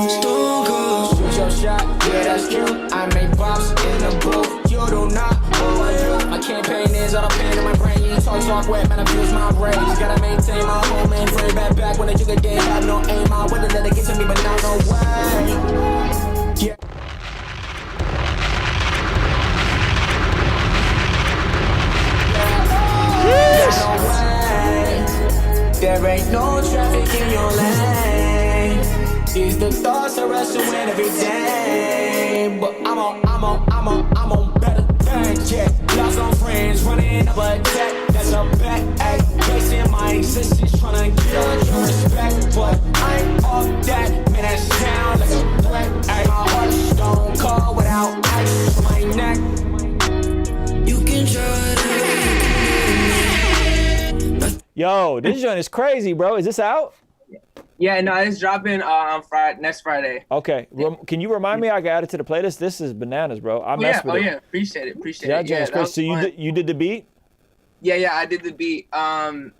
Stone cold. Shoot your shot, yeah that's true. I make pops in the booth. You do not overdo. My campaign is all the pain in my brain. You talk wet, man, I fuse my rage. Gotta maintain my home and frame back when I took a day. Have no aim, I wouldn't let it get to me, but now no way. Yeah. There ain't no traffic in your lane. These the thoughts I wrestle with every day. But I'm on better things, yeah. Lost on friends, running up a deck. That's a bet, ayy. Basing my existence, trying to get your respect. But I ain't off that, man, that sound like a threat, ayy. My heart is stone cold without ice on my neck. Yo, this joint is crazy, bro. Is this out? Yeah, no, it's dropping on next Friday. Okay. Can you remind me? I got it to the playlist. This is bananas, bro. I messed with it. Yeah, appreciate it. Yeah, that crazy. So you did the beat? Yeah, I did the beat.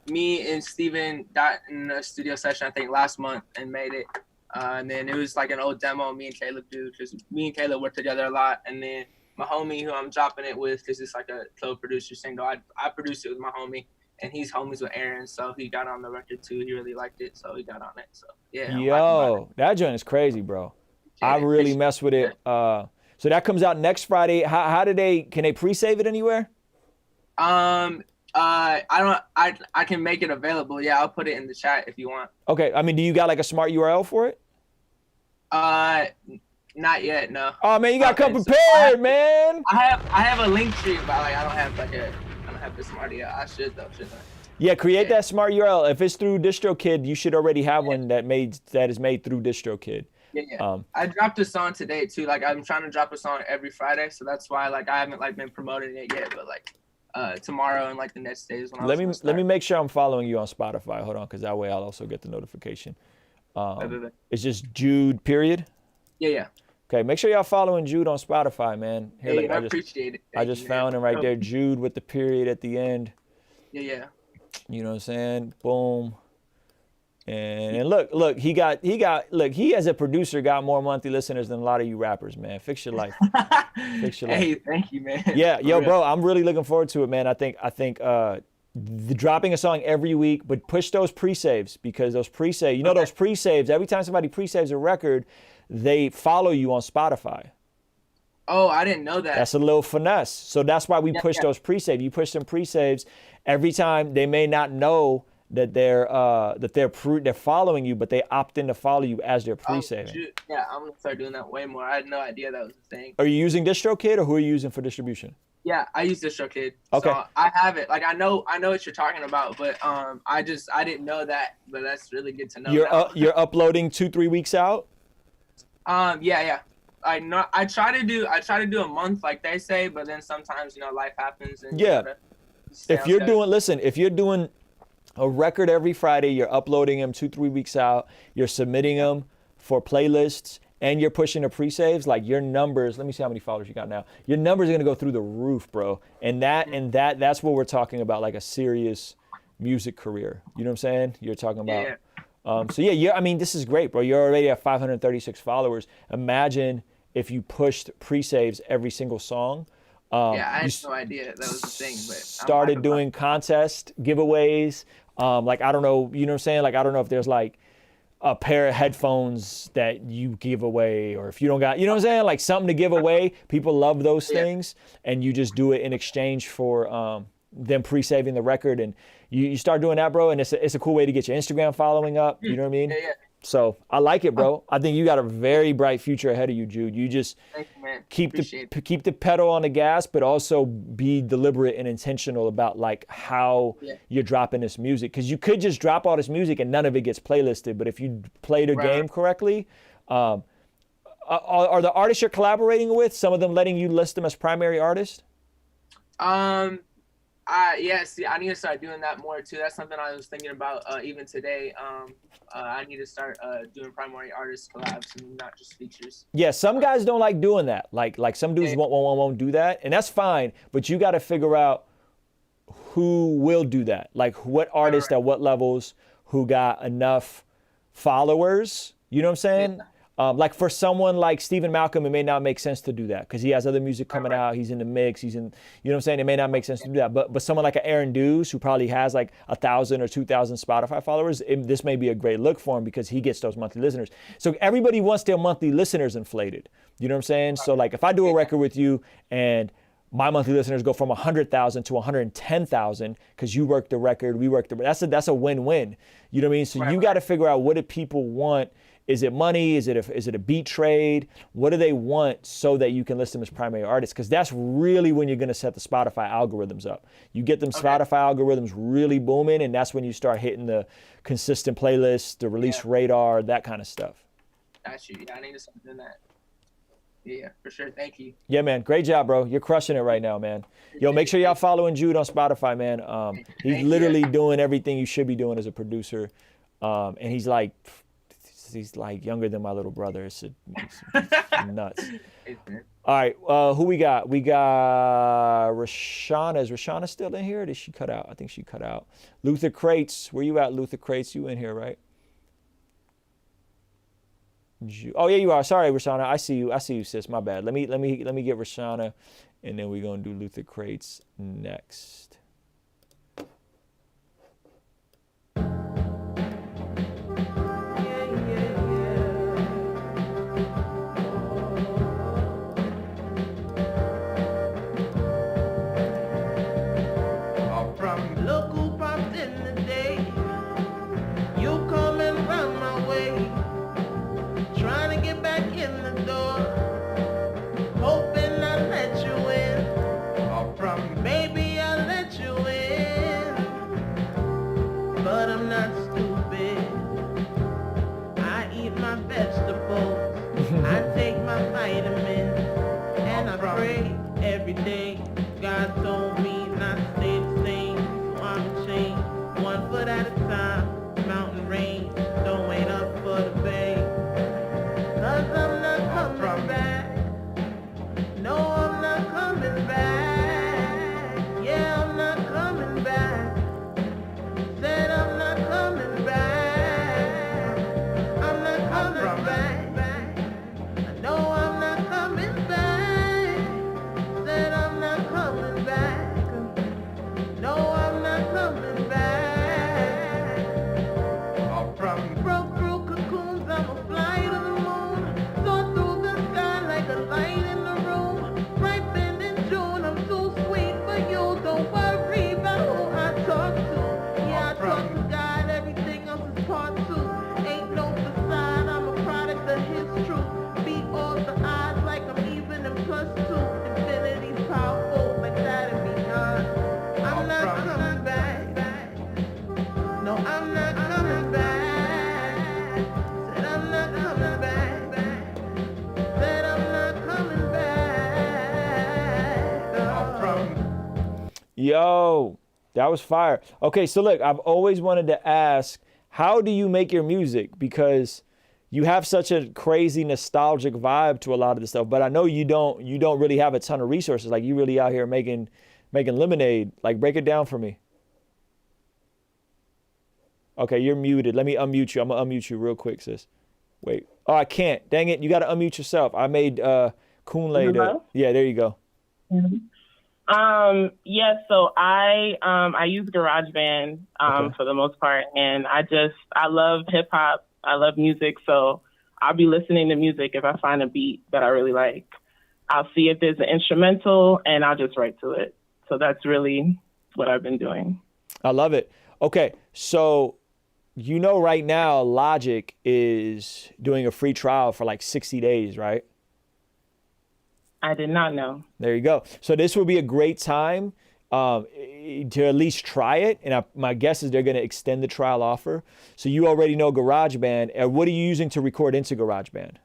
Me and Steven got in a studio session, I think, last month and made it. And then it was like an old demo me and Caleb do, because me and Caleb work together a lot. And then my homie who I'm dropping it with, because it's like a co-producer single, I produced it with my homie. And he's homies with Aaron, so he got on the record too. He really liked it, so he got on it. So yeah. Yo, that joint is crazy, bro. I really mess with it. So that comes out next Friday. How can they pre-save it anywhere? I can make it available. Yeah, I'll put it in the chat if you want. Okay. I mean, do you got like a smart URL for it? Not yet, no. Oh man, you gotta come prepared, man. I have a link tree, but like I don't have the smart URL. I should though, shouldn't I? Yeah, create that smart URL. If it's through DistroKid, you should already have one that is made through DistroKid. Yeah. I dropped a song today too. Like I'm trying to drop a song every Friday, so that's why like I haven't like been promoting it yet. But like tomorrow and like the next days when let me make sure I'm following you on Spotify. Hold on, because that way I'll also get the notification. It's just Jude period. Yeah. Okay, make sure y'all following Jude on Spotify, man. Here, I appreciate it. I just found him right there, Jude with the period at the end. Yeah. You know what I'm saying? Boom. And look, he as a producer got more monthly listeners than a lot of you rappers, man. Fix your life. Fix your life. Hey, thank you, man. Yeah, yo, bro, I'm really looking forward to it, man. I think dropping a song every week, but push those pre-saves, because those pre-saves, those pre-saves, every time somebody pre-saves a record, they follow you on Spotify. Oh, I didn't know that. That's a little finesse. So that's why we push those pre-saves. You push them pre-saves every time. They may not know that they're following you, but they opt in to follow you as they're pre-saving. Oh, yeah, I'm gonna start doing that way more. I had no idea that was a thing. Are you using DistroKid, or who are you using for distribution? Yeah, I use DistroKid. Okay. So I have it. Like I know what you're talking about, but I didn't know that. But that's really good to know. You're uploading 2-3 weeks out. Yeah. I try to do a month like they say, but then sometimes life happens and if you're doing a record every Friday, you're uploading them 2-3 weeks out, you're submitting them for playlists, and you're pushing the pre-saves, like your numbers, let me see how many followers you got now. Your numbers are gonna go through the roof, bro. And that's what we're talking about, like a serious music career. You know what I'm saying? You're talking about I mean, this is great, bro. You're already at 536 followers. Imagine if you pushed pre-saves every single song. I had no idea that was the thing. But started doing contest giveaways. Like, I don't know, you know what I'm saying? Like, I don't know if there's like a pair of headphones that you give away, or if you don't got, you know what I'm saying? Like something to give away. People love those things, and you just do it in exchange for them pre-saving the record, and you start doing that, bro, and it's a cool way to get your Instagram following up. You know what I mean? Yeah. So I like it, bro. I think you got a very bright future ahead of you, Jude. You just keep the pedal on the gas, but also be deliberate and intentional about like how you're dropping this music. Because you could just drop all this music and none of it gets playlisted. But if you play the game correctly, are the artists you're collaborating with, some of them letting you list them as primary artists? See, I need to start doing that more too. That's something I was thinking about even today. I need to start doing primary artist collabs and not just features. Yeah, some guys don't like doing that. Like some dudes won't do that, and that's fine. But you got to figure out who will do that. Like what artists at what levels, who got enough followers. You know what I'm saying? Like for someone like Stephen Malcolm, it may not make sense to do that because he has other music coming out. He's in the mix. He's in, you know what I'm saying? It may not make sense to do that. But someone like an Aaron Dews, who probably has like 1,000 or 2,000 Spotify followers, this may be a great look for him because he gets those monthly listeners. So everybody wants their monthly listeners inflated. You know what I'm saying? So like if I do a record with you and my monthly listeners go from 100,000 to 110,000 because you worked the record, we worked the record. That's a win-win. You know what I mean? So you got to figure out, what do people want? Is it money? Is it a beat trade? What do they want so that you can list them as primary artists? Because that's really when you're going to set the Spotify algorithms up. You get them Spotify algorithms really booming, and that's when you start hitting the consistent playlists, the release radar, that kind of stuff. Got you. Yeah, I need to start doing that. Yeah, for sure. Thank you. Yeah, man. Great job, bro. You're crushing it right now, man. Yo, make sure y'all following Jude on Spotify, man. He's literally doing everything you should be doing as a producer. And he's like younger than my little brother. It's nuts. All right, who we got? We got Rashana. Is Rashana still in here? Or did she cut out? I think she cut out. Luther Crates, where you at, Luther Crates? You in here, right? Oh yeah, you are. Sorry, Rashana. I see you, sis. My bad. Let me get Rashana, and then we're gonna do Luther Crates next. Look who popped in today. You coming round my way. Trying to get back in the door. Hoping I'll let you in. Maybe I'll let you in. But I'm not stupid. I eat my vegetables. I take my vitamins. And I pray every day. God told me not to stay the same. So I'm chained 1 foot at a time. Mountain range. Don't wait up for the bay. Cause I'm not coming back. No, I'm not coming back. Yeah, I'm not coming back. Said I'm not coming back. I'm not coming back. I know I'm not coming back. Said I'm not coming back. No, I'm not coming back. Broke through cocoons, I'ma fly to the moon. Soar through the sky like a light in the room. Ripened in June, I'm too sweet for you. Don't worry about who I talk to. Yeah, I talk to God, everything else is part two. Ain't no facade, I'm a product of his truth. Beat all the odds like I'm even in +2. Infinity's powerful like that and beyond. I'm not coming back. No, I'm not coming back. Said I'm not coming back. Said I'm not coming back. Yo, that was fire. Okay, so look, I've always wanted to ask, how do you make your music? Because you have such a crazy nostalgic vibe to a lot of the stuff, but I know you don't really have a ton of resources. Like, you really out here making lemonade. Like, break it down for me. Okay, you're muted. Let me unmute you. I'm gonna unmute you real quick, sis. Wait. Oh, I can't. Dang it. You got to unmute yourself. I made Kunle. Hello? Yeah, there you go. Yes, so I use GarageBand for the most part, and I love hip hop. I love music, so I'll be listening to music. If I find a beat that I really like, I'll see if there's an instrumental, and I'll just write to it. So that's really what I've been doing. I love it. Okay, so you know right now Logic is doing a free trial for like 60 days, right? I did not know. There you go. So this would be a great time to at least try it. And my guess is they're going to extend the trial offer. So you already know GarageBand. And what are you using to record into GarageBand?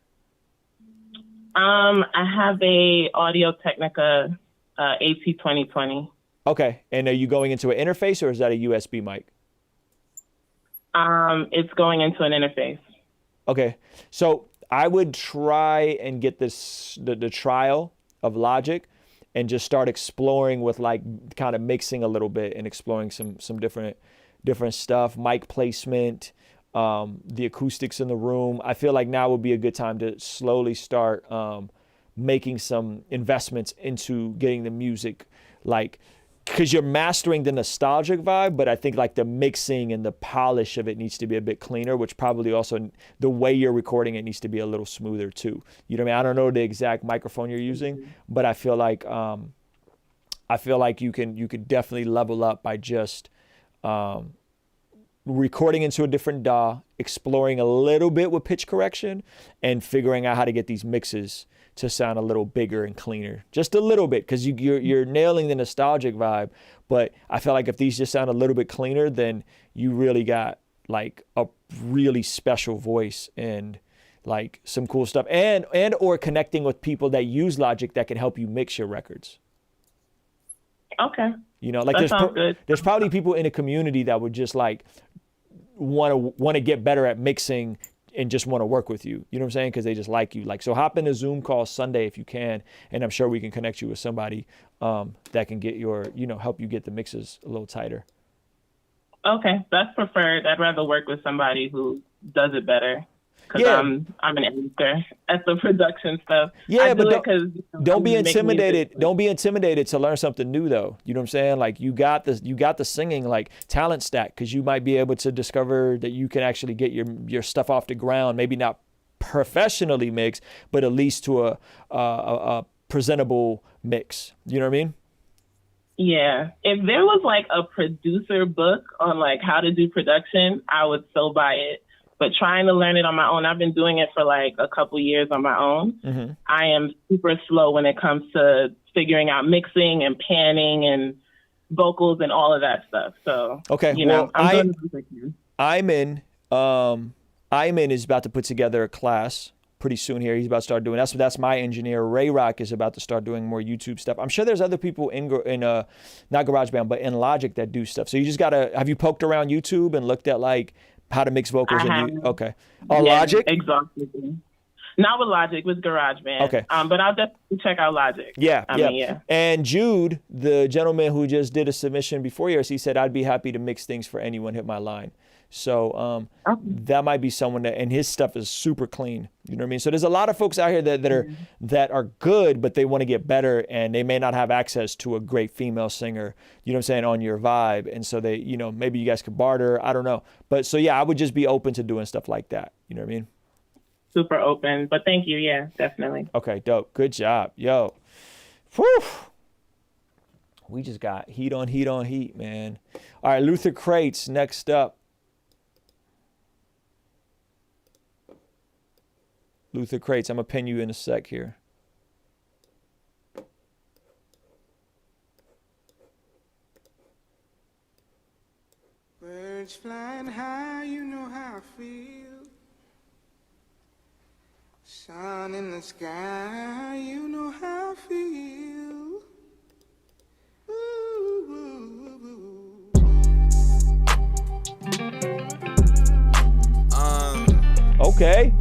I have a Audio-Technica AT2020. Okay. And are you going into an interface, or is that a USB mic? It's going into an interface. Okay. So I would try and get the trial of Logic and just start exploring with, like, kind of mixing a little bit and exploring some different stuff, mic placement, the acoustics in the room. I feel like now would be a good time to slowly start making some investments into getting the music, like, because you're mastering the nostalgic vibe, but I think like the mixing and the polish of it needs to be a bit cleaner, which probably also the way you're recording it needs to be a little smoother too. You know what I mean? I don't know the exact microphone you're using, but I feel like you could definitely level up by just recording into a different DAW, exploring a little bit with pitch correction, and figuring out how to get these mixes to sound a little bigger and cleaner, just a little bit, because you're nailing the nostalgic vibe. But I feel like if these just sound a little bit cleaner, then you really got like a really special voice, and like some cool stuff, and or connecting with people that use Logic that can help you mix your records. Okay. You know, like that there's probably people in the community that would just like want to get better at mixing and just want to work with you. You know what I'm saying? Because they just like you. Like, so hop in a Zoom call Sunday if you can, and I'm sure we can connect you with somebody that can get your, you know, help you get the mixes a little tighter. Okay, that's preferred. I'd rather work with somebody who does it better. Because I'm an editor at the production stuff. Yeah, but don't be intimidated. Don't be intimidated to learn something new, though. You know what I'm saying? Like you got the singing like talent stack, because you might be able to discover that you can actually get your stuff off the ground. Maybe not professionally mixed, but at least to a presentable mix. You know what I mean? Yeah. If there was like a producer book on like how to do production, I would so buy it. But trying to learn it on my own, I've been doing it for like a couple years on my own. Mm-hmm. I am super slow when it comes to figuring out mixing and panning and vocals and all of that stuff. So, okay, you know, Iman is about to put together a class pretty soon here. He's about to start doing that's my engineer. Ray Rock is about to start doing more YouTube stuff. I'm sure there's other people in not GarageBand, but in Logic that do stuff. So you just gotta, have you poked around YouTube and looked at like how to mix vocals? Okay. Oh, yeah, Logic? Exactly. Not with Logic, with GarageBand. Okay. But I'll definitely check out Logic. Yeah. And Jude, the gentleman who just did a submission before yours, he said, I'd be happy to mix things for anyone, hit my line. So that might be someone that, and his stuff is super clean. You know what I mean? So there's a lot of folks out here that are good, but they want to get better, and they may not have access to a great female singer, you know what I'm saying, on your vibe. And so they, you know, maybe you guys could barter. I don't know. But so, yeah, I would just be open to doing stuff like that. You know what I mean? Super open. But thank you. Yeah, definitely. Okay, dope. Good job. Yo. Whew. We just got heat on heat on heat, man. All right, Luther Crates next up. Luther Crates, I'm going to pin you in a sec here. Birds flying high, you know how I feel. Sun in the sky, you know how I feel. Okay.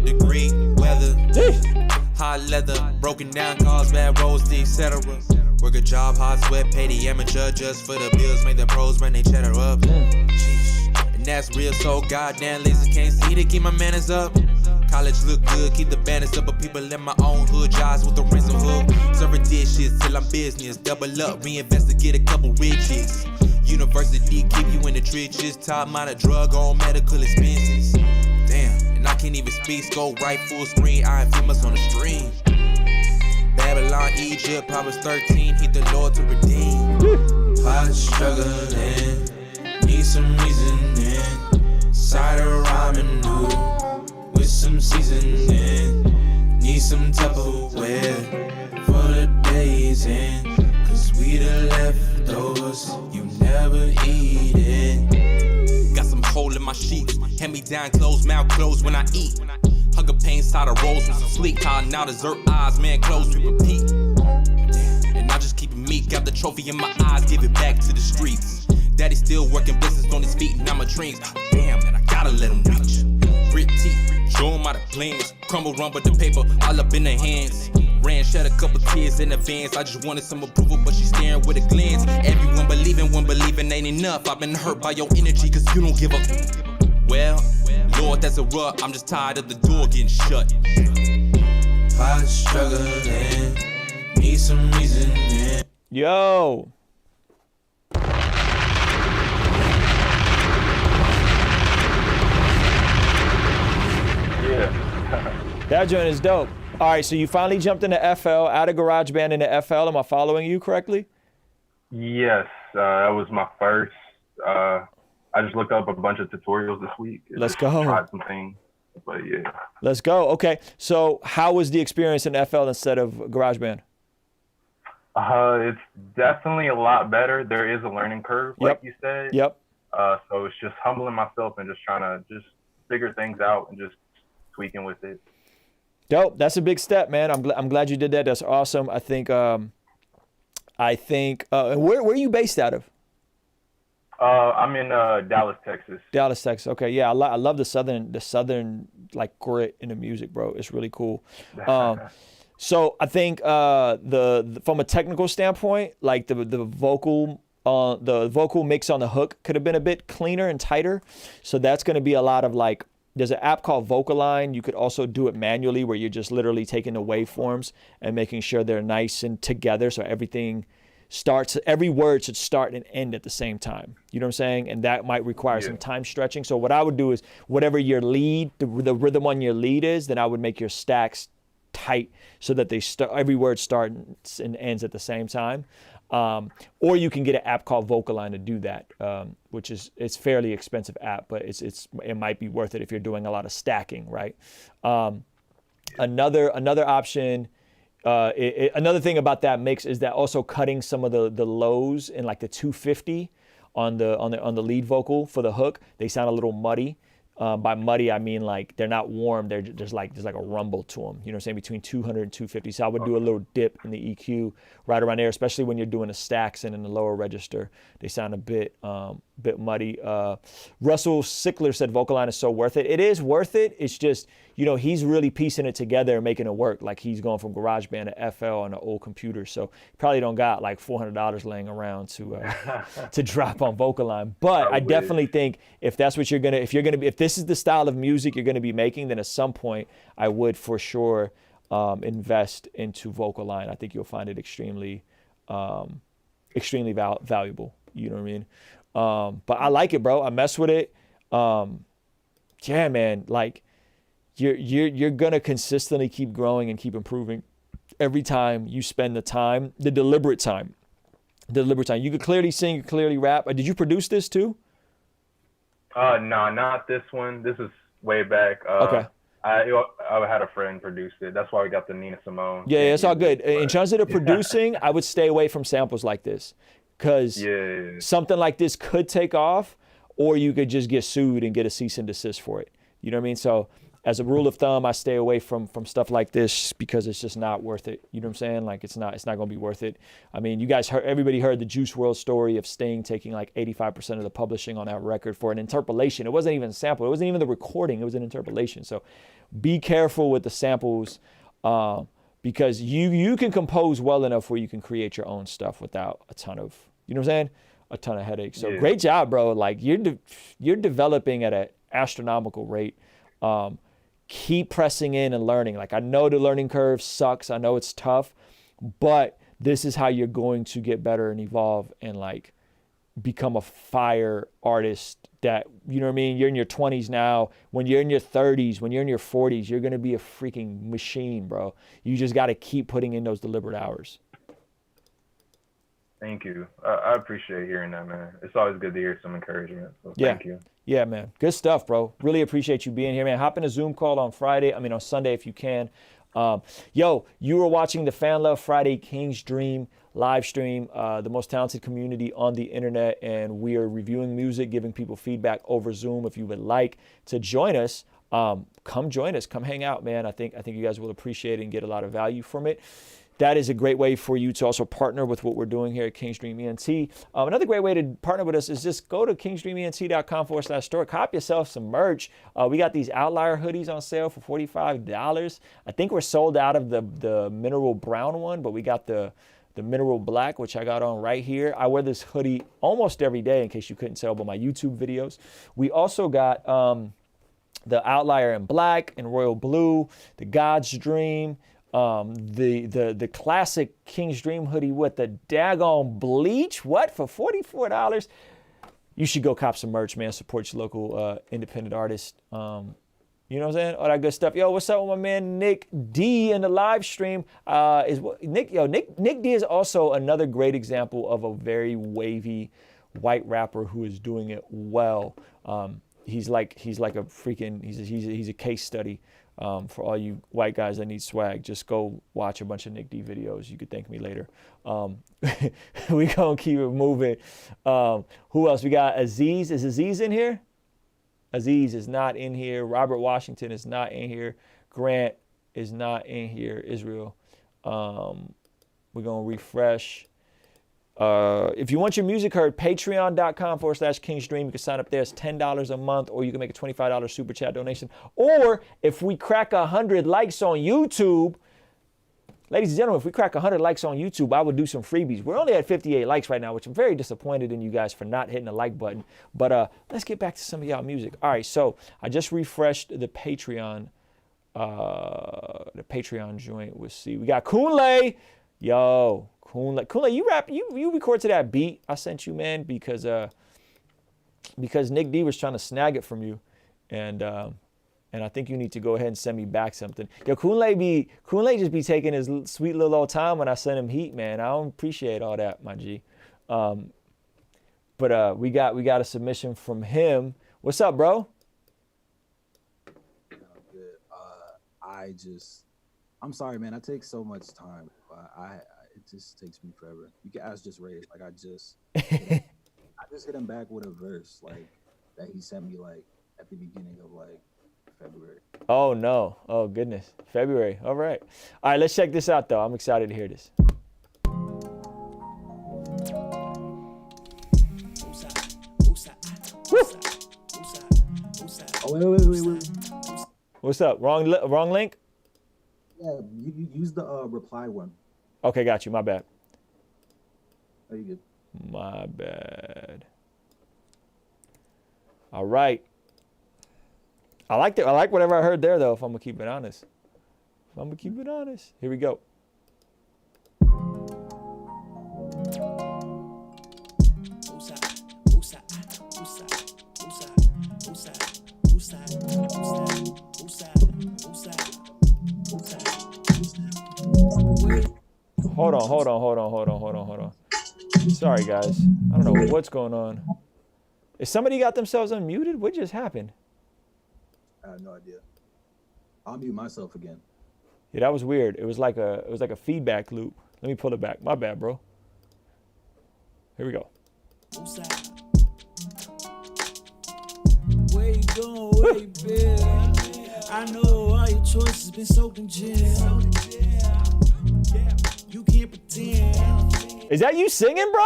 Degree weather, hot leather, broken down cars, bad roads, etc. Work a job, hot sweat, pay the amateur just for the bills, make the pros run they cheddar up. Sheesh. And that's real, so goddamn lazy, can't see to keep my manners up. College look good, keep the banners up, but people in my own hood, jobs with the ransom hook. Serving dishes till I'm business, double up, reinvest to get a couple riches. University keep you in the trenches, top minor drug on medical expenses. Damn. And I can't even speak, go right full screen, I am famous on the stream. Babylon, Egypt, Proverbs 13, heed the Lord to redeem. Hot struggling, need some reasoning. Cider ramen noodle with some seasoning. Need some Tupperware for the days in. Cause we the leftovers, you never eatin'. Got some hole in my sheets. Hand me down closed, mouth closed when I eat. Hunger pain, side of rolls with some sleep. Calling now dessert eyes, man closed, we repeat. And I just keep it meek, got the trophy in my eyes, give it back to the streets. Daddy still working business on his feet, and I'm a dreams. Damn, man, I gotta let him reach. Grit teeth, show him how the plans. Crumble, rumble the paper, all up in their hands. Ran, shed a couple tears in advance. I just wanted some approval, but she's staring with a glance. Everyone believing when believing ain't enough. I've been hurt by your energy, cause you don't give up. Well, Lord, that's a rut. I'm just tired of the door getting shut. Hot struggling, need some reasoning. Yo. Yeah. That joint is dope. All right, so you finally jumped into FL, out of GarageBand into FL. Am I following you correctly? Yes, that was my first. I just looked up a bunch of tutorials this week. Let's go. Tried some things. But yeah. Let's go. Okay. So how was the experience in FL instead of GarageBand? It's definitely a lot better. There is a learning curve, like you said. Yep. So it's just humbling myself and just trying to just figure things out and just tweaking with it. Dope. That's a big step, man. I'm glad you did that. That's awesome. I think where are you based out of? I'm in Dallas, Texas. Dallas, Texas. Okay, yeah, I love the southern like grit in the music, bro. It's really cool. So I think the from a technical standpoint, like the vocal mix on the hook could have been a bit cleaner and tighter. So that's going to be a lot of like. There's an app called Vocaline. You could also do it manually, where you're just literally taking the waveforms and making sure they're nice and together, so every word should start and end at the same time. You know what I'm saying? And that might require some time stretching. So what I would do is whatever your lead, the rhythm on your lead is, then I would make your stacks tight so that every word starts and ends at the same time. Or you can get an app called Vocaline to do that, which it's fairly expensive app, but it might be worth it if you're doing a lot of stacking, right? Another option. Another thing about that mix is that also cutting some of the lows in like the 250 on the lead vocal for the hook, they sound a little muddy. By muddy, I mean like they're not warm. There's like a rumble to them. You know what I'm saying? Between 200 and 250. So I would do a little dip in the EQ right around there, especially when you're doing the stacks and in the lower register. They sound a bit muddy. Russell Sickler said Vocaline is so worth it. It is worth it. It's just, he's really piecing it together and making it work. Like he's going from GarageBand to FL on an old computer. So probably don't got like $400 laying around to drop on Vocaline. But I definitely think if that's what if this is the style of music you're going to be making, then at some point I would for sure invest into Vocaline. I think you'll find it extremely valuable. You know what I mean? But I like it, bro. I mess with it. Yeah, man. Like you're gonna consistently keep growing and keep improving every time you spend the time, the deliberate time. You could clearly sing, you could clearly rap. Did you produce this too? No, not this one. This is way back. Okay. I had a friend produce it. That's why we got the Nina Simone. Yeah, it's all good. In terms of the producing, I would stay away from samples like this, because something like this could take off, or you could just get sued and get a cease and desist for it. You know what I mean? So as a rule of thumb, I stay away from stuff like this because it's just not worth it. You know what I'm saying? Like it's not going to be worth it. I mean, everybody heard the Juice WRLD story of Sting taking like 85% of the publishing on that record for an interpolation. It wasn't even a sample. It wasn't even the recording. It was an interpolation. So be careful with the samples, because you can compose well enough where you can create your own stuff without a ton of, you know what I'm saying? A ton of headaches. So great job, bro. Like you're developing at an astronomical rate. Keep pressing in and learning. Like I know the learning curve sucks. I know it's tough, but this is how you're going to get better and evolve and like become a fire artist that, you know what I mean? You're in your 20s now. When you're in your 30s, when you're in your 40s, you're going to be a freaking machine, bro. You just got to keep putting in those deliberate hours. Thank you. I appreciate hearing that, man. It's always good to hear some encouragement. So thank you. Yeah, man. Good stuff, bro. Really appreciate you being here, man. Hop in a Zoom call on Sunday if you can. You were watching the Fan Love Friday King's Dream live stream, the most talented community on the internet, and we are reviewing music, giving people feedback over Zoom. If you would like to join us, come join us. Come hang out, man. I think you guys will appreciate it and get a lot of value from it. That is a great way for you to also partner with what we're doing here at King's Dream ENT. Another great way to partner with us is just go to kingsdreament.com/store. Cop yourself some merch. We got these Outlier hoodies on sale for $45. I think we're sold out of the mineral brown one, but we got the mineral black, which I got on right here. I wear this hoodie almost every day, in case you couldn't tell by my YouTube videos. We also got the Outlier in black and royal blue, the God's Dream, the classic King's Dream hoodie with the daggone bleach. What, for $44? You should go cop some merch, man. Support your local independent artist. You know what I'm saying? All that good stuff. Yo, what's up with my man Nick D in the live stream? Nick D is also another great example of a very wavy white rapper who is doing it well. he's like a freaking he's a case study for all you white guys that need swag. Just go watch a bunch of Nick D videos. You could thank me later. We gonna keep it moving. Who else? We got Aziz. Is Aziz in here? Aziz is not in here. Robert Washington is not in here. Grant is not in here. Israel. We're gonna refresh. If you want your music heard, patreon.com/KingsDream. You can sign up there. It's $10 a month, or you can make a $25 super chat donation. Or if we crack 100 likes on YouTube, ladies and gentlemen, if we crack 100 likes on YouTube, I would do some freebies. We're only at 58 likes right now, which I'm very disappointed in you guys for not hitting the like button. But let's get back to some of y'all music. All right, so I just refreshed the Patreon joint. We'll see. We got Kunle. Yo, Kunle, you rap, you record to that beat I sent you, man, because Nick D was trying to snag it from you, and I think you need to go ahead and send me back something. Yo, Kunle just be taking his sweet little old time when I send him heat, man. I don't appreciate all that, my G. But we got a submission from him. What's up, bro? I'm sorry, man. I take so much time. It just takes me forever. You can ask just Ray. Like I just hit him back with a verse like that he sent me like at the beginning of like February. Oh no! Oh goodness, February. All right, let's check this out though. I'm excited to hear this. Oh wait. What's up? Wrong link? Yeah, you use the reply one. Okay, got you. My bad. Oh, you good? My bad. All right. I liked it. I like whatever I heard there, though, if I'm going to keep it honest. Here we go. Hold on. Sorry, guys. I don't know what's going on. Is somebody got themselves unmuted? What just happened? I have no idea. I'll mute myself again. Yeah, that was weird. It was like a feedback loop. Let me pull it back. My bad, bro. Here we go. Where you going, where you been? I know all your choices been soaked in gin. You can't pretend. Is that you singing, bro?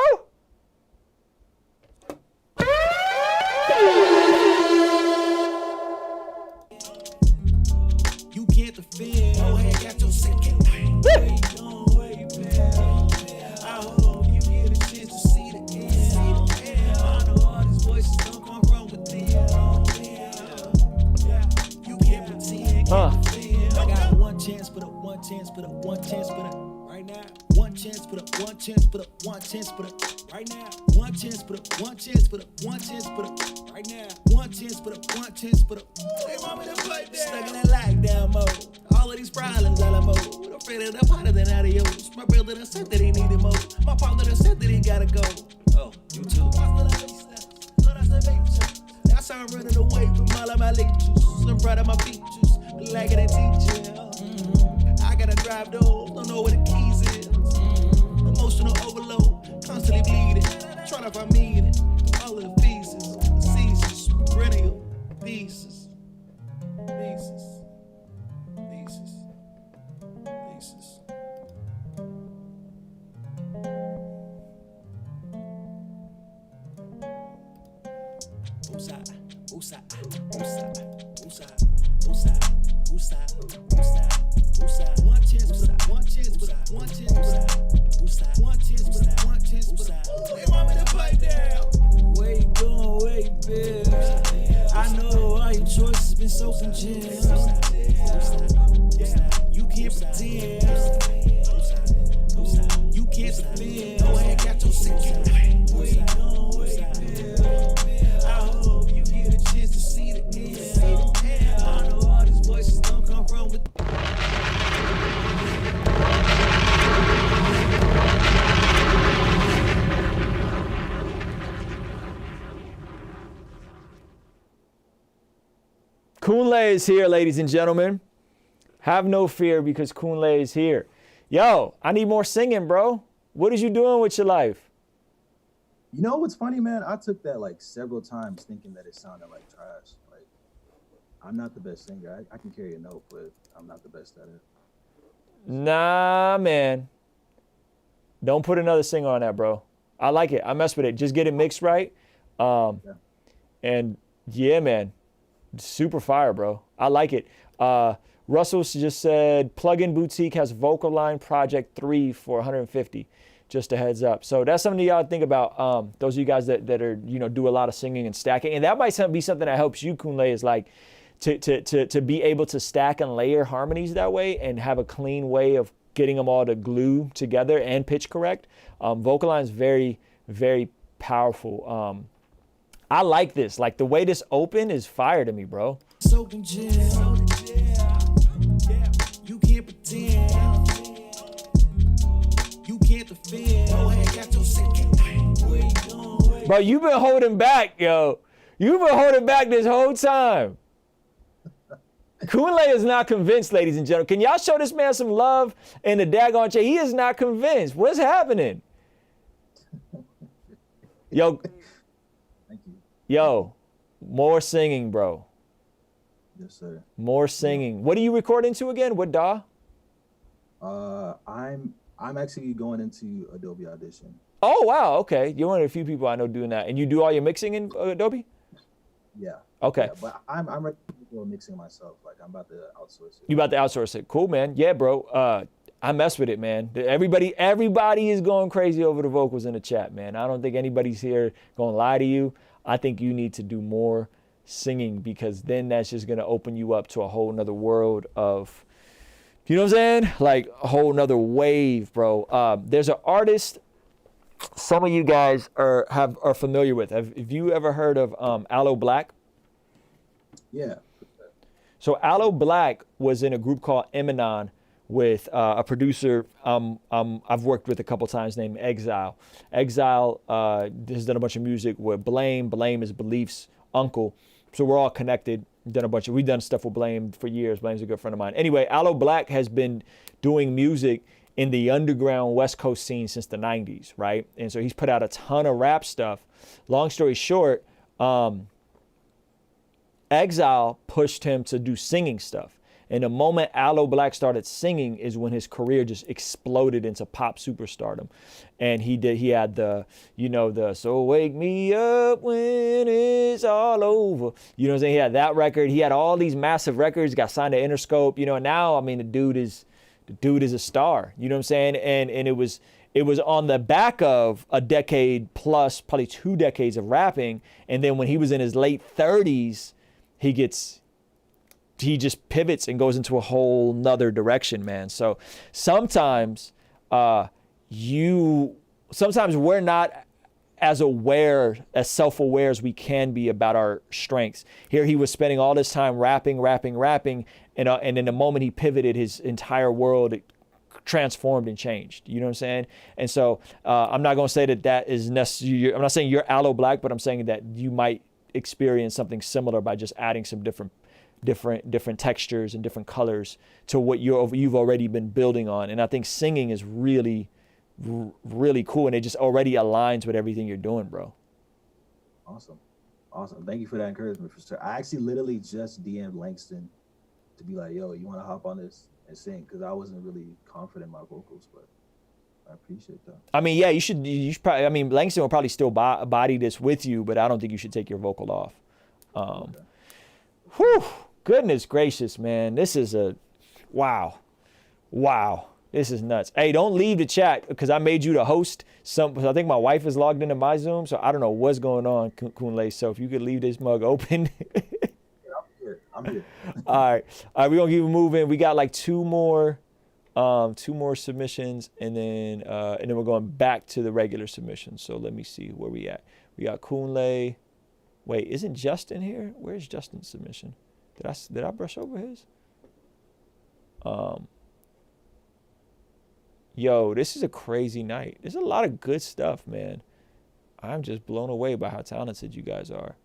You can't defend. Oh, hey, got your second. Where you going, where you been? I hope you get a chance to see the end. I know all these voices don't come from within. You can't pretend. I got one chance, put up one chance, put up one chance, put up. Right now, one chance, put up one chance, put up one chance, put up. Right now, one chance, put up one chance, put up one chance, put up. Right now, one chance, put up one chance, put up. They want me to play down. Stuck in that lockdown mode. All of these problems out of mode. Afraid of the hotter than adios. My brother done said that he needed more. My partner done said that he gotta go. Oh, you too. That's how I'm running away from all of my lectures. I'm proud of my features. Like it a teacher. I gotta drive those, don't know where the keys is. Emotional overload, constantly bleeding. Trying to find meaning through all of the pieces, the seasons, perennial pieces. One chance, one chance, they want me to play down. Where you going, where you been? I know all your choices been soaked in gin. You can't pretend. You can't defend. Oh, hey, got your second. Where you going, where you been? I hope you get a chance to see the end. I know all these voices don't come from with. Kunle is here, ladies and gentlemen. Have no fear because Kunle is here. Yo, I need more singing, bro. What is you doing with your life? You know what's funny, man? I took that like several times thinking that it sounded like trash. Like, I'm not the best singer. I can carry a note, but I'm not the best at it. Nah, man. Don't put another singer on that, bro. I like it. I mess with it. Just get it mixed right. And yeah, man. Super fire, bro. I like it. Russell just said, Plugin Boutique has Vocal Line Project 3 for 150. Just a heads up. So that's something y'all think about. Those of you guys that are, you know, do a lot of singing and stacking. And that might be something that helps you, Kunle, is like to be able to stack and layer harmonies that way and have a clean way of getting them all to glue together and pitch correct. Vocal Line is very, very powerful. I like this. Like the way this open is fire to me, bro. So in jail. You can't pretend. You can't defend. Bro, you've been holding back, yo. You've been holding back this whole time. Kunle is not convinced, ladies and gentlemen. Can y'all show this man some love in the daggone chair? He is not convinced. What's happening? Yo. Thank you. Yo, more singing, bro. Yes, sir. More singing. What are you recording to again? What DAW? I'm actually going into Adobe Audition. Oh, wow. Okay. You're one of the few people I know doing that. And you do all your mixing in Adobe? Yeah. Okay. Yeah, but I'm ready to go mixing myself. Like I'm about to outsource it. You about to outsource it? Cool, man. Yeah, bro. I mess with it, man. Everybody is going crazy over the vocals in the chat, man. I don't think anybody's here going to lie to you. I think you need to do more singing because then that's just going to open you up to a whole nother world of, you know what I'm saying? Like a whole nother wave, bro. There's an artist some of you guys are familiar with. Have you ever heard of Aloe Black? Yeah. So Aloe Black was in a group called Eminon with a producer I've worked with a couple times named Exile. Exile has done a bunch of music with Blame. Blame is Belief's uncle. So we're all connected. We've done stuff with Blame for years. Blame's a good friend of mine. Anyway, Aloe Black has been doing music in the underground West Coast scene since the 90s, right? And so he's put out a ton of rap stuff. Long story short, Exile pushed him to do singing stuff. And the moment Aloe Black started singing is when his career just exploded into pop superstardom. And he had the so wake me up when it's all over. You know what I'm saying? He had that record. He had all these massive records, got signed to Interscope. You know, now, I mean, the dude is a star. You know what I'm saying? And it was on the back of a decade plus, probably 2 decades of rapping. And then when he was in his late 30s, he just pivots and goes into a whole nother direction, man. So sometimes we're not as self-aware as we can be about our strengths. Here he was spending all this time rapping, and in the moment he pivoted, his entire world transformed and changed. You know what I'm saying? And so I'm not going to say that is necessary. I'm not saying you're Aloe Black, but I'm saying that you might experience something similar by just adding some different textures and different colors to what you've already been building on. And I think singing is really, really cool, and it just already aligns with everything you're doing, bro. Awesome. Thank you for that encouragement, for sure. I actually literally just DM'd Langston to be like, yo, you want to hop on this and sing? Because I wasn't really confident in my vocals, but I appreciate that. I mean, yeah, you should probably, I mean, Langston will probably still body this with you, but I don't think you should take your vocal off. Okay. Whew, goodness gracious, man. This is wow. This is nuts. Hey, don't leave the chat because I made you the host. I think my wife is logged into my Zoom, so I don't know what's going on, Kunle. So if you could leave this mug open. I'm here. All right, we're gonna keep moving. We got like two more submissions, and then we're going back to the regular submissions. So let me see where we at. We got Kunle. Wait, isn't Justin here? Where's Justin's submission? Did I brush over his? Yo, this is a crazy night. There's a lot of good stuff, man. I'm just blown away by how talented you guys are.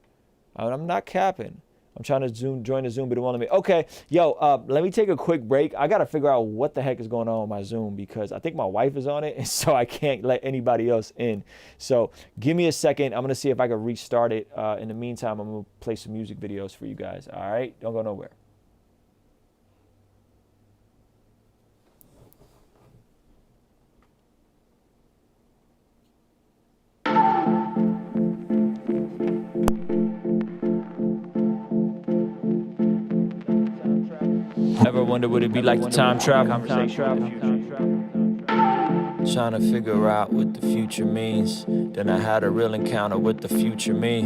I'm not capping. I'm trying to join the Zoom, but it won't let me. Okay, yo, let me take a quick break. I got to figure out what the heck is going on with my Zoom because I think my wife is on it, and so I can't let anybody else in. So give me a second. I'm going to see if I can restart it. In the meantime, I'm going to play some music videos for you guys. All right? Don't go nowhere. Ever wonder what it'd be like to time travel? Trying to figure out what the future means. Then I had a real encounter with the future me.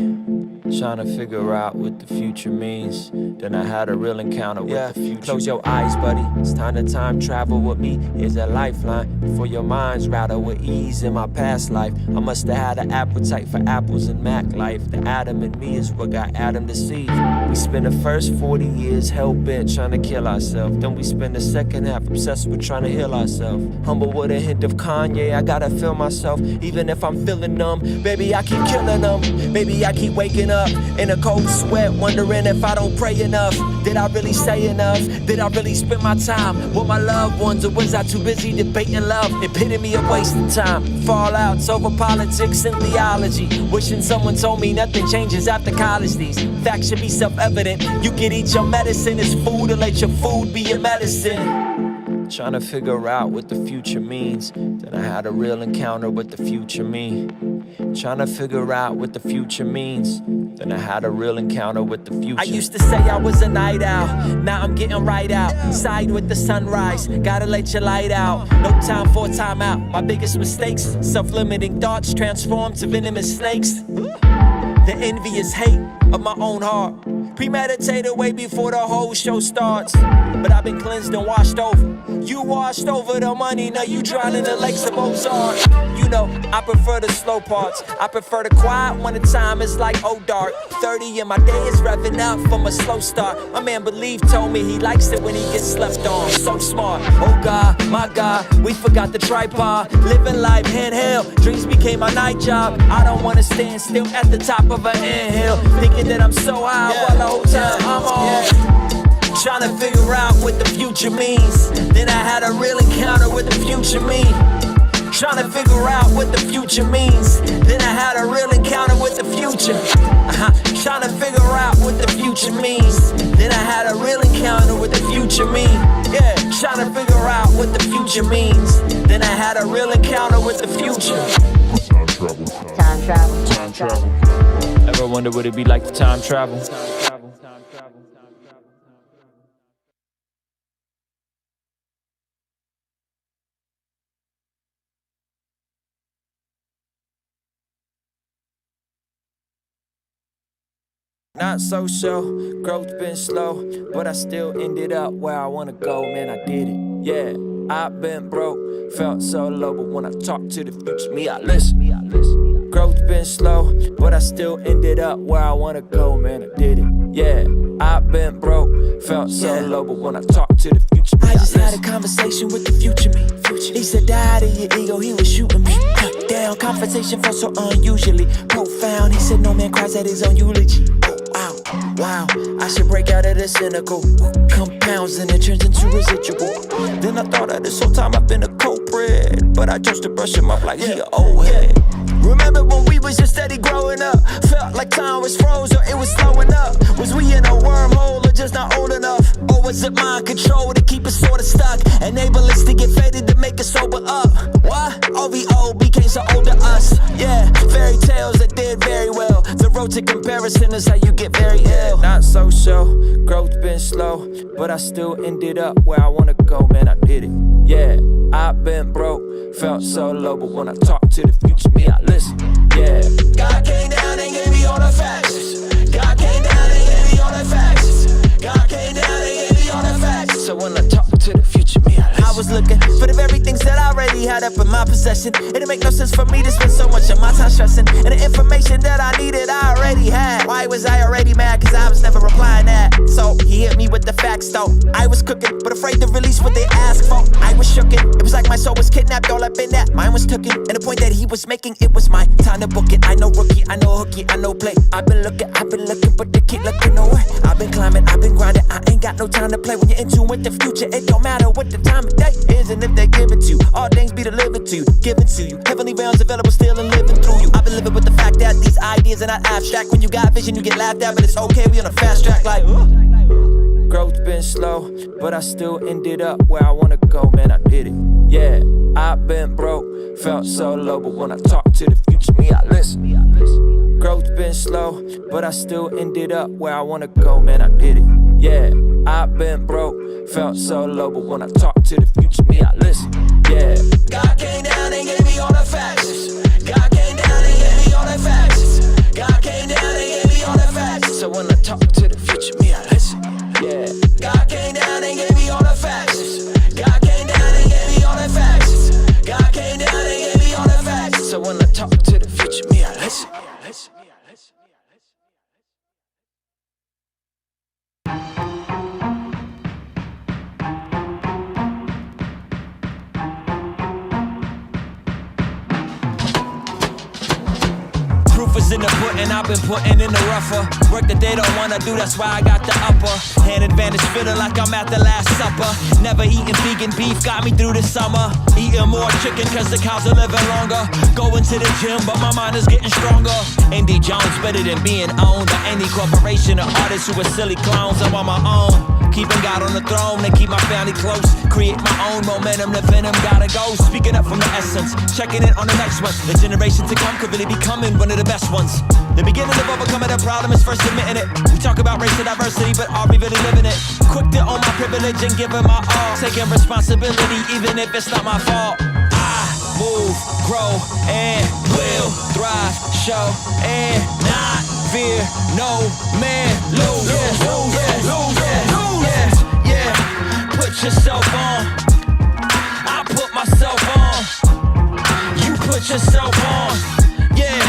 Trying to figure out what the future means. Then I had a real encounter with the future. Close your eyes, buddy. It's time to time travel with me. Here's a lifeline. Before your minds rattle with ease in my past life. I must have had an appetite for apples and Mac life. The Adam in me is what got Adam deceived. We spend the first 40 years hell-bent trying to kill ourselves. Then we spend the second half obsessed with trying to heal ourselves. Humble with a hint of Kanye, I gotta feel myself. Even if I'm feeling numb, baby, I keep killing them. Baby, I keep waking up in a cold sweat, wondering if I don't pray enough. Did I really say enough? Did I really spend my time with my loved ones, or was I too busy debating love? Epitome of wasting time. Fallouts over politics and theology. Wishing someone told me nothing changes after college. These facts should be self-evident. You can eat your medicine as food, or let your food be your medicine. Trying to figure out what the future means. Then I had a real encounter with the future me. Trying to figure out what the future means. Then I had a real encounter with the future. I used to say I was a night owl. Now I'm getting right out. Side with the sunrise. Gotta let your light out. No time for a timeout. My biggest mistakes. Self-limiting thoughts transformed to venomous snakes. The envious hate of my own heart. Premeditated way before the whole show starts. But I've been cleansed and washed over. You washed over the money, now you drown in the lakes of Ozark. You know, I prefer the slow parts. I prefer the quiet when the time is like dark. 30 and my day is revving up from a slow start. My man Believe told me he likes it when he gets slept on. So smart. Oh God, my God, we forgot the tripod. Living life handheld, dreams became my night job. I don't wanna stand still at the top of an anthill, thinking that I'm so high while the whole time I'm on. Trying to figure out what the future means. Then I had a real encounter with the future me. Trying to figure out what the future means. Then I had a real encounter with the future. Trying to figure out what the future means. Then I had a real encounter with the future me. Yeah, trying to figure out what the future means. Then I had a real encounter with the future. Time travel. Time travel. Time travel. Ever wonder what it'd be like to time travel? Not so sure, growth been slow, but I still ended up where I wanna go, man, I did it, yeah. I've been broke, felt so low, but when I talk to the future me, I listen. Growth been slow, but I still ended up where I wanna go, man, I did it, yeah. I've been broke, felt so low, but when I talk to the future me, I just had a conversation with the future me. He said, die out of your ego, he was shooting me. Cut down, conversation felt so unusually profound. He said, no man cries at his own eulogy. Wow, I should break out of the cynical compounds and it turns into residual. Then I thought that this whole time I've been a culprit, but I chose to brush him off like he an old head. Remember when we was just steady growing up? Felt like time was froze or it was slowing up. Was we in a wormhole or just not old enough? Or was it mind control to keep us sorta stuck? Enable us to get faded to make us sober up. What? OVO became so old to us. Yeah, fairy tales that did very well. The road to comparison is how you get very ill. Not so sure, growth been slow, but I still ended up where I wanna go, man, I did it. Yeah, I've been broke, felt so low, but when I talk to the future me, I listen. Yeah. God came down and gave me all the facts. God came down and gave me all the facts. God came down and gave me all the facts. So when I talk to the future me, I was looking for the very things that I already had up in my possession. It'd make no sense for me to spend so much of my time stressing. And the information that I needed, I already had. Why was I already mad? Cause I was never replying that. So he hit me with with the facts though. I was cooking, but afraid to release what they asked for. I was shooken, it was like my soul was kidnapped all up in that. Mine was tooken, and the point that he was making, it was my time to book it. I know rookie, I know hooky, I know play. I've been looking, but they keep looking away. I've been climbing, I've been grinding, I ain't got no time to play. When you're in tune with the future, it don't matter what the time of day is, and if they give it to you, all things be delivered to you, given to you. Heavenly realms available still and living through you. I've been living with the fact that these ideas are not abstract. When you got vision, you get laughed at, but it's okay, we on a fast track like growth's been slow, but I still ended up where I wanna go, man, I did it. Yeah, I've been broke, felt so low, but when I talk to the future me, I listen. Growth's been slow, but I still ended up where I wanna go, man, I did it. Yeah, I've been broke, felt so low, but when I talk to the future me, I listen. Yeah, God came down and gave me all the facts. God came down and gave me all the facts. God came down and gave me all the facts. So when I talk to the future me, I listen. Yeah, God came down and gave me all the facts. God came down and gave me all the facts. God came down and gave me all the facts. So when I talk to the future me, I listen. Proof is in the pudding, I've been putting in the rougher work that they don't wanna do, that's why I got the upper hand advantage, feeling like I'm at the last supper. Never eating vegan beef, got me through the summer. Eating more chicken cause the cows are living longer. Going to the gym, but my mind is getting stronger. Indy Jones better than being owned by any corporation or artists who are silly clones. I'm on my own, keeping God on the throne, they keep my family close. Create my own momentum, the venom gotta go. Speaking up from the essence, checking in on the next one. The generation to come could really be coming, one of the best ones. The beginning of overcoming a problem is first admitting it. We talk about race and diversity, but are we really living it? Quick to own my privilege and giving my all. Taking responsibility even if it's not my fault. I move, grow, and will thrive, show, and not fear. No man, lose, yeah. Put yourself on, I put myself on. You put yourself on, yeah.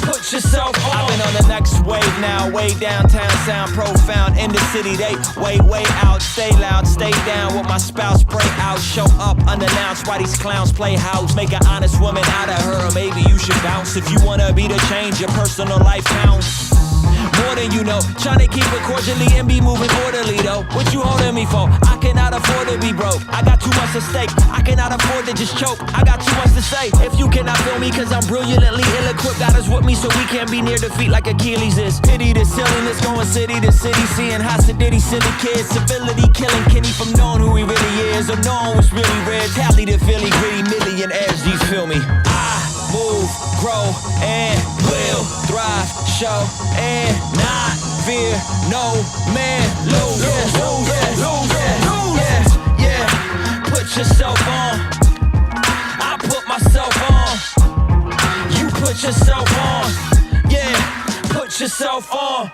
Put yourself on. I've been on the next wave now, way downtown, sound profound. In the city, they way out. Stay loud, stay down with my spouse, pray out. Show up unannounced, why these clowns play house. Make an honest woman out of her, or maybe you should bounce. If you wanna be the change, your personal life counts. More than you know, trying to keep it cordially and be moving orderly though. What you holding me for? I cannot afford to be broke. I got too much at stake. I cannot afford to just choke. I got too much to say. If you cannot feel me, cause I'm brilliantly ill-equipped. God is with me, so we can't be near defeat like Achilles is. Pity the silliness, going city to city, seeing hostility, silly kids, civility, killing Kenny from knowing who he really is, or knowing what's really rare. Tally the Philly gritty millionaires, do you feel me? I move, grow, and will thrive, show, and not fear. No man, lose, yeah. Put yourself on, I put myself on. You put yourself on, yeah. Put yourself on,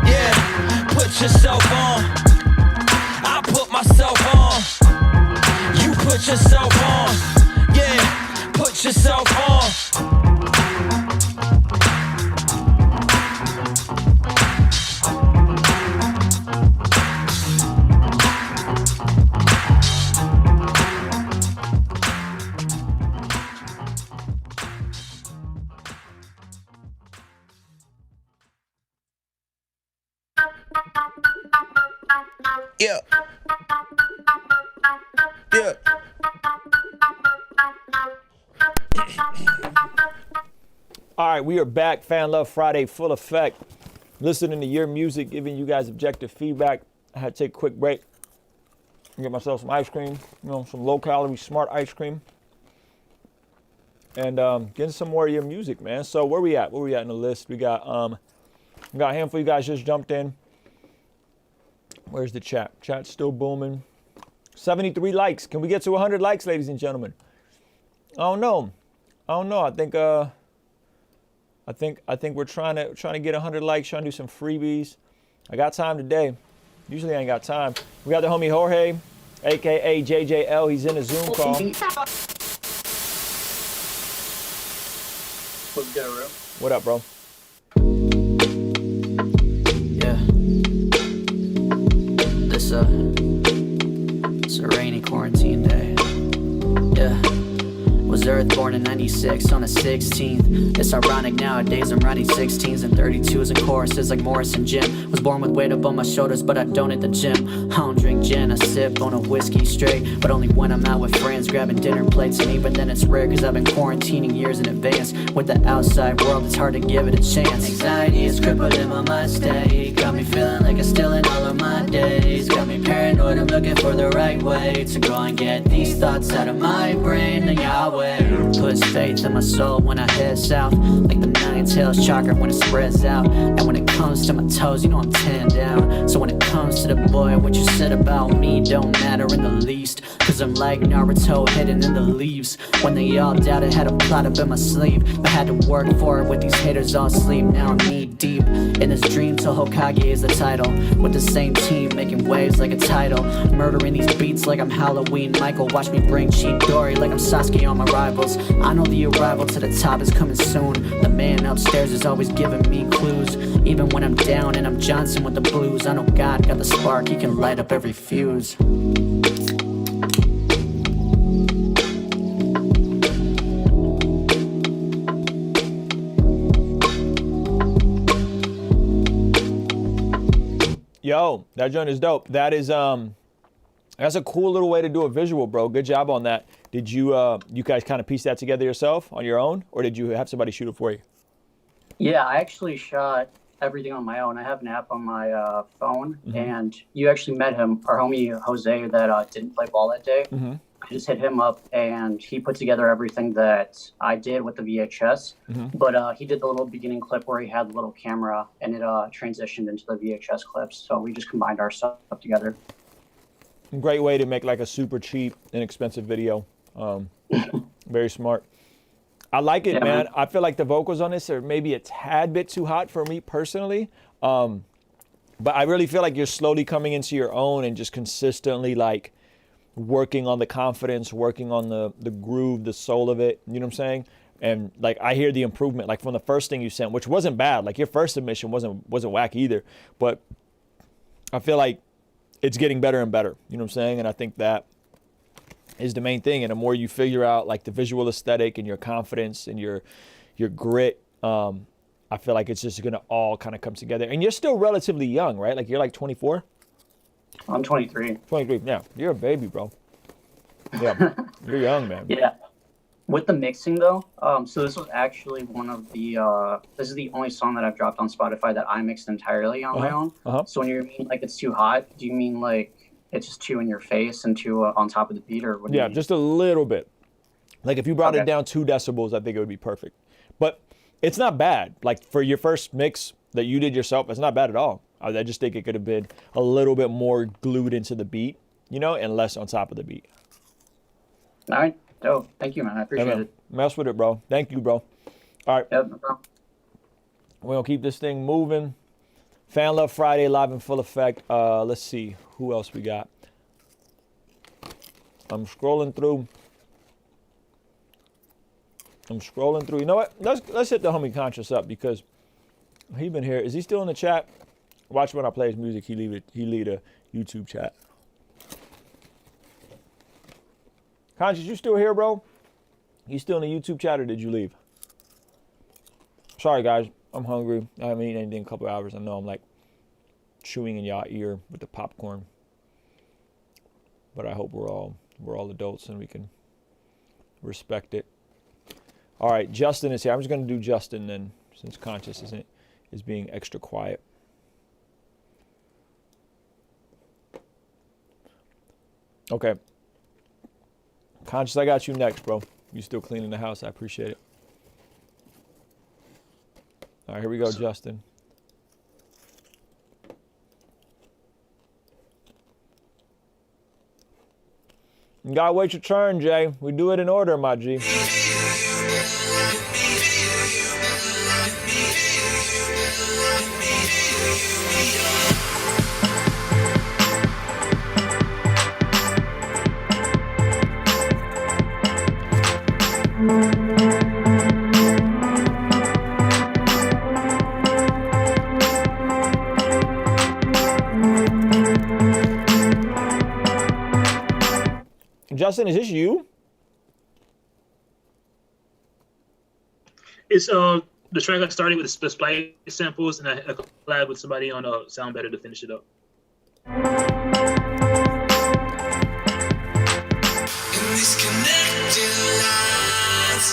yeah. Put yourself on, I put myself on. You put yourself on, yeah. Put yourself on. Yeah. Yeah. All right, we are back. Fan Love Friday, full effect. Listening to your music, giving you guys objective feedback. I had to take a quick break. Get myself some ice cream, some low-calorie, smart ice cream. And getting some more of your music, man. So where we at? Where we at in the list? We got a handful of you guys just jumped in. Where's the chat? Chat's still booming. 73 likes. Can we get to 100 likes, ladies and gentlemen? I don't know. I think we're trying to get 100 likes, trying to do some freebies. I got time today. Usually I ain't got time. We got the homie Jorge, aka JJL. He's in a Zoom call. What's good, bro? What up, bro? It's a rainy quarantine day. Yeah. Was Earth born in 96 on the 16th. It's ironic nowadays I'm writing 16s and 32s and choruses like Morris and Jim. Was born with weight up on my shoulders, but I don't hit the gym. I don't drink gin, I sip on a whiskey straight, but only when I'm out with friends grabbing dinner plates. And even then it's rare, cause I've been quarantining years in advance. With the outside world, it's hard to give it a chance. Anxiety is crippling my mind state. Got me feeling like I'm still in all of my days. Got me paranoid, I'm looking for the right way to go and get these thoughts out of my brain. And Yahweh puts faith in my soul when I head south, like the nine tails chakra when it spreads out. And when it comes to my toes, you know I'm 10 down. So when it comes to the boy, what you said about me don't matter in the least, cause I'm like Naruto hidden in the leaves. When they all doubted, had a plot up in my sleeve, but had to work for it with these haters all asleep. Now I'm knee deep in this dream till Hokage is the title, with the same team making waves like a title, murdering these beats like I'm Halloween Michael. Watch me bring cheap Dory like I'm Sasuke on my rivals. I know the arrival to the top is coming soon. The man upstairs is always giving me clues, even when I'm down and I'm Johnson with the blues. I know God got the spark, he can light up every fuse. Yo, that joint is dope. That is that's a cool little way to do a visual, bro. Good job on that. Did you you guys kind of piece that together yourself on your own, or did you have somebody shoot it for you? Yeah, I actually shot everything on my own. I have an app on my phone, and you actually met him, our homie Jose that didn't play ball that day. I just hit him up, and he put together everything that I did with the VHS. But he did the little beginning clip where he had the little camera, and it transitioned into the VHS clips. So we just combined our stuff together. Great way to make like a super cheap, inexpensive video. Very smart. I like it, man. I feel like the vocals on this are maybe a tad bit too hot for me personally. But I really feel like you're slowly coming into your own and just consistently like working on the confidence, working on the groove, the soul of it. You know what I'm saying? And like I hear the improvement, like from the first thing you sent, which wasn't bad. Like your first submission wasn't whack either. But I feel like it's getting better and better. You know what I'm saying? And I think that is the main thing. And the more you figure out like the visual aesthetic and your confidence and your grit, I feel like it's just gonna all kind of come together. And you're still relatively young, right? Like you're like 24? I'm 23. 23, yeah. You're a baby, bro. Yeah, you're young, man. Yeah. With the mixing though, so this was actually one of the, this is the only song that I've dropped on Spotify that I mixed entirely on my own. So when you mean like it's too hot, do you mean like it's just too in your face and too on top of the beat, or what do you mean? Just a little bit. Like if you brought it down 2 decibels, I think it would be perfect. But it's not bad. Like for your first mix that you did yourself, it's not bad at all. I just think it could have been a little bit more glued into the beat, you know, and less on top of the beat. All right. Dope. Thank you, man. I appreciate it. Mess with it, bro. Thank you, bro. All right. Yep, no problem. We're going to keep this thing moving. Fan Love Friday live in full effect. Let's see. Who else we got? I'm scrolling through. You know what? Let's hit the homie Conscious up because he been here. Is he still in the chat? Watch when I play his music. He lead a YouTube chat. Conscious, you still here, bro? You still in the YouTube chat or did you leave? Sorry, guys. I'm hungry. I haven't eaten anything in a couple hours. I know I'm like chewing in y'all ear with the popcorn. But I hope we're all adults and we can respect it. All right, Justin is here. I'm just going to do Justin then, since Conscious is being extra quiet. Okay. Conscious, I got you next, bro. You still cleaning the house. I appreciate it. All right, here we go, Justin. You gotta wait your turn, Jay. We do it in order, my G. Justin, is this you? It's the track I started with the splice samples, and I collabed with somebody on Sound Better to finish it up. In these connected lines,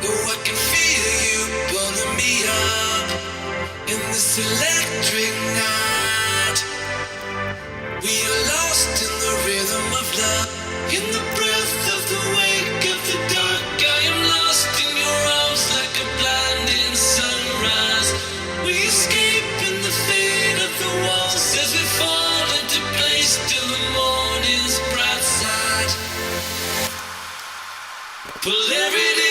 oh, I can feel you pulling me up. In this electric night, we are lost in the rhythm of love. In the breath of the wake of the dark, I am lost in your arms like a blinding sunrise. We escape in the fade of the walls as we fall into place till the morning's bright side. Polarity.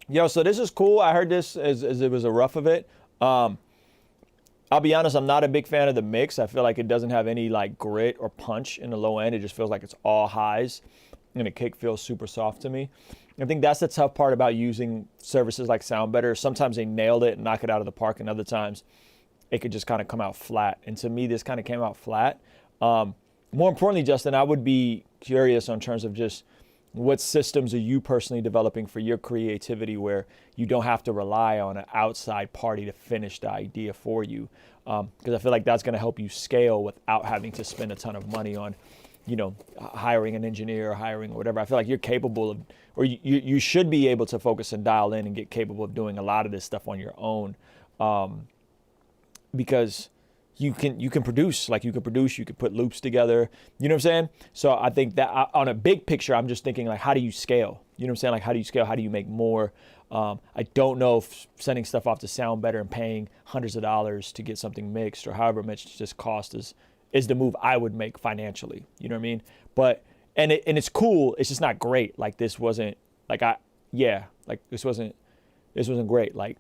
Yo, so this is cool. I heard this as it was a rough of it. I'll be honest, I'm not a big fan of the mix. I feel like it doesn't have any like grit or punch in the low end. It just feels like it's all highs, and the kick feels super soft to me. I think that's the tough part about using services like Sound Better. Sometimes they nailed it and knock it out of the park, and other times it could just kind of come out flat. And to me, this kind of came out flat. More importantly, Justin, I would be curious on terms of just what systems are you personally developing for your creativity where you don't have to rely on an outside party to finish the idea for you? Because I feel like that's going to help you scale without having to spend a ton of money on, you know, hiring an engineer or hiring or whatever. I feel like you're capable of, or you should be able to focus and dial in and get capable of doing a lot of this stuff on your own, because you can produce, you could put loops together, you know what I'm saying? So I think that on a big picture, I'm just thinking like, how do you scale? You know what I'm saying? Like, how do you scale? How do you make more? I don't know if sending stuff off to Sound Better and paying hundreds of dollars to get something mixed or however much this cost is the move I would make financially. You know what I mean? But, and it's cool. It's just not great. Like this wasn't this wasn't great. Like,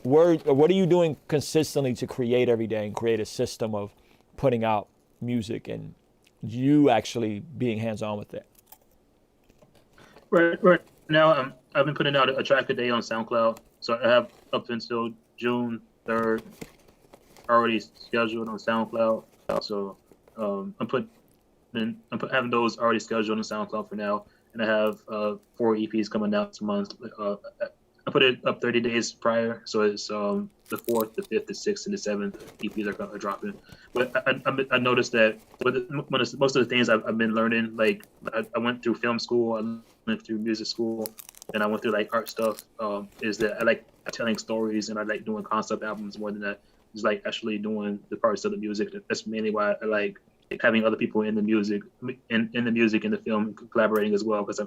what are you doing consistently to create every day and create a system of putting out music and you actually being hands-on with it? Right now, I've been putting out a track a day on SoundCloud. So I have up until June 3rd already scheduled on SoundCloud. So I'm having those already scheduled on SoundCloud for now. And I have 4 EPs coming out this month. I put it up 30 days prior, so it's the 4th, the 5th, the 6th, and the 7th EPs are dropping. But I noticed that most of the things I've been learning, like I went through film school, I went through music school, and I went through like art stuff, is that I like telling stories and I like doing concept albums more than just like actually doing the parts of the music. That's mainly why I like having other people in the music, in the music, in the film, collaborating as well, because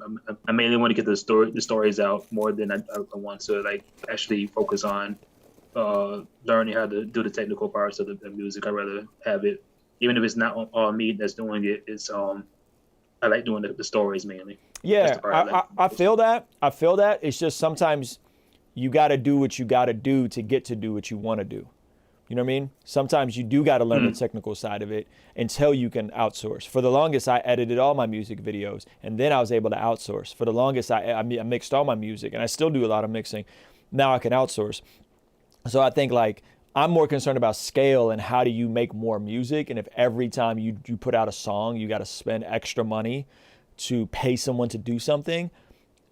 I mainly want to get the stories out more than I want to like actually focus on learning how to do the technical parts of the music. I'd rather have it, even if it's not all me that's doing it. It's I like doing the stories mainly. Yeah, I feel that. It's just sometimes you got to do what you got to do to get to do what you want to do. You know what I mean? Sometimes you do got to learn the technical side of it until you can outsource. For the longest, I edited all my music videos, and then I was able to outsource. For the longest, I mixed all my music, and I still do a lot of mixing. Now I can outsource. So I think like I'm more concerned about scale and how do you make more music. And if every time you put out a song, you got to spend extra money to pay someone to do something,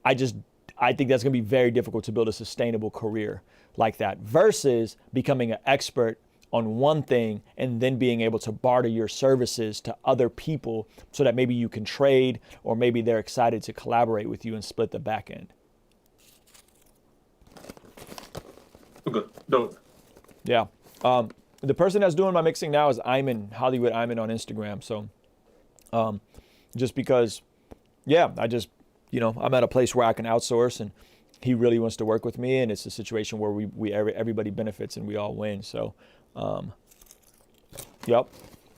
I think that's going to be very difficult to build a sustainable career like that, versus becoming an expert on one thing and then being able to barter your services to other people so that maybe you can trade, or maybe they're excited to collaborate with you and split the back end. Okay, dope. Yeah. The person that's doing my mixing now is Iman, Hollywood Iman on Instagram. So just because, I'm at a place where I can outsource, and he really wants to work with me, and it's a situation where everybody benefits and we all win. So, yep.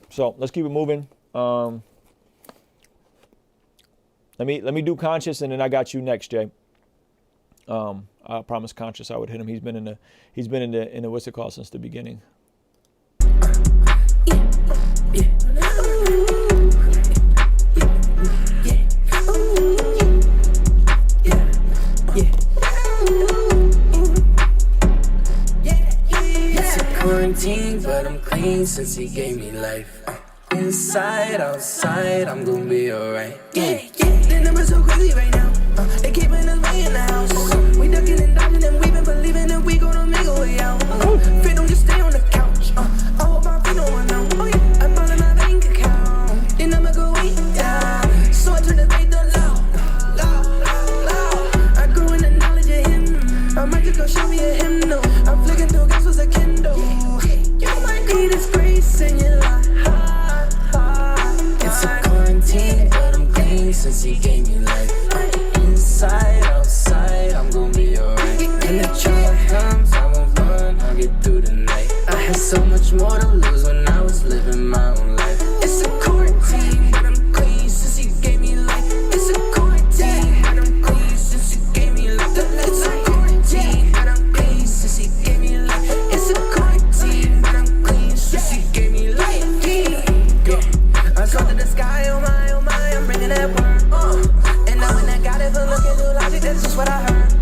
So let's keep it moving. Let me do Conscious, and then I got you next, Jay. I promised Conscious I would hit him. He's been in the what's it called since the beginning. It's a quarantine, but I'm clean since he gave me life. Inside, outside, I'm gonna be alright. Yeah, yeah. The numbers so crazy right now. They keeping us way in the house. We ducking and dodging and weaving, believing that we gonna make a way out. Feet don't just stay on the couch. I hope my feet don't run out. Oh yeah, I'm all in my bank account. The number go way down. So I turn the faith up loud, loud, loud. I grew in the knowledge of him. I might just go show me a hymnal. I'm flicking through gospels a Kindle. You might need his grace in your life. It's a quarantine, but I'm clean since he gave me life. Inside, outside, I'm gonna be alright. And the trouble comes, I won't run, I'll get through the night. I had so much more to lose when I was living my own life. It's a quarantine, but I'm clean since he gave me life. It's a quarantine, but I'm clean since he gave me life. It's a quarantine, but I'm clean since he gave me life. It's a quarantine, but I'm clean since he gave me life. I saw to the sky, oh my, I'm bringing that word. And now when I got it for looking through logic, that's just what I heard.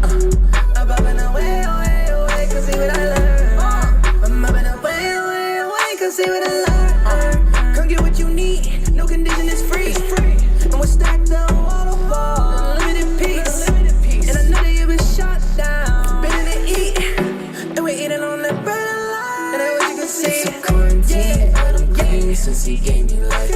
Above and away, cause see what I learned. I'm up and away, cause see what I learned. Come get what you need, no condition is free. And we're stacked down wall to wall, unlimited peace. And I know that you've been shot down, better to eat. And we're eating on that bread and life. And that's what you can see. It's a quarantine, but I'm clean since he gave me life.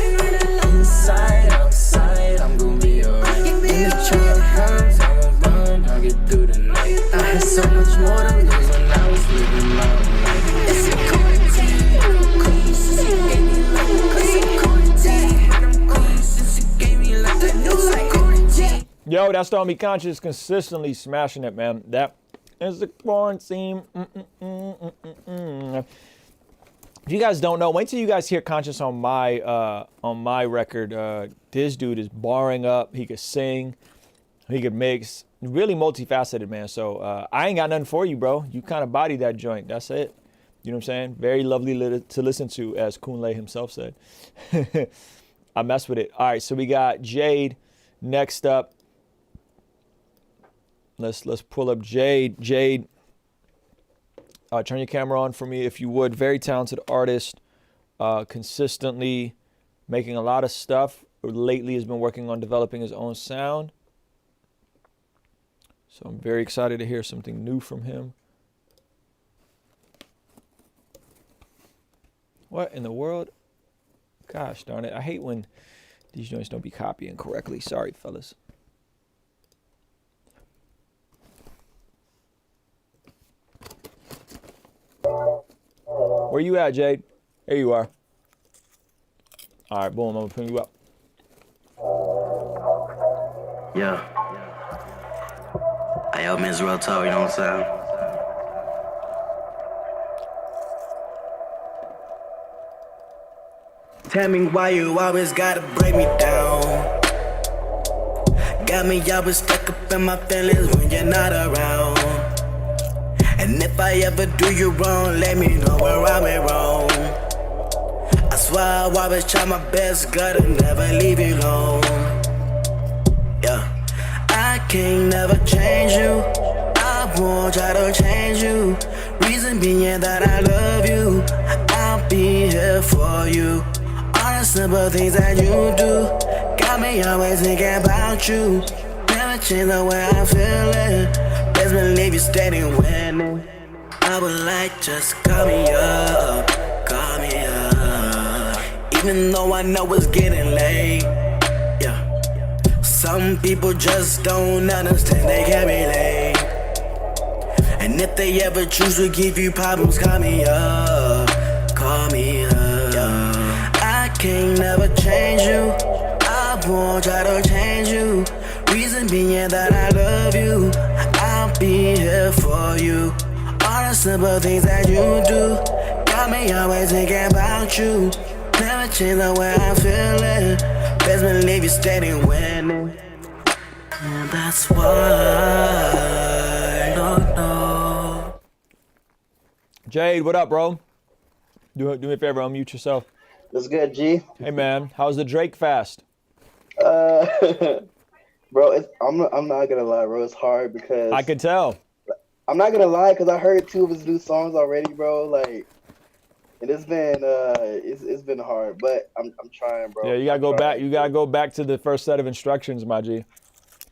Inside, outside, I'm gonna be alright. And the trouble comes, I won't run, I'll get through the night. I had so much more to lose when I was living my own life. It's a quarantine, but I'm clean since he gave me life. It's a quarantine, but I'm clean since he gave me life. It's a quarantine. Yo, that's the homie Conscious consistently smashing it, man. That is the quarantine. If you guys don't know, wait till you guys hear Conscious on my record. This dude is barring up. He could sing, he could mix, really multifaceted, man. So I ain't got nothing for you, bro. You kind of body that joint. That's it. You know what I'm saying? Very lovely to listen to, as Kunle himself said. I mess with it. All right, so we got Jade next up. Let's pull up Jade. Jade. Turn your camera on for me if you would. Very talented artist, consistently making a lot of stuff. Lately has been working on developing his own sound. So I'm very excited to hear something new from him. What in the world? Gosh darn it. I hate when these joints don't be copying correctly. Sorry, fellas. Where you at, Jade? There you are. All right, boom, I'm gonna bring you up. Yeah. Hey, yo, man's real talk, you know what I'm saying? Tell me why you always gotta break me down. Got me always stuck up in my feelings when you're not around. And if I ever do you wrong, let me know where I went wrong. I swear I always try my best, gotta never leave you alone. Yeah, I can't never change you. I won't try to change you. Reason being that I love you. I'll be here for you. All the simple things that you do got me always thinking about you. Never change the way I'm feeling. Best believe you steady winning. I would like just call me up, call me up. Even though I know it's getting late, yeah. Some people just don't understand they can be late. And if they ever choose to give you problems, call me up, call me up. Yeah. I can't never change you. I won't try to change you. Reason being that I love you. I'll be here for you. All the simple things that you do got me always thinking about you. Never change the way I'm feeling. Best believe you steady winning. And that's why Jade, what up, bro? Do me a favor, unmute yourself. What's good, G? Hey, man. How's the Drake fast? Bro, I'm not gonna lie, bro. It's hard because I could tell. I'm not gonna lie because I heard 2 of his new songs already, bro. Like, and it's been hard, but I'm trying, bro. Yeah, you gotta go back. You gotta go back to the first set of instructions, my G.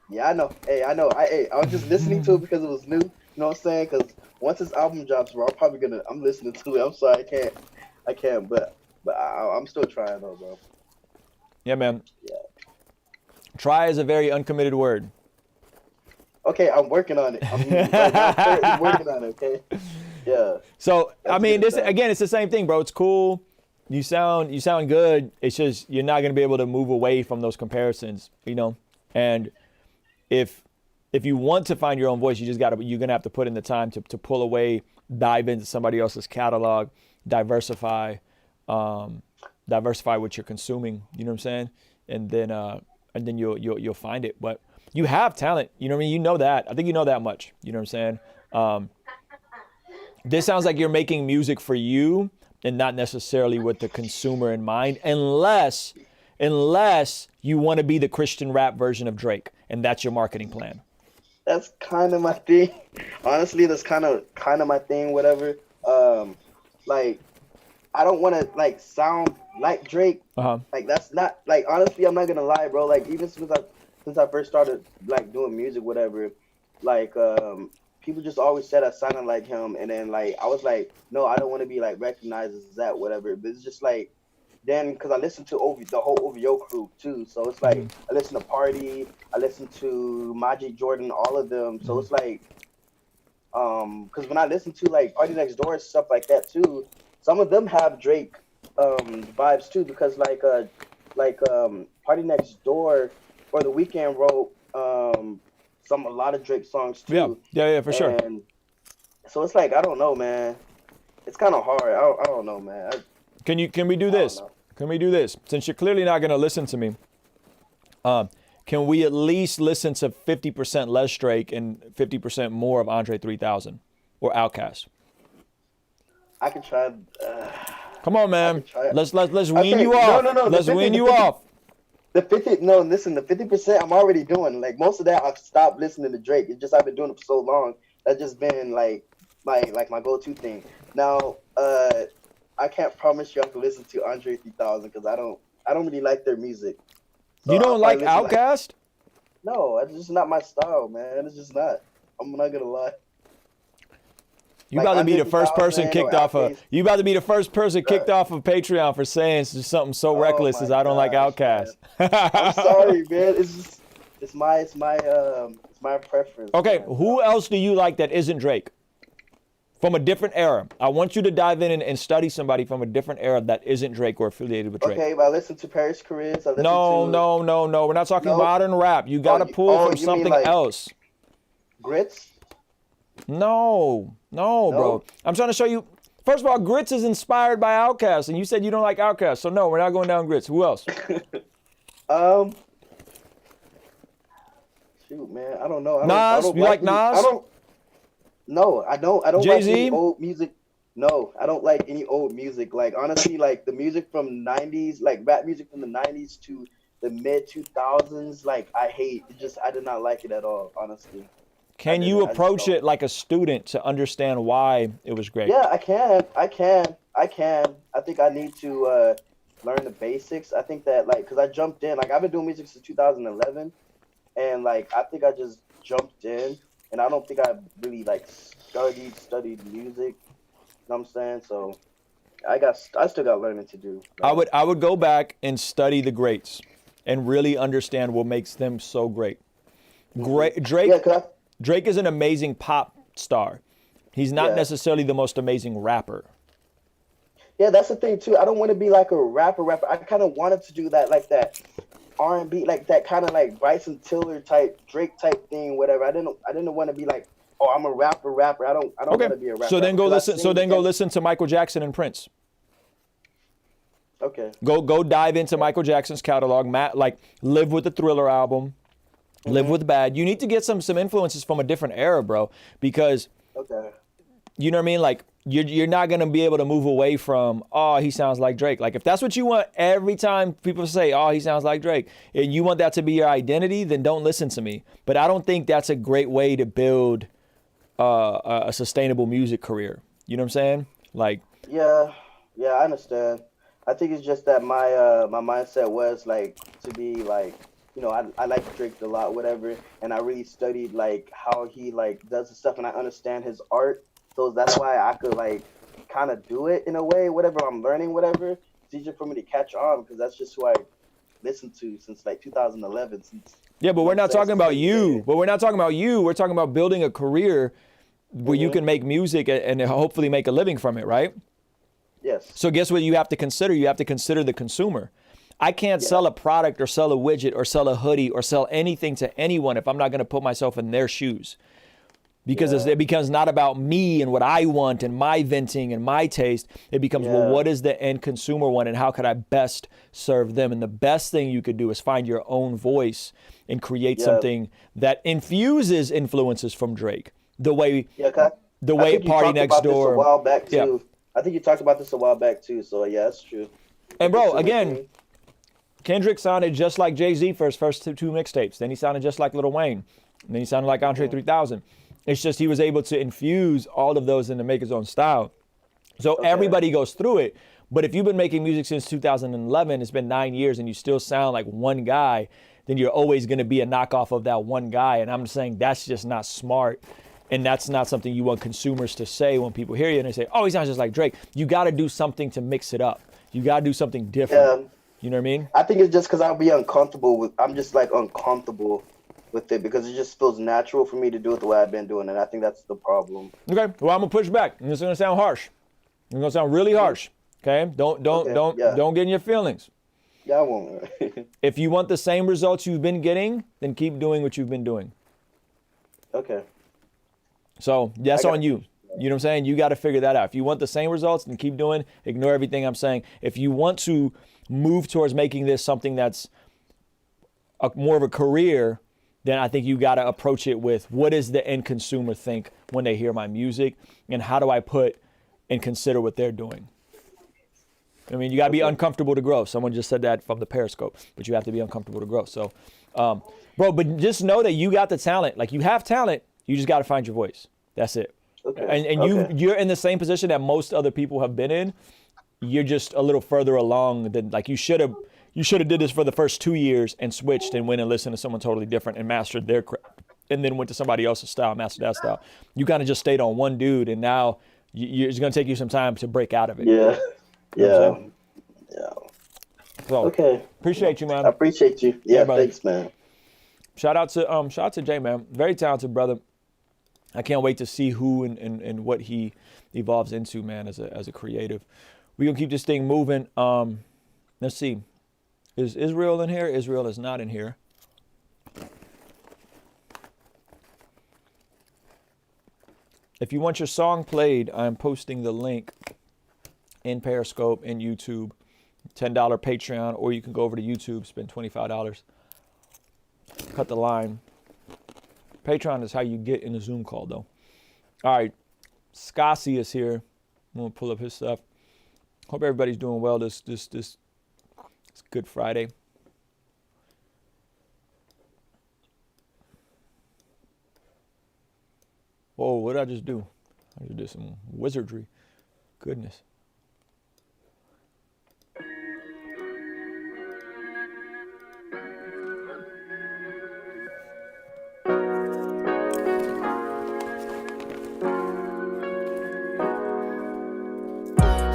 Yeah, I know. Hey, I know. I was just listening to it because it was new. You know what I'm saying? Because once this album drops, bro, I'm listening to it. I'm sorry, I can't. But I'm still trying though, bro. Yeah, man. Yeah. Try is a very uncommitted word. Okay, I'm working on it. I'm currently working on it. Okay. Yeah. So I mean, this again, it's the same thing, bro. It's cool. You sound good. It's just you're not gonna be able to move away from those comparisons, you know. And if you want to find your own voice, you're gonna have to put in the time to pull away, dive into somebody else's catalog, diversify what you're consuming. You know what I'm saying? And then you'll find it. But you have talent. You know what I mean? You know that. I think you know that much. You know what I'm saying? This sounds like you're making music for you and not necessarily with the consumer in mind, unless you want to be the Christian rap version of Drake, and that's your marketing plan. That's kind of my thing. Honestly, that's kind of my thing. Whatever. Like, I don't want to like sound like Drake. Like that's not like honestly, I'm not gonna lie, bro. Like even since I first started like doing music, whatever, like people just always said I sounded like him, and then like I was like, no, I don't want to be like recognized as that, whatever. But it's just like then because I listened to the whole OVO crew too, so it's like I listen to Party, I listen to Majid Jordan, all of them. So it's like because when I listen to like Party Next Door and stuff like that too, some of them have Drake vibes too, because like Party Next Door or The Weeknd wrote a lot of Drake songs too. Yeah, for sure. And so it's like I don't know, man. It's kind of hard. I don't know, man. Can we do this? Can we do this? Since you're clearly not gonna listen to me, can we at least listen to 50% less Drake and 50% more of Andre 3000 or Outkast? I can try. Come on, man. Let's wean you No, off. no, no. Let's wean you off. The 50. No, listen. The 50% I'm already doing. Like most of that, I've stopped listening to Drake. It's just I've been doing it for so long. That's just been like my go-to thing. Now, I can't promise you I can listen to Andre 3000 because I don't really like their music. So you don't like Outkast? No, it's just not my style, man. It's just not. I'm not gonna lie. You about to be the first person kicked off of. You about to be the first person kicked off of Patreon for saying something so reckless as I don't like Outkast. I'm sorry, man. It's my preference. Okay, man. who else do you like that isn't Drake? From a different era. I want you to dive in and study somebody from a different era that isn't Drake or affiliated with Drake. Okay, but I listen to Paris Chariz. No. We're not talking modern rap. You got to pull from something else. Grits? No, bro. I'm trying to show you. First of all, Grits is inspired by Outkast, and you said you don't like Outkast, so no, we're not going down Grits. Who else? Shoot, man, I don't know. Nas? You like Nas? No, I don't Jay-Z? like any old music. No, I don't like any old music. Like honestly, like the music from '90s, like rap music from the '90s to the mid 2000s, like I hate. I did not like it at all, honestly. Can you approach it like a student to understand why it was great? Yeah, I can. I think I need to learn the basics. I think that like, cause I jumped in, like I've been doing music since 2011, and like I think I just jumped in, and I don't think I really like studied music. You know what I'm saying? So I still got learning to do. I would go back and study the greats and really understand what makes them so great. Drake is an amazing pop star. He's not necessarily the most amazing rapper. Yeah, that's the thing too. I don't want to be like a rapper. I kind of wanted to do that, like that R&B, like that kind of like Bryson Tiller type, Drake type thing, whatever. I didn't want to be like, oh, I'm a rapper. I don't want to be a rapper. So then go listen to Michael Jackson and Prince. Okay. Go dive into Michael Jackson's catalog. Like Live with the Thriller album. Live with Bad. You need to get some influences from a different era, bro, because you know what I mean? Like you're not gonna be able to move away from, oh, he sounds like Drake. Like if that's what you want every time people say, oh, he sounds like Drake, and you want that to be your identity, then don't listen to me. But I don't think that's a great way to build a sustainable music career. You know what I'm saying? Like Yeah, I understand. I think it's just that my my mindset was like to be like, you know, I like Drake a lot, whatever, and I really studied like how he like does the stuff, and I understand his art. So that's why I could like kind of do it in a way, whatever I'm learning, whatever. It's easier for me to catch on because that's just who I listened to since like 2011. Yeah, but we're not talking about you. But we're not talking about you. We're talking about building a career where you can make music and hopefully make a living from it, right? Yes. So guess what you have to consider? You have to consider the consumer. I can't sell a product or sell a widget or sell a hoodie or sell anything to anyone if I'm not going to put myself in their shoes. Because it becomes not about me and what I want and my venting and my taste. It becomes, well, what does the end consumer want and how could I best serve them? And the best thing you could do is find your own voice and create something that infuses influences from Drake. The way Party Next Door. A while back too. I think you talked about this a while back too. So yeah, that's true. And bro, again, Kendrick sounded just like Jay-Z for his first two mixtapes. Then he sounded just like Lil Wayne. And then he sounded like Andre 3000. It's just he was able to infuse all of those and to make his own style. So everybody goes through it. But if you've been making music since 2011, it's been 9 years, and you still sound like one guy, then you're always going to be a knockoff of that one guy. And I'm saying that's just not smart. And that's not something you want consumers to say when people hear you and they say, oh, he sounds just like Drake. You got to do something to mix it up. You got to do something different. You know what I mean? I think it's just because I'll be uncomfortable with, I'm just like uncomfortable with it because it just feels natural for me to do it the way I've been doing it. And I think that's the problem. Okay. Well, I'm going to push back. It's going to sound harsh. It's going to sound really harsh. Okay? Don't get in your feelings. Yeah, I won't. If you want the same results you've been getting, then keep doing what you've been doing. Okay. So that's on you. You know what I'm saying? You got to figure that out. If you want the same results, then keep doing, ignore everything I'm saying. If you want to move towards making this something that's more of a career, then I think you got to approach it with what does the end consumer think when they hear my music, and how do I put and consider what they're doing? I mean, you got to be uncomfortable to grow. Someone just said that from the Periscope, but you have to be uncomfortable to grow. So, bro, but just know that you got the talent. Like, you have talent. You just got to find your voice. That's it. Okay. And you're in the same position that most other people have been in. You're just a little further along than, like, you should have did this for the first 2 years and switched and went and listened to someone totally different and mastered their craft, and then went to somebody else's style, mastered that style. You kind of just stayed on one dude, and now it's going to take you some time to break out of it. Yeah. You know Yeah. So, okay. Appreciate you, man. I appreciate you. Yeah, thanks, man. Shout out to Jay, man. Very talented brother. I can't wait to see who and what he evolves into, man, as a creative. We're going to keep this thing moving. Let's see. Is Israel in here? Israel is not in here. If you want your song played, I'm posting the link in Periscope and YouTube. $10 Patreon, or you can go over to YouTube, spend $25. Cut the line. Patreon is how you get in a Zoom call, though. All right. Scassi is here. I'm going to pull up his stuff. Hope everybody's doing well this Good Friday. Whoa, what did I just do? I just did some wizardry. Goodness.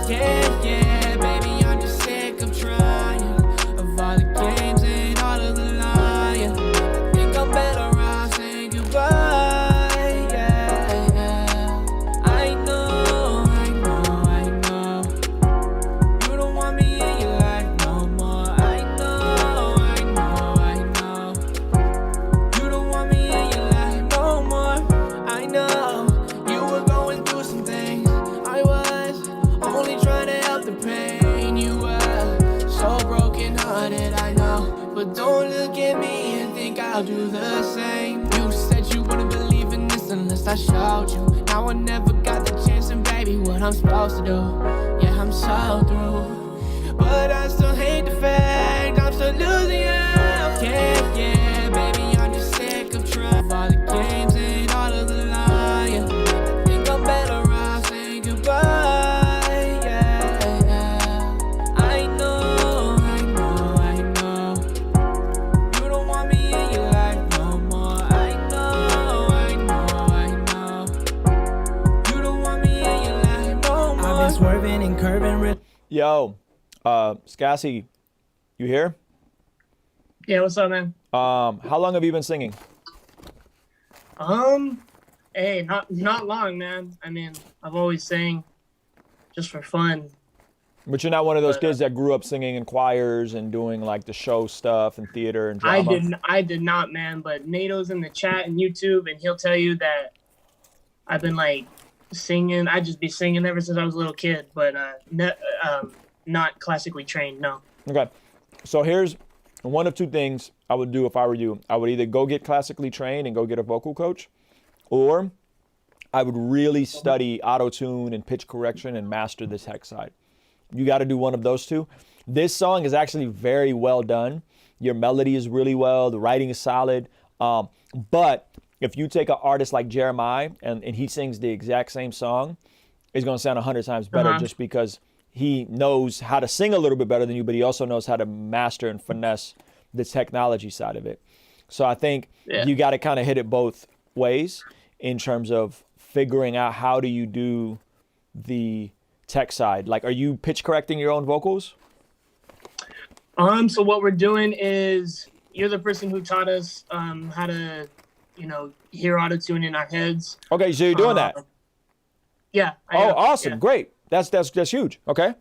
Yeah, baby, I'm just sick of trying, of all the games and all of the lying. I think I'm better off saying goodbye, yeah. I know, you don't want me in your life no more. I know, you don't want me in your life no more. I know, you were going through some things. I was only trying to help the pain. You were so broken hearted, I know, but don't look at me and think I'll do the same. You said you wouldn't believe in this unless I showed you. Now I never got the chance maybe what I'm supposed to do. Yeah, I'm so through, but I still hate the fact I'm still losing you. Yeah, baby, I'm just sick of trying all the games and all of the lying. I think I'm better off saying goodbye. Yeah, I know. You don't want me in your life no more. I know. You don't want me in your life no more. I've been swerving and curving. Yo, Scassi, you here? Yeah, what's up, man? How long have you been singing? Hey, not long, man. I mean, I've always sang just for fun. But you're not one of those kids that grew up singing in choirs and doing like the show stuff and theater and drama. I did not, man. But NATO's in the chat and YouTube, and he'll tell you that I've been like singing. I just be singing ever since I was a little kid, but not classically trained. No. Okay, so here's one of two things I would do if I were you. I would either go get classically trained and go get a vocal coach, or I would really study auto-tune and pitch correction and master the tech side. You got to do one of those two. This song is actually very well done. Your melody is really well. The writing is solid. But if you take an artist like Jeremiah and he sings the exact same song, it's going to sound 100 times better just because he knows how to sing a little bit better than you, but he also knows how to master and finesse the technology side of it. So I think you got to kind of hit it both ways in terms of figuring out how do you do the tech side. Like, are you pitch correcting your own vocals? So what we're doing is you're the person who taught us how to, hear auto-tune in our heads. Okay, so you're doing that. Yeah. Awesome. Yeah. Great. That's huge. Okay.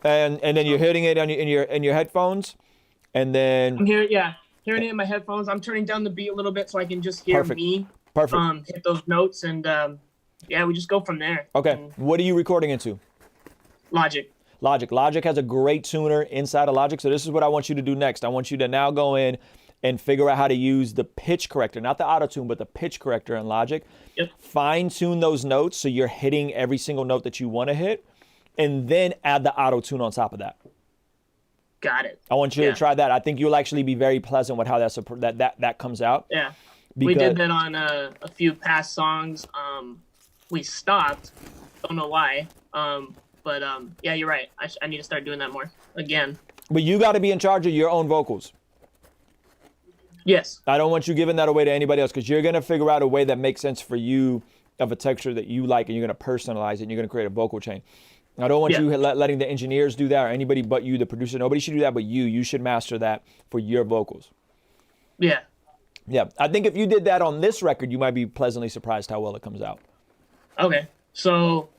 And then you're hitting it in your headphones, and then I'm hearing it in my headphones. I'm turning down the beat a little bit so I can just hear me. Perfect. Hit those notes, and we just go from there. Okay. What are you recording into? Logic. Logic has a great tuner inside of Logic. So this is what I want you to do next. I want you to now go in and figure out how to use the pitch corrector, not the auto-tune, but the pitch corrector in Logic. Yep. Fine tune those notes so you're hitting every single note that you want to hit, and then add the auto-tune on top of that. Got it. I want you to try that. I think you'll actually be very pleasant with how that comes out. Yeah. We did that on a few past songs. We stopped. Don't know why. But you're right. I need to start doing that more again. But you got to be in charge of your own vocals. Yes. I don't want you giving that away to anybody else, because you're going to figure out a way that makes sense for you of a texture that you like, and you're going to personalize it, and you're going to create a vocal chain. I don't want you letting the engineers do that, or anybody but you, the producer. Nobody should do that but you. You should master that for your vocals. Yeah. Yeah. I think if you did that on this record, you might be pleasantly surprised how well it comes out. Okay. So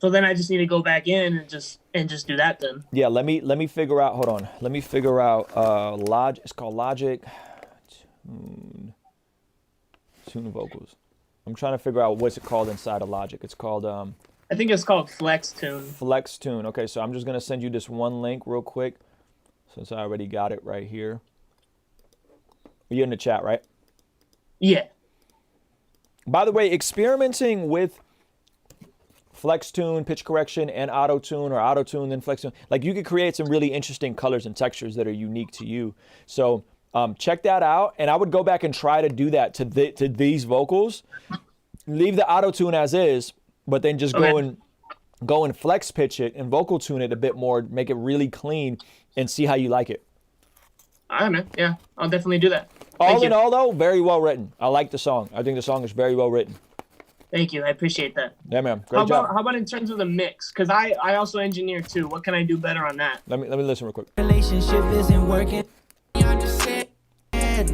then I just need to go back in and just do that then. Yeah, let me figure out, hold on. Let me figure out Logic. It's called Logic Tune vocals. I'm trying to figure out what's it called inside of Logic. It's called I think it's called Flex Tune. Flex Tune. Okay, so I'm just gonna send you this one link real quick, since I already got it right here. You're in the chat, right? Yeah. By the way, experimenting with Flex Tune, pitch correction, and auto tune, or auto tune then Flex Tune, like, you could create some really interesting colors and textures that are unique to you. So check that out, and I would go back and try to do that to these vocals. Leave the auto tune as is, but then just go and flex pitch it and vocal tune it a bit more, make it really clean, and see how you like it. All right, man. Yeah, I'll definitely do that. All in all, though, very well written. I like the song. I think the song is very well written. Thank you. I appreciate that. Yeah, man. Great job. How about in terms of the mix? Because I also engineer too. What can I do better on that? Let me listen real quick. Relationship isn't working. I'm just saying,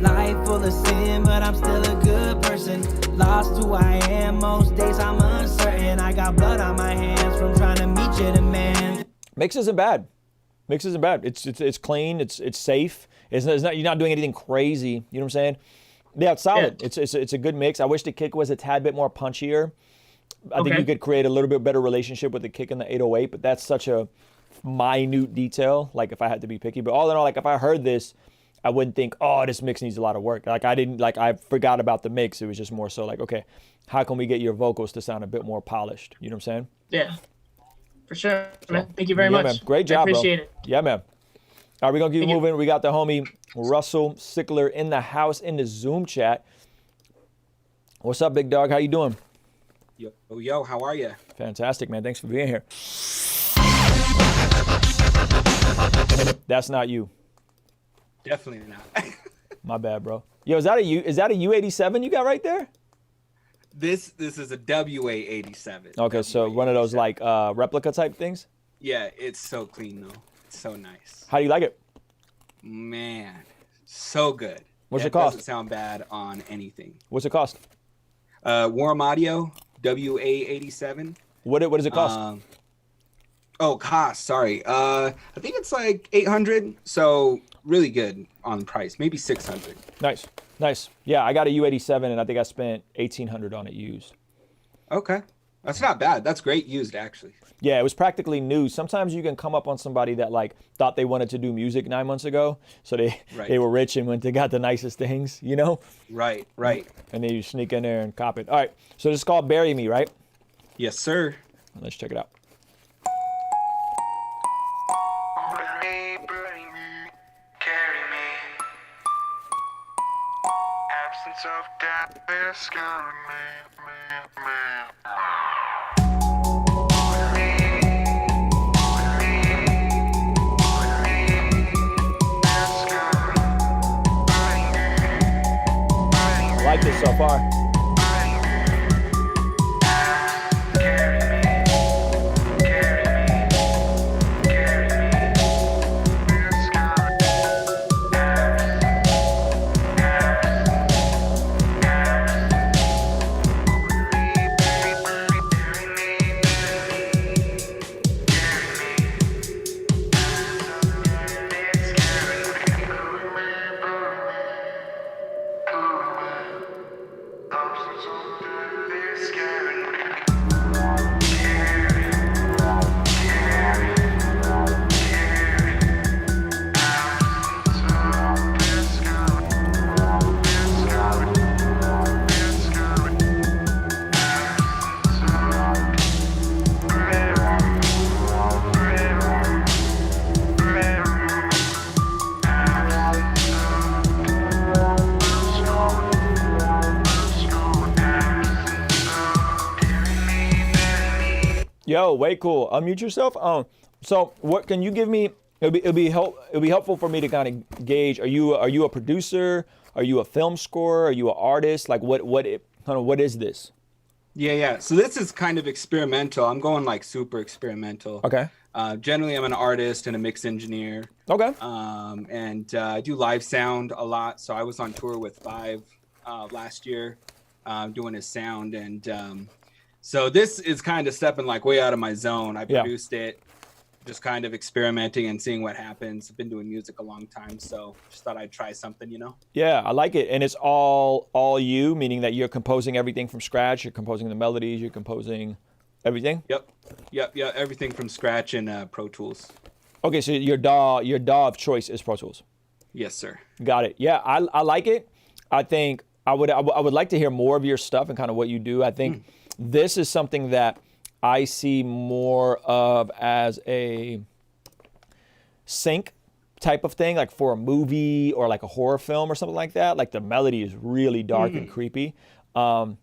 life full of sin, but I'm still a good person. Lost who I am. Most days I'm uncertain. I got blood on my hands from trying to meet you, the man. Mix isn't bad. It's clean. It's safe. It's not. You're not doing anything crazy. You know what I'm saying? Yeah, it's solid. Yeah. It's a good mix. I wish the kick was a tad bit more punchier. I think you could create a little bit better relationship with the kick and the 808, but that's such a minute detail, like, if I had to be picky. But all in all, like, if I heard this, I wouldn't think, oh, this mix needs a lot of work. Like I forgot about the mix. It was just more so like, okay, how can we get your vocals to sound a bit more polished? You know what I'm saying? Yeah, for sure, man. Thank you very much. Man. Great job, I appreciate bro. it. Yeah, man. All right, we're going to keep moving. We got the homie Russell Sickler in the house in the Zoom chat. What's up, big dog? How you doing? Yo, how are you? Fantastic, man. Thanks for being here. That's not you. Definitely not. My bad, bro. Yo, is that a U87 you got right there? This is a WA87. Okay, so one of those like replica type things? Yeah, it's so clean though. It's so nice. How do you like it? Man, so good. What's it cost? Doesn't sound bad on anything. What's it cost? Warm Audio WA87. What does it cost? Cost. Sorry. I think it's like 800. So really good on price. Maybe 600. Nice. Yeah, I got a U87 and I think I spent 1,800 on it used. Okay, that's not bad. That's great used actually. Yeah, it was practically new. Sometimes you can come up on somebody that like thought they wanted to do music 9 months ago, so they were rich and went to got the nicest things, you know? Right. And then you sneak in there and cop it. All right, so this is called "Bury Me," right? Yes, sir. Let's check it out. Of death is scaring me. I like this so far. Yo, way cool. Unmute yourself. So what can you give me? It'll be helpful for me to kind of gauge. Are you a producer? Are you a film scorer? Are you an artist? Like what is this? Yeah. So this is kind of experimental. I'm going like super experimental. Okay. Generally, I'm an artist and a mix engineer. Okay. And I do live sound a lot. So I was on tour with Five last year, doing his sound, and so this is kind of stepping like way out of my zone. I produced it, just kind of experimenting and seeing what happens. I've been doing music a long time, so just thought I'd try something, you know? Yeah, I like it. And it's all you, meaning that you're composing everything from scratch. You're composing the melodies. You're composing everything? Yep. Everything from scratch in Pro Tools. Okay, so your DAW of choice is Pro Tools. Yes, sir. Got it. Yeah, I like it. I think I would like to hear more of your stuff and kind of what you do. I think this is something that I see more of as a sync type of thing, like for a movie or like a horror film or something like that. Like the melody is really dark and creepy. I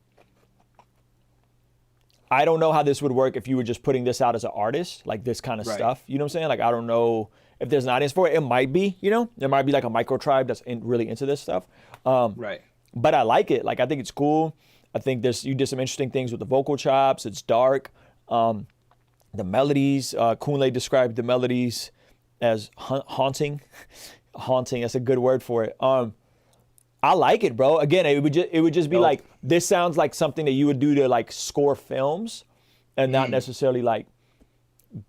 don't know how this would work if you were just putting this out as an artist, like this kind of stuff. You know what I'm saying? Like, I don't know if there's an audience for it. It might be, you know? There might be like a micro tribe that's really into this stuff. But I like it. Like, I think it's cool. I think you did some interesting things with the vocal chops. It's dark. The melodies, Kunle described the melodies as haunting. Haunting, that's a good word for it. I like it, bro. Again, it would just be like, this sounds like something that you would do to like score films and not necessarily like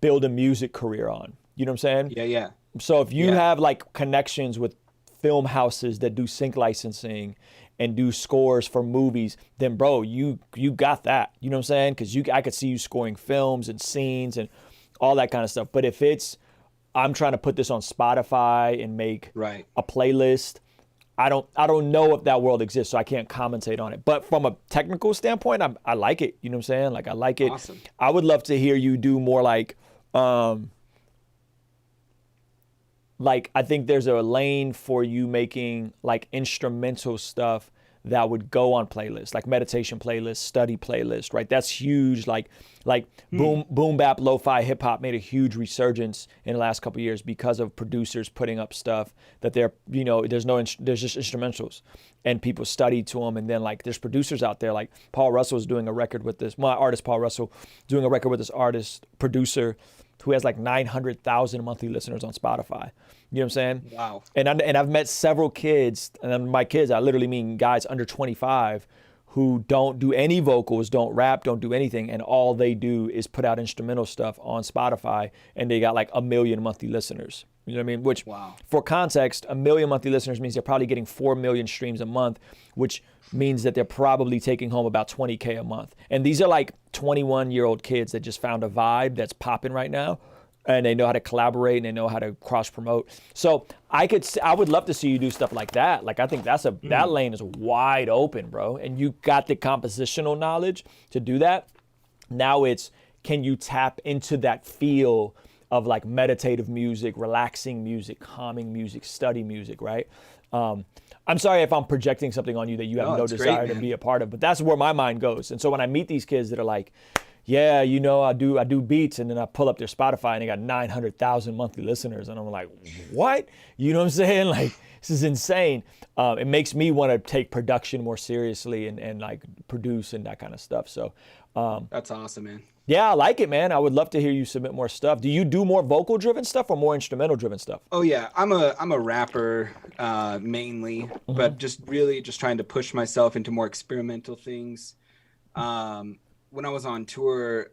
build a music career on. You know what I'm saying? Yeah. So if you have like connections with film houses that do sync licensing and do scores for movies, then bro, you got that. You know what I'm saying? Because I could see you scoring films and scenes and all that kind of stuff. But if it's I'm trying to put this on Spotify and make right. a playlist. I don't know if that world exists, so I can't commentate on it. But from a technical standpoint, I like it. You know what I'm saying? Like, I like it. Awesome. I would love to hear you do more like I think there's a lane for you making like instrumental stuff that would go on playlists, like meditation playlists, study playlists, right? That's huge. Like boom bap, lo-fi hip hop made a huge resurgence in the last couple of years because of producers putting up stuff that they're, you know, there's just instrumentals and people study to them. And then like there's producers out there, like Paul Russell's doing a record with this, my artist Paul Russell doing a record with this artist producer who has like 900,000 monthly listeners on Spotify. You know what I'm saying? Wow. And I've met several kids, and by kids, I literally mean guys under 25 who don't do any vocals, don't rap, don't do anything, and all they do is put out instrumental stuff on Spotify, and they got like 1 million monthly listeners. You know what I mean? Which, for context, 1 million monthly listeners means they're probably getting 4 million streams a month, which means that they're probably taking home about 20K a month. And these are like 21-year-old kids that just found a vibe that's popping right now, and they know how to collaborate and they know how to cross promote. So I would love to see you do stuff like that. Like I think that lane is wide open, bro. And you got the compositional knowledge to do that. Now it's, can you tap into that feel of like meditative music, relaxing music, calming music, study music, right? I'm sorry if I'm projecting something on you that you have no desire to be a part of, but that's where my mind goes. And so when I meet these kids that are like, yeah, you know, I do beats, and then I pull up their Spotify and they got 900,000 monthly listeners, and I'm like, what? You know what I'm saying? Like, this is insane. It makes me want to take production more seriously and like produce and that kind of stuff. So that's awesome, man. Yeah, I like it, man. I would love to hear you submit more stuff. Do you do more vocal driven stuff or more instrumental driven stuff? Oh yeah, I'm a rapper mainly, but just trying to push myself into more experimental things. When I was on tour,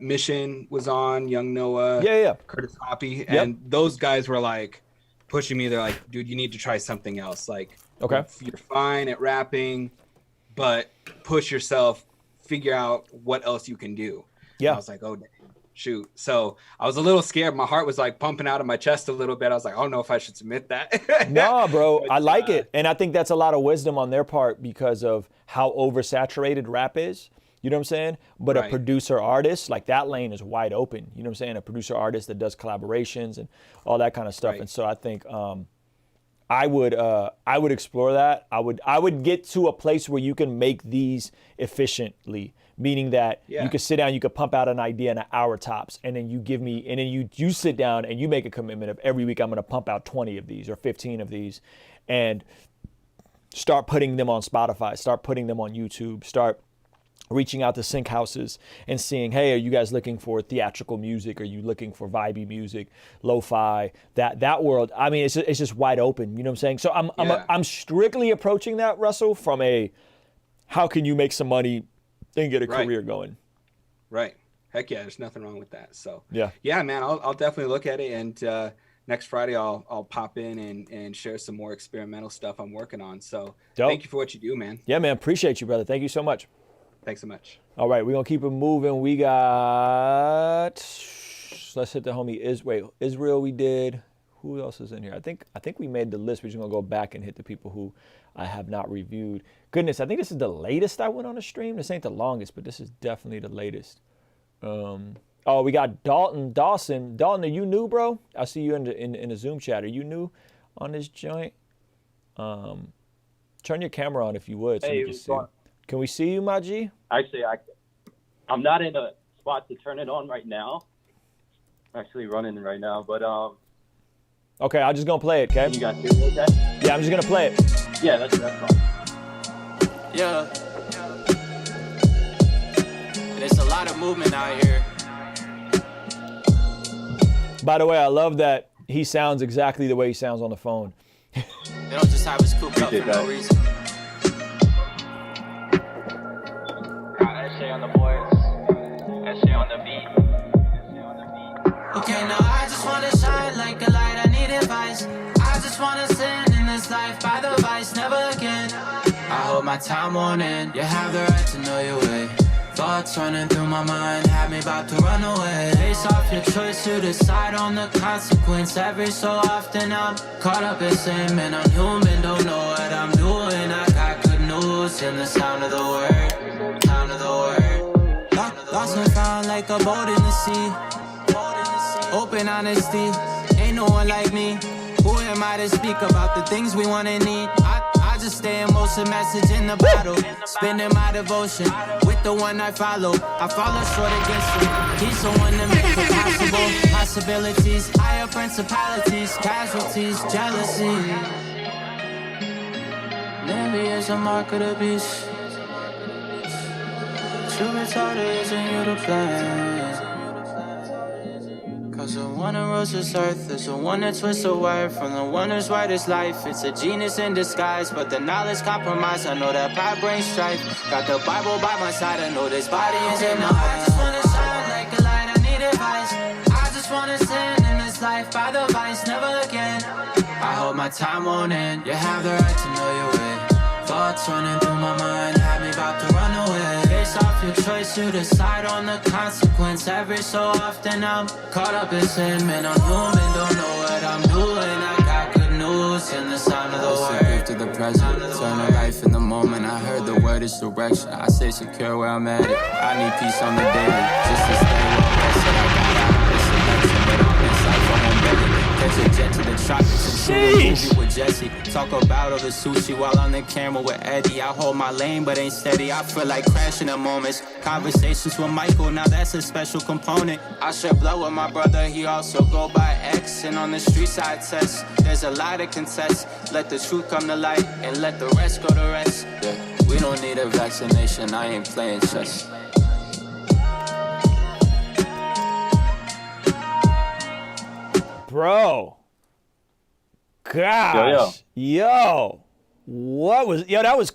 Mission was on, Young Noah, Curtis Hoppy, and those guys were like pushing me. They're like, dude, you need to try something else. Like, you're fine at rapping, but push yourself, figure out what else you can do. Yeah. And I was like, oh, shoot. So I was a little scared. My heart was like pumping out of my chest a little bit. I was like, I don't know if I should submit that. No, bro, I like it. And I think that's a lot of wisdom on their part because of how oversaturated rap is. You know what I'm saying? But a producer artist, like that lane is wide open. You know what I'm saying? A producer artist that does collaborations and all that kind of stuff. And so I think I would explore that. I would get to a place where you can make these efficiently, meaning that you could sit down, you could pump out an idea in an hour tops, and then you give me, and then you sit down and you make a commitment of every week I'm going to pump out 20 of these or 15 of these, and start putting them on Spotify, start putting them on YouTube, start reaching out to sync houses and seeing, hey, are you guys looking for theatrical music? Are you looking for vibey music, lo-fi, that world? I mean, it's just wide open. You know what I'm saying? So I'm strictly approaching that, Russell, from a how can you make some money and get a career going? Right. Heck yeah, there's nothing wrong with that. So yeah, man, I'll definitely look at it, and next Friday I'll pop in and share some more experimental stuff I'm working on. So thank you for what you do, man. Yeah, man, appreciate you, brother. Thank you so much. Thanks so much. All right, we're going to keep it moving. We got, let's hit the homie Israel we did. Who else is in here? I think we made the list. We're just going to go back and hit the people who I have not reviewed. Goodness, I think this is the latest I went on a stream. This ain't the longest, but this is definitely the latest. Oh, we got Dawson. Dalton, are you new, bro? I see you in the Zoom chat. Are you new on this joint? Turn your camera on if you would so we can see. Can we see you, my G? Actually, I'm not in a spot to turn it on right now. I'm actually running right now, but okay, I'm just gonna play it, okay? You guys hear me okay? Yeah, I'm just gonna play it. Yeah, that's fine. Yeah. There's a lot of movement out here. By the way, I love that he sounds exactly the way he sounds on the phone. They don't just have us cooped up for no reason. On the boards, SJ on the beat. Okay, now I just wanna shine like a light, I need advice. I just wanna sin in this life by the vice, never again. I hold my time on end, you have the right to know your way. Thoughts running through my mind had me about to run away. Based off your choice, you decide on the consequence. Every so often I'm caught up in saying, man, I'm human, don't know what I'm doing. I got good news in the sound of the word, sound of the word. Lost and found like a boat in the sea. Open honesty, ain't no one like me. Who am I to speak about the things we want and need? I just stay in motion, message in the battle. Spending my devotion with the one I follow. I follow short against him. He's the one that makes it possible. Possibilities, higher principalities, casualties, jealousy. Envy is a mark of the beast. Too retarded, isn't you to plan? Cause the one who rules this earth is the one that twists the wire from the one who's right is life. It's a genius in disguise, but the knowledge compromised. I know that pride brings strife. Got the Bible by my side, I know this body is in the I just wanna shine like a light, I need advice. I just wanna sin in this life by the vice, never again. I hope my time won't end. You have the right to know your way. Thoughts running through my mind had me about to run away. Based off your choice, you decide on the consequence. Every so often I'm caught up in saying, man, I'm human, don't know what I'm doing. I got good news in the sound of the word. To the present, eternal life in the moment. I heard the word is direction. I stay secure where I'm at it. I need peace on the daily, just to stay well rested. I got a higher selection, but I'm inside for home begging. Catch a jet to the tropics and shoot a movie with Jesse. Talk about all the sushi while on the camera with Eddie. I hold my lane but ain't steady. I feel like crashing at moments. Conversations with Michael, now that's a special component. I share blood with my brother, he also go by X. And on the street side test, there's a lot to contest. Let the truth come to light and let the rest go to rest. Yeah, we don't need a vaccination, I ain't playing chess. Bro. Gosh. Yo. What was... Yo, that was...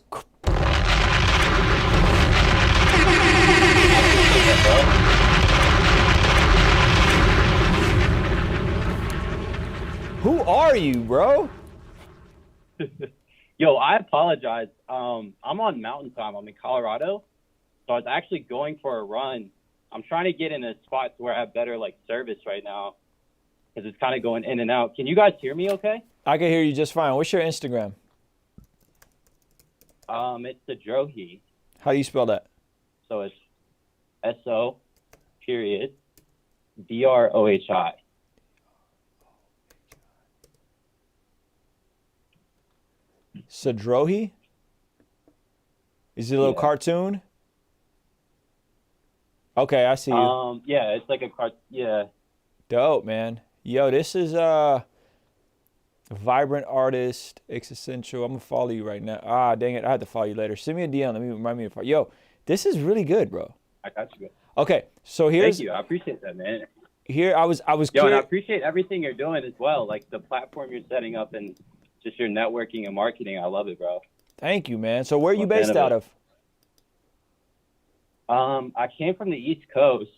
Who are you, bro? Yo, I apologize. I'm on mountain time. I'm in Colorado. So I was actually going for a run. I'm trying to get in a spot where I have better like service right now because it's kind of going in and out. Can you guys hear me okay? I can hear you just fine. What's your Instagram? It's Sadrohi. How do you spell that? So it's SO.DROHI. Sadrohi? Is it a little cartoon? Okay, I see you. Yeah, it's like a yeah. Dope, man. Yo, this is a vibrant artist, existential. I'm gonna follow you right now. Ah, dang it, I had to follow you later. Send me a DM. Let me remind me to follow. Yo, this is really good, bro. I got you. Okay, so here's. Thank you. I appreciate that, man. Here, I was. Yo, and I appreciate everything you're doing as well. Like the platform you're setting up and just your networking and marketing. I love it, bro. Thank you, man. So where are you based out of? I came from the East Coast.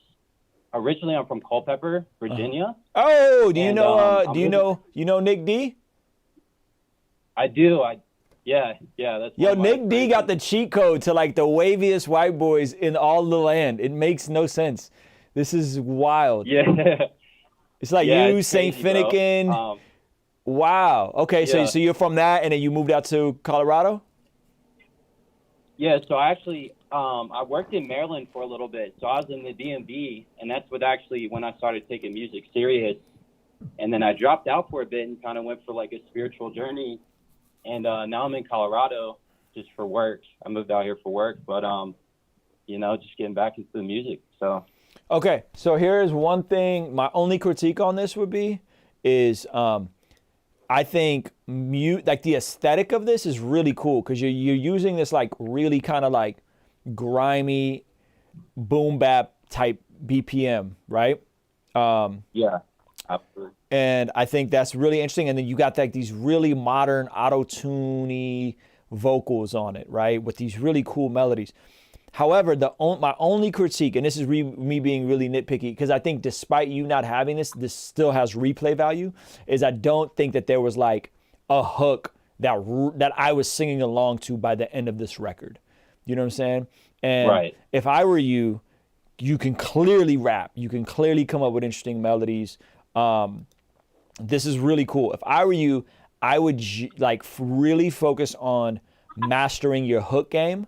Originally, I'm from Culpeper, Virginia. Oh, do you know Nick D? I do. Yeah. That's Yo, Nick D got the cheat code to like the waviest white boys in all the land. It makes no sense. This is wild. Yeah. It's like you, St. Finnegan. Wow. Okay, so you're from that, and then you moved out to Colorado? Yeah. So I actually, I worked in Maryland for a little bit. So I was in the DMV, and that's when I started taking music serious. And then I dropped out for a bit and kind of went for like a spiritual journey. And now I'm in Colorado just for work. I moved out here for work, but just getting back into the music. So. Okay, so here's one thing. My only critique on this would be is I think like the aesthetic of this is really cool because you're using this like really kind of like grimy boom bap type BPM, right? Yeah, absolutely. And I think that's really interesting. And then you got like these really modern auto-tune-y vocals on it, right? With these really cool melodies. However, my only critique, and this is me being really nitpicky, because I think despite you not having this still has replay value, is I don't think that there was like a hook that I was singing along to by the end of this record. You know what I'm saying? And Right. if I were you, you can clearly rap. You can clearly come up with interesting melodies. This is really cool. If I were you, I would really focus on mastering your hook game,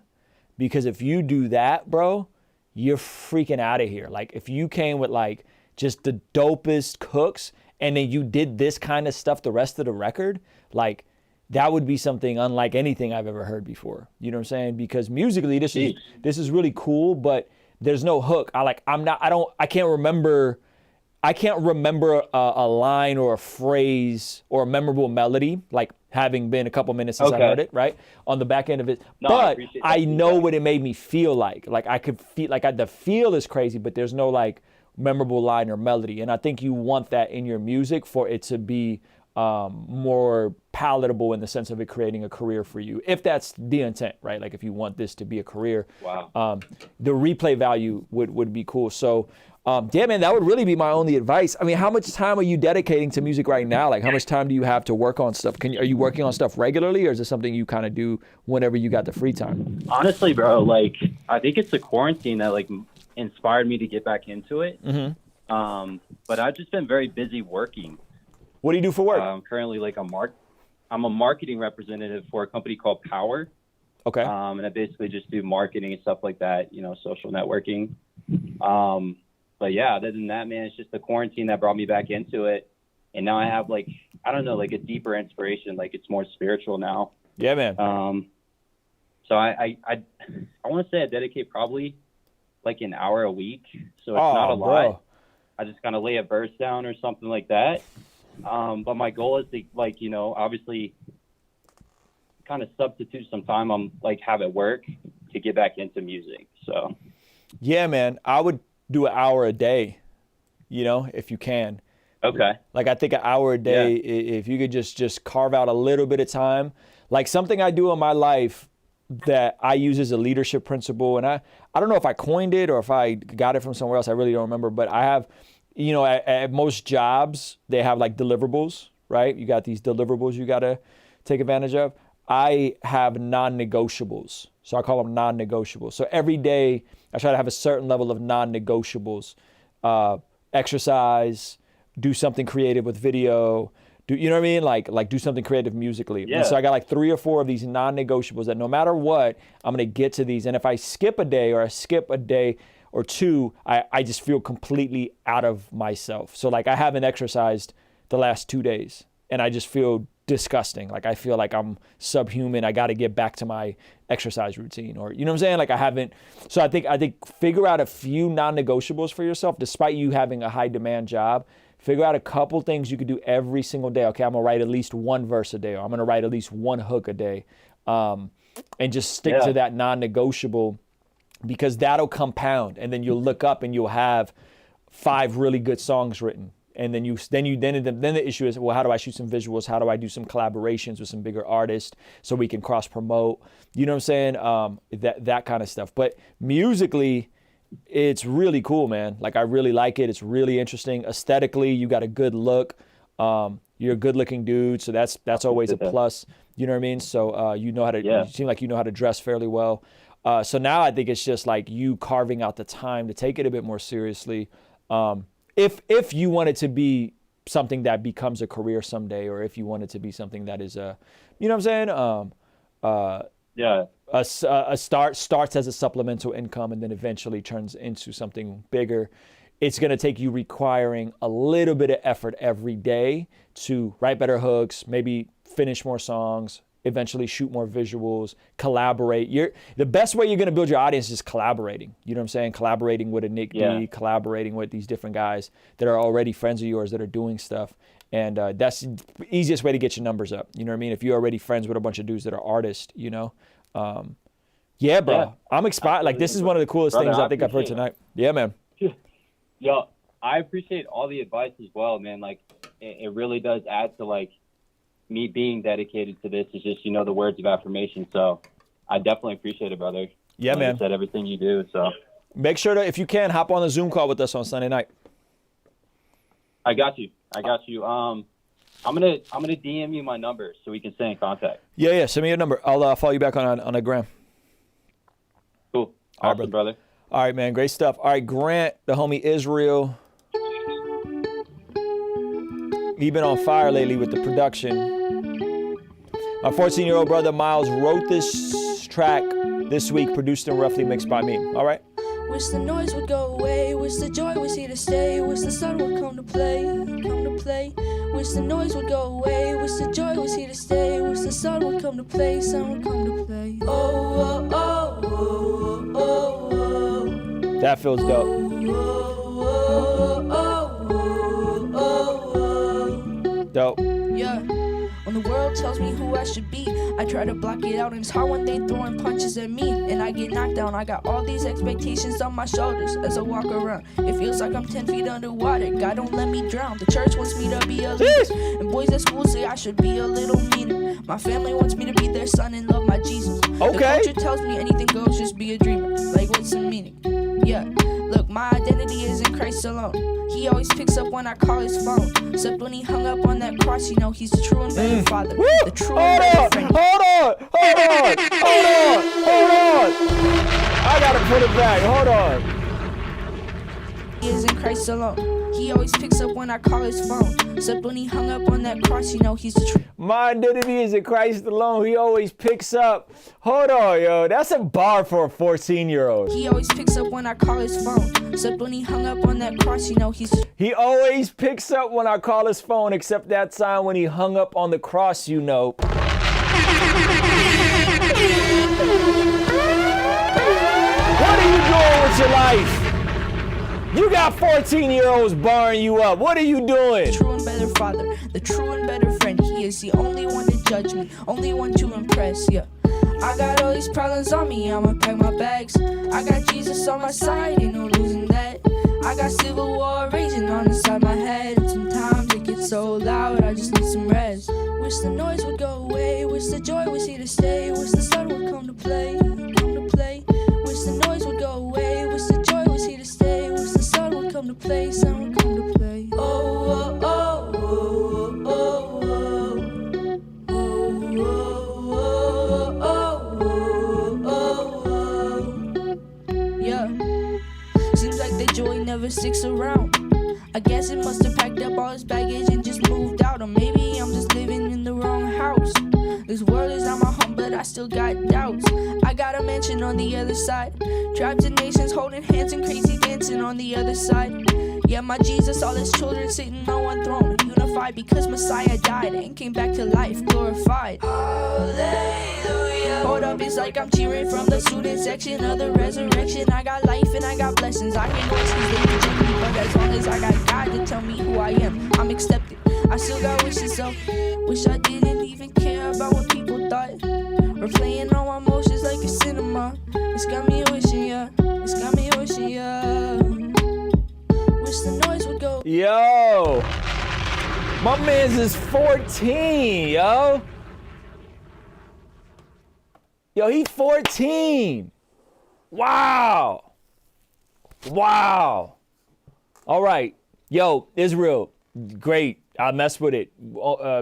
because if you do that, bro, you're freaking out of here. Like if you came with like just the dopest hooks and then you did this kind of stuff the rest of the record, like that would be something unlike anything I've ever heard before. You know what I'm saying? Because musically this is really cool, but there's no hook. I can't remember a line or a phrase or a memorable melody, like having been a couple minutes since I heard it, right? On the back end of it. No, but I know what it made me feel like. Like I could feel, like the feel is crazy, but there's no like memorable line or melody. And I think you want that in your music for it to be more palatable in the sense of it creating a career for you, if that's the intent, right? Like if you want this to be a career, the replay value would be cool. So yeah, man, that would really be my only advice. I mean, how much time are you dedicating to music right now? Like how much time do you have to work on stuff? Are you working on stuff regularly, or is this something you kind of do whenever you got the free time? Honestly, bro, like I think it's the quarantine that like inspired me to get back into it. But I've just been very busy working. What do you do for work? I'm currently like I'm a marketing representative for a company called Power. Okay. And I basically just do marketing and stuff like that, you know, social networking. But yeah, other than that, man, it's just the quarantine that brought me back into it. And now I have like, I don't know, like a deeper inspiration. Like it's more spiritual now. Yeah, man. So I want to say I dedicate probably like an hour a week. So it's not a lot. I just kind of lay a verse down or something like that. But my goal is to, like, you know, obviously kind of substitute some time on like have it work to get back into music. So yeah, man, I would do an hour a day, you know, if you can. Okay. Like I think an hour a day, if you could just carve out a little bit of time, like something I do in my life that I use as a leadership principle. And I don't know if I coined it or if I got it from somewhere else. I really don't remember, but I have, you know, at most jobs, they have like deliverables, right? You got these deliverables you got to take advantage of. I have non-negotiables. So I call them non-negotiables. So every day I try to have a certain level of non-negotiables. Exercise, do something creative with video, you know what I mean? Like do something creative musically. Yeah. And so I got like 3 or 4 of these non-negotiables that no matter what, I'm going to get to these. And if I skip a day or I skip a day or 2, I just feel completely out of myself. So like I haven't exercised the last 2 days and I just feel disgusting. Like I feel like I'm subhuman. I got to get back to my exercise routine, or you know what I'm saying? Like I haven't. So I think figure out a few non-negotiables for yourself, despite you having a high demand job. Figure out a couple things you could do every single day. Okay, I'm gonna write at least 1 verse a day, or I'm gonna write at least 1 hook a day, and just stick to that non-negotiable, because that'll compound, and then you'll look up and you'll have 5 really good songs written. And then the issue is, well, how do I shoot some visuals? How do I do some collaborations with some bigger artists so we can cross promote? You know what I'm saying? That kind of stuff. But musically, it's really cool, man. Like I really like it. It's really interesting. Aesthetically, you got a good look. You're a good looking dude, so that's always a plus. You know what I mean? So you know how to. You seem like you know how to dress fairly well. So now I think it's just like you carving out the time to take it a bit more seriously. If you want it to be something that becomes a career someday, or if you want it to be something that is you know what I'm saying? Starts as a supplemental income and then eventually turns into something bigger. It's going to take you requiring a little bit of effort every day to write better hooks, maybe finish more songs, eventually shoot more visuals, collaborate. The best way you're going to build your audience is collaborating. You know what I'm saying? Collaborating with a Nick D, collaborating with these different guys that are already friends of yours that are doing stuff. And that's the easiest way to get your numbers up. You know what I mean? If you're already friends with a bunch of dudes that are artists, you know? Yeah, bro. Yeah. I'm excited. Like, this is one of the coolest things I think I've heard tonight. Yeah, man. Yo, I appreciate all the advice as well, man. Like, it really does add to, like, me being dedicated to this. Is just, you know, the words of affirmation. So I definitely appreciate it, brother. Yeah, like man. You said everything you do. So make sure to, if you can, hop on the Zoom call with us on Sunday night. I got you. I'm gonna DM you my number so we can stay in contact. Yeah. Send me your number. I'll follow you back on a gram. All Awesome, right, brother. All right, man. Great stuff. All right, Grant, the homie Israel. He been on fire lately with the production. My 14-year-old brother Miles wrote this track this week, produced and roughly mixed by me. All right. Wish the noise would go away, wish the joy was here to stay, wish the sun would come to play, Wish the noise would go away, wish the joy was here to stay, wish the sun would come to play, sun would come to play. Oh, oh, oh, oh, oh. That feels dope. Dope. Yeah. When the world tells me who I should be, I try to block it out, and it's hard when they throwing punches at me and I get knocked down. I got all these expectations on my shoulders as I walk around. It feels like I'm 10 feet underwater. God don't let me drown. The church wants me to be a leader, and boys at school say I should be a little meaner. My family wants me to be their son and love my Jesus. Okay. The culture tells me anything goes, just be a dreamer. Like, what's the meaning? Yeah. Look, my identity is in Christ alone. He always picks up when I call his phone. Except when he hung up on that cross, you know he's the true and better father. The true and better friend. Hold on. I gotta put it back. Hold on. He is in Christ alone. He always picks up when I call his phone. Except when he hung up on that cross, you know he's the true. My identity is in Christ alone. He always picks up. Hold on, yo. That's a bar for a 14-year-old. He always picks up when I call his phone. Except when he hung up on that cross, you know he's. He always picks up when I call his phone, except that time when he hung up on the cross, you know. What are you doing with your life? You got 14-year-olds barring you up. What are you doing? The true and better father, the true and better friend. He is the only one to judge me, only one to impress, yeah. I got all these problems on me, I'ma pack my bags. I got Jesus on my side, ain't no losing that. I got civil war raging on inside my head, and sometimes it gets so loud, I just need some rest. Wish the noise would go away, wish the joy was here to stay, wish the sun would come to play, Wish the noise would go away, wish the joy was here to stay, wish the sun would come to play, sun would come to play. Oh, oh, oh, oh, oh, yeah. Seems like the joy never sticks around. I guess it must have packed up all his baggage and just moved out. Or maybe I'm just living in the wrong house. This world is not my home, but I still got doubts. I got a mansion on the other side. Tribes and nations holding hands and crazy dancing on the other side. Yeah, my Jesus, all his children sitting on one throne, unified because Messiah died and came back to life, glorified. Hallelujah. Hold up, it's like I'm cheering from the student section of the resurrection. I got life and I got blessings. I hear noises, they reject me, but as long as I got God to tell me who I am, I'm accepted. I still got wishes, so wish I didn't even care about what people thought. We're playing on my emotions like a cinema. It's got me wishing, yeah. It's got me wishing, yeah. Wish the noise would go. Yo, my man's is 14, yo. Yo, he 14. Wow. Wow. All right. Yo, Israel, great. I mess with it.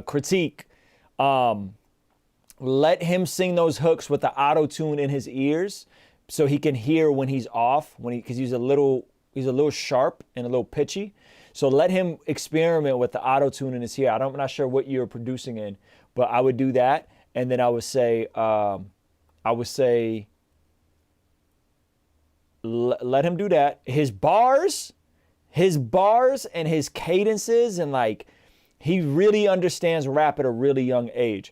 Critique. Let him sing those hooks with the auto-tune in his ears so he can hear when he's off, because he's a little sharp and a little pitchy. So let him experiment with the auto-tune in his ear. I'm not sure what you're producing in, but I would do that. And then I would say, let him do that. His bars and his cadences, and like, he really understands rap at a really young age.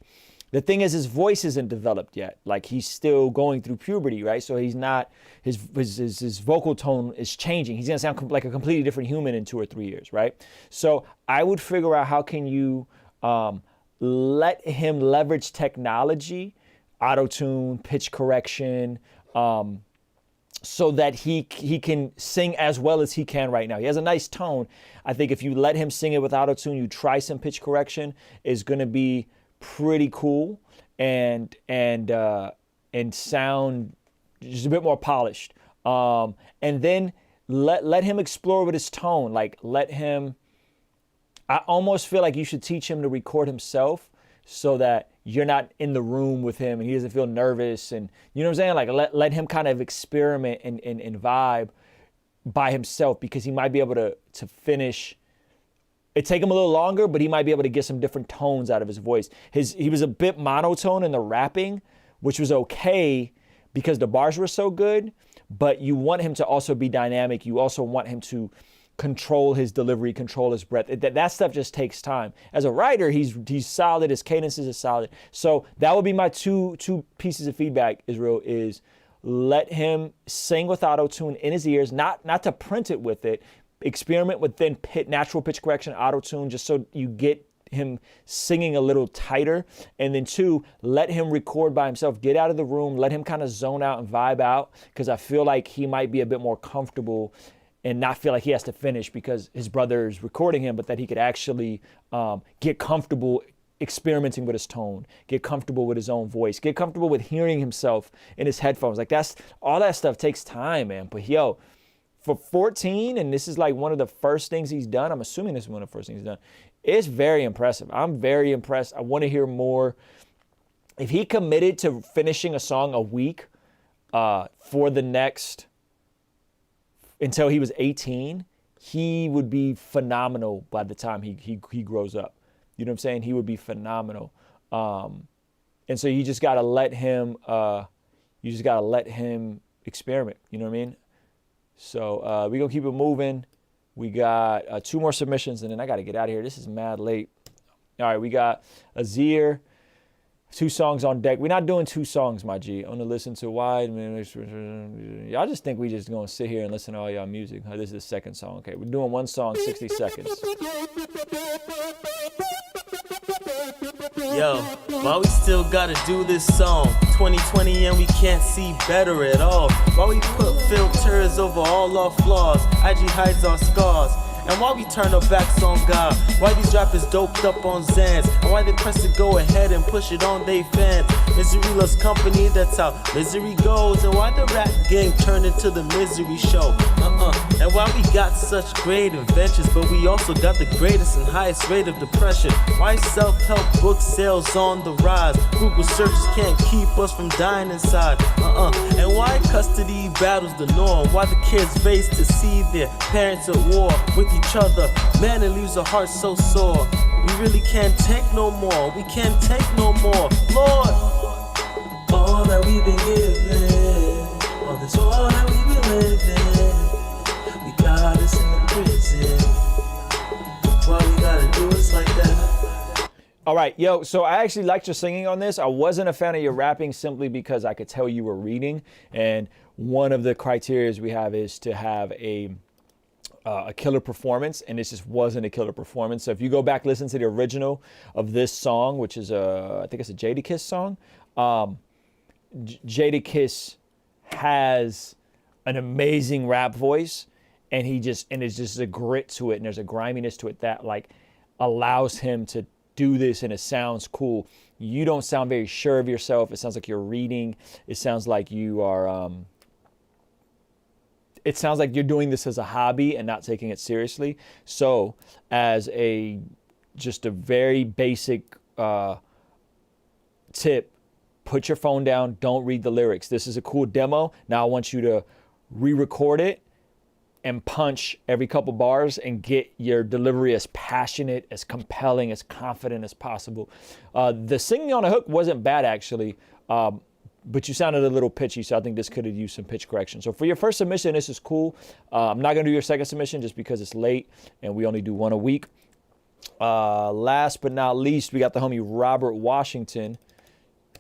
The thing is, his voice isn't developed yet. Like, he's still going through puberty, right? So he's not, his vocal tone is changing. He's gonna sound like a completely different human in 2 or 3 years, right? So I would figure out how can you let him leverage technology, auto-tune, pitch correction, so that he can sing as well as he can right now. He has a nice tone. I think if you let him sing it with auto-tune, you try some pitch correction, is gonna be pretty cool and sound just a bit more polished. And then let him explore with his tone. Like, let him, I almost feel like you should teach him to record himself, so that you're not in the room with him and he doesn't feel nervous. And you know what I'm saying? Like let him kind of experiment and vibe by himself, because he might be able to finish. It take him a little longer, but he might be able to get some different tones out of his voice. He was a bit monotone in the rapping, which was okay because the bars were so good, but you want him to also be dynamic. You also want him to control his delivery, control his breath. That stuff just takes time. As a writer, he's solid. His cadences are solid. So that would be my two pieces of feedback, Israel, is let him sing with auto-tune in his ears, not to print it with it. Experiment with then natural pitch correction, auto-tune, just so you get him singing a little tighter. And then 2, let him record by himself. Get out of the room. Let him kind of zone out and vibe out, because I feel like he might be a bit more comfortable and not feel like he has to finish because his brother is recording him, but that he could actually get comfortable experimenting with his tone, get comfortable with his own voice, get comfortable with hearing himself in his headphones. Like all that stuff takes time, man. But yo, for 14, and this is like one of the first things he's done, I'm assuming this is one of the first things he's done, it's very impressive. I'm very impressed. I want to hear more. If he committed to finishing a song a week for the next, until he was 18, he would be phenomenal by the time he grows up. You know what I'm saying? He would be phenomenal. And so you just got to let him, experiment. You know what I mean? So we're going to keep it moving. We got 2 more submissions, and then I got to get out of here. This is mad late. All right, we got Azir, 2 songs on deck. We're not doing 2 songs, my G. I'm going to listen to wide. Y'all just think we just going to sit here and listen to all y'all music. This is the 2nd song. Okay, we're doing 1 song, 60 seconds. Yo, why we still gotta do this song? 2020 and we can't see better at all. Why we put filters over all our flaws? IG hides our scars. And why we turn our backs on God? Why these rappers doped up on Zans? And why they press to go ahead and push it on they fans? Misery loves company, that's how misery goes. And why the rap game turned into the misery show? And why we got such great inventions, but we also got the greatest and highest rate of depression? Why self-help book sales on the rise? Google searches can't keep us from dying inside. And why custody battles the norm? Why the kids face to see their parents at war with each other? Man, it leaves our hearts so sore. We really can't take no more. We can't take no more. Lord, all that we've been given, all this war that we've been living, we got us in the prison. Why we gotta do us like that? All right, yo, so I actually liked your singing on this. I wasn't a fan of your rapping simply because I could tell you were reading. And one of the criteria we have is to have a killer performance, and this just wasn't a killer performance. So if you go back, listen to the original of this song, which is I think it's a Jadakiss song. Jadakiss has an amazing rap voice, and it's just a grit to it, and there's a griminess to it that like allows him to do this, and it sounds cool. You don't sound very sure of yourself. It sounds like you're reading. It sounds like you are. It sounds like you're doing this as a hobby and not taking it seriously. So as just a very basic tip, put your phone down, don't read the lyrics. This is a cool demo. Now I want you to re-record it and punch every couple bars and get your delivery as passionate, as compelling, as confident as possible. The singing on a hook wasn't bad actually. But you sounded a little pitchy, so I think this could have used some pitch correction. So for your first submission, this is cool. I'm not going to do your second submission just because it's late and we only do 1 a week. Last but not least, we got the homie Robert Washington.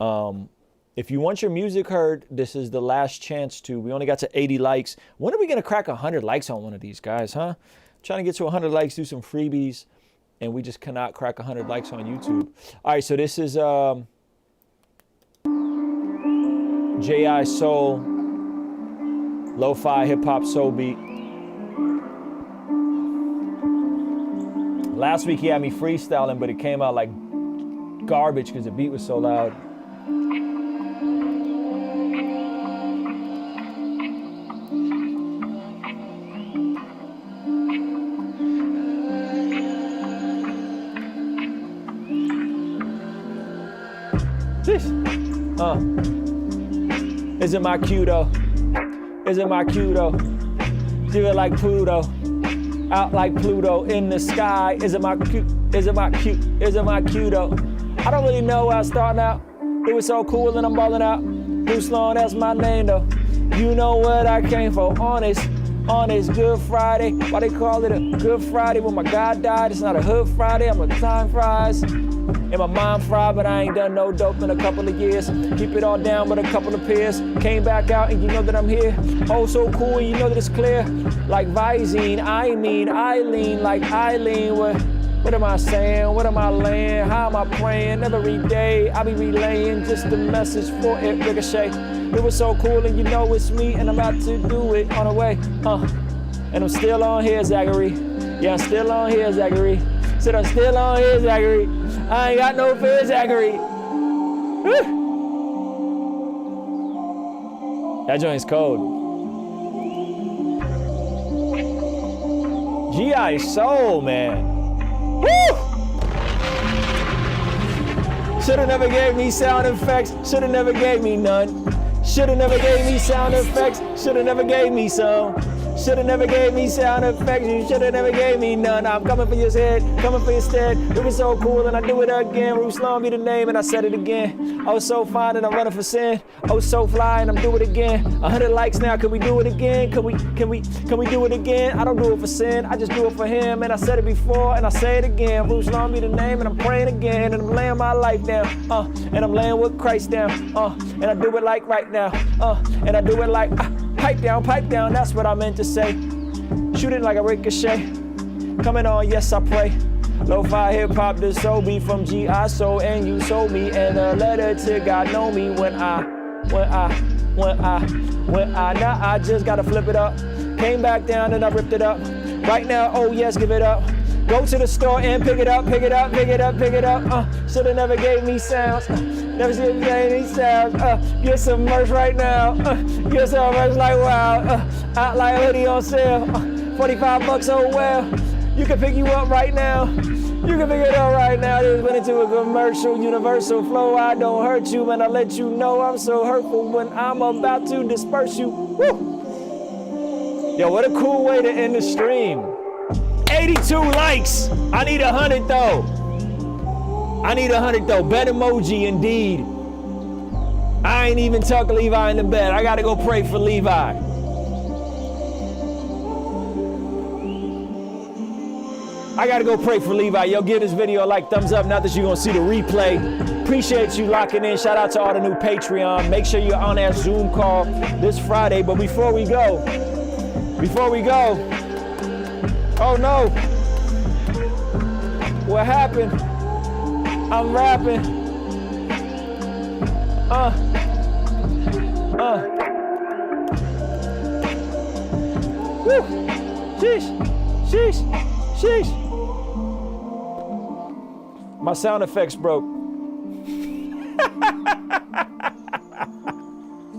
If you want your music heard, this is the last chance to. We only got to 80 likes. When are we going to crack 100 likes on one of these guys, huh? Trying to get to 100 likes, do some freebies, and we just cannot crack 100 likes on YouTube. All right, so this is... J.I. Soul, lo-fi hip-hop soul beat. Last week he had me freestyling, but it came out like garbage because the beat was so loud. Is it my cue though? Is it my cue though? Do it like Pluto. Out like Pluto in the sky. Is it my cue? Is it my cue? Is it my cue though? I don't really know where I started out. It was so cool and I'm balling out. Ruslan, that's my name though. You know what I came for. Honest, Good Friday. Why they call it a Good Friday? When my God died, it's not a Hood Friday. I'm a time fries. And my mind fried, but I ain't done no dope in a couple of years. Keep it all down with a couple of peers. Came back out and you know that I'm here. Oh, so cool and you know that it's clear. Like Visine, I mean Eileen, like Eileen. What am I saying? What am I laying? How am I praying? Every day I be relaying just a message for it, Ricochet. It was so cool and you know it's me and I'm about to do it on the way. And I'm still on here, Zachary. Yeah, I'm still on here, Zachary. Said I'm still on here, Zachary. I ain't got no fear, Zachary. Woo. That joint's cold. G.I. Soul, man. Woo! Shoulda never gave me sound effects. Shoulda never gave me none. Shoulda never gave me sound effects. Shoulda never gave me some. Shoulda never gave me sound effects. You shoulda never gave me none. I'm coming for your head, coming for your stead. It was so cool and I do it again. Ruslan be the name and I said it again. I was so fine and I'm running for sin. I was so fly and I'm doing it again. 100 likes now, can we do it again? Can we do it again? I don't do it for sin, I just do it for him. And I said it before and I say it again. Ruslan be the name and I'm praying again. And I'm laying my life down, and I'm laying with Christ down, and I do it like right now, and I do it like, pipe down, that's what I meant to say. Shoot it like a ricochet. Coming on, yes, I pray. Lo-fi hip-hop, the soul beat from G.I. Soul, and you sold me. And a letter to God know me when I, now I just gotta flip it up. Came back down and I ripped it up. Right now, oh yes, give it up. Go to the store and pick it up. Shoulda never gave me sounds. Never should gave me sounds. Get some merch right now. Get some merch like wow. Out like hoodie on sale. $45, oh well. You can pick you up right now. You can pick it up right now. Just went into a commercial, universal flow. I don't hurt you, man. I let you know I'm so hurtful when I'm about to disperse you. Woo! Yo, what a cool way to end the stream. 82 likes. I need 100 though. Bet emoji indeed. I ain't even tuck Levi in the bed. I gotta go pray for Levi. Yo, give this video a like, thumbs up. Not that you're gonna see the replay. Appreciate you locking in. Shout out to all the new Patreon. Make sure you're on that Zoom call this Friday. But before we go, oh no, what happened? I'm rapping. Woo. Sheesh. My sound effects broke.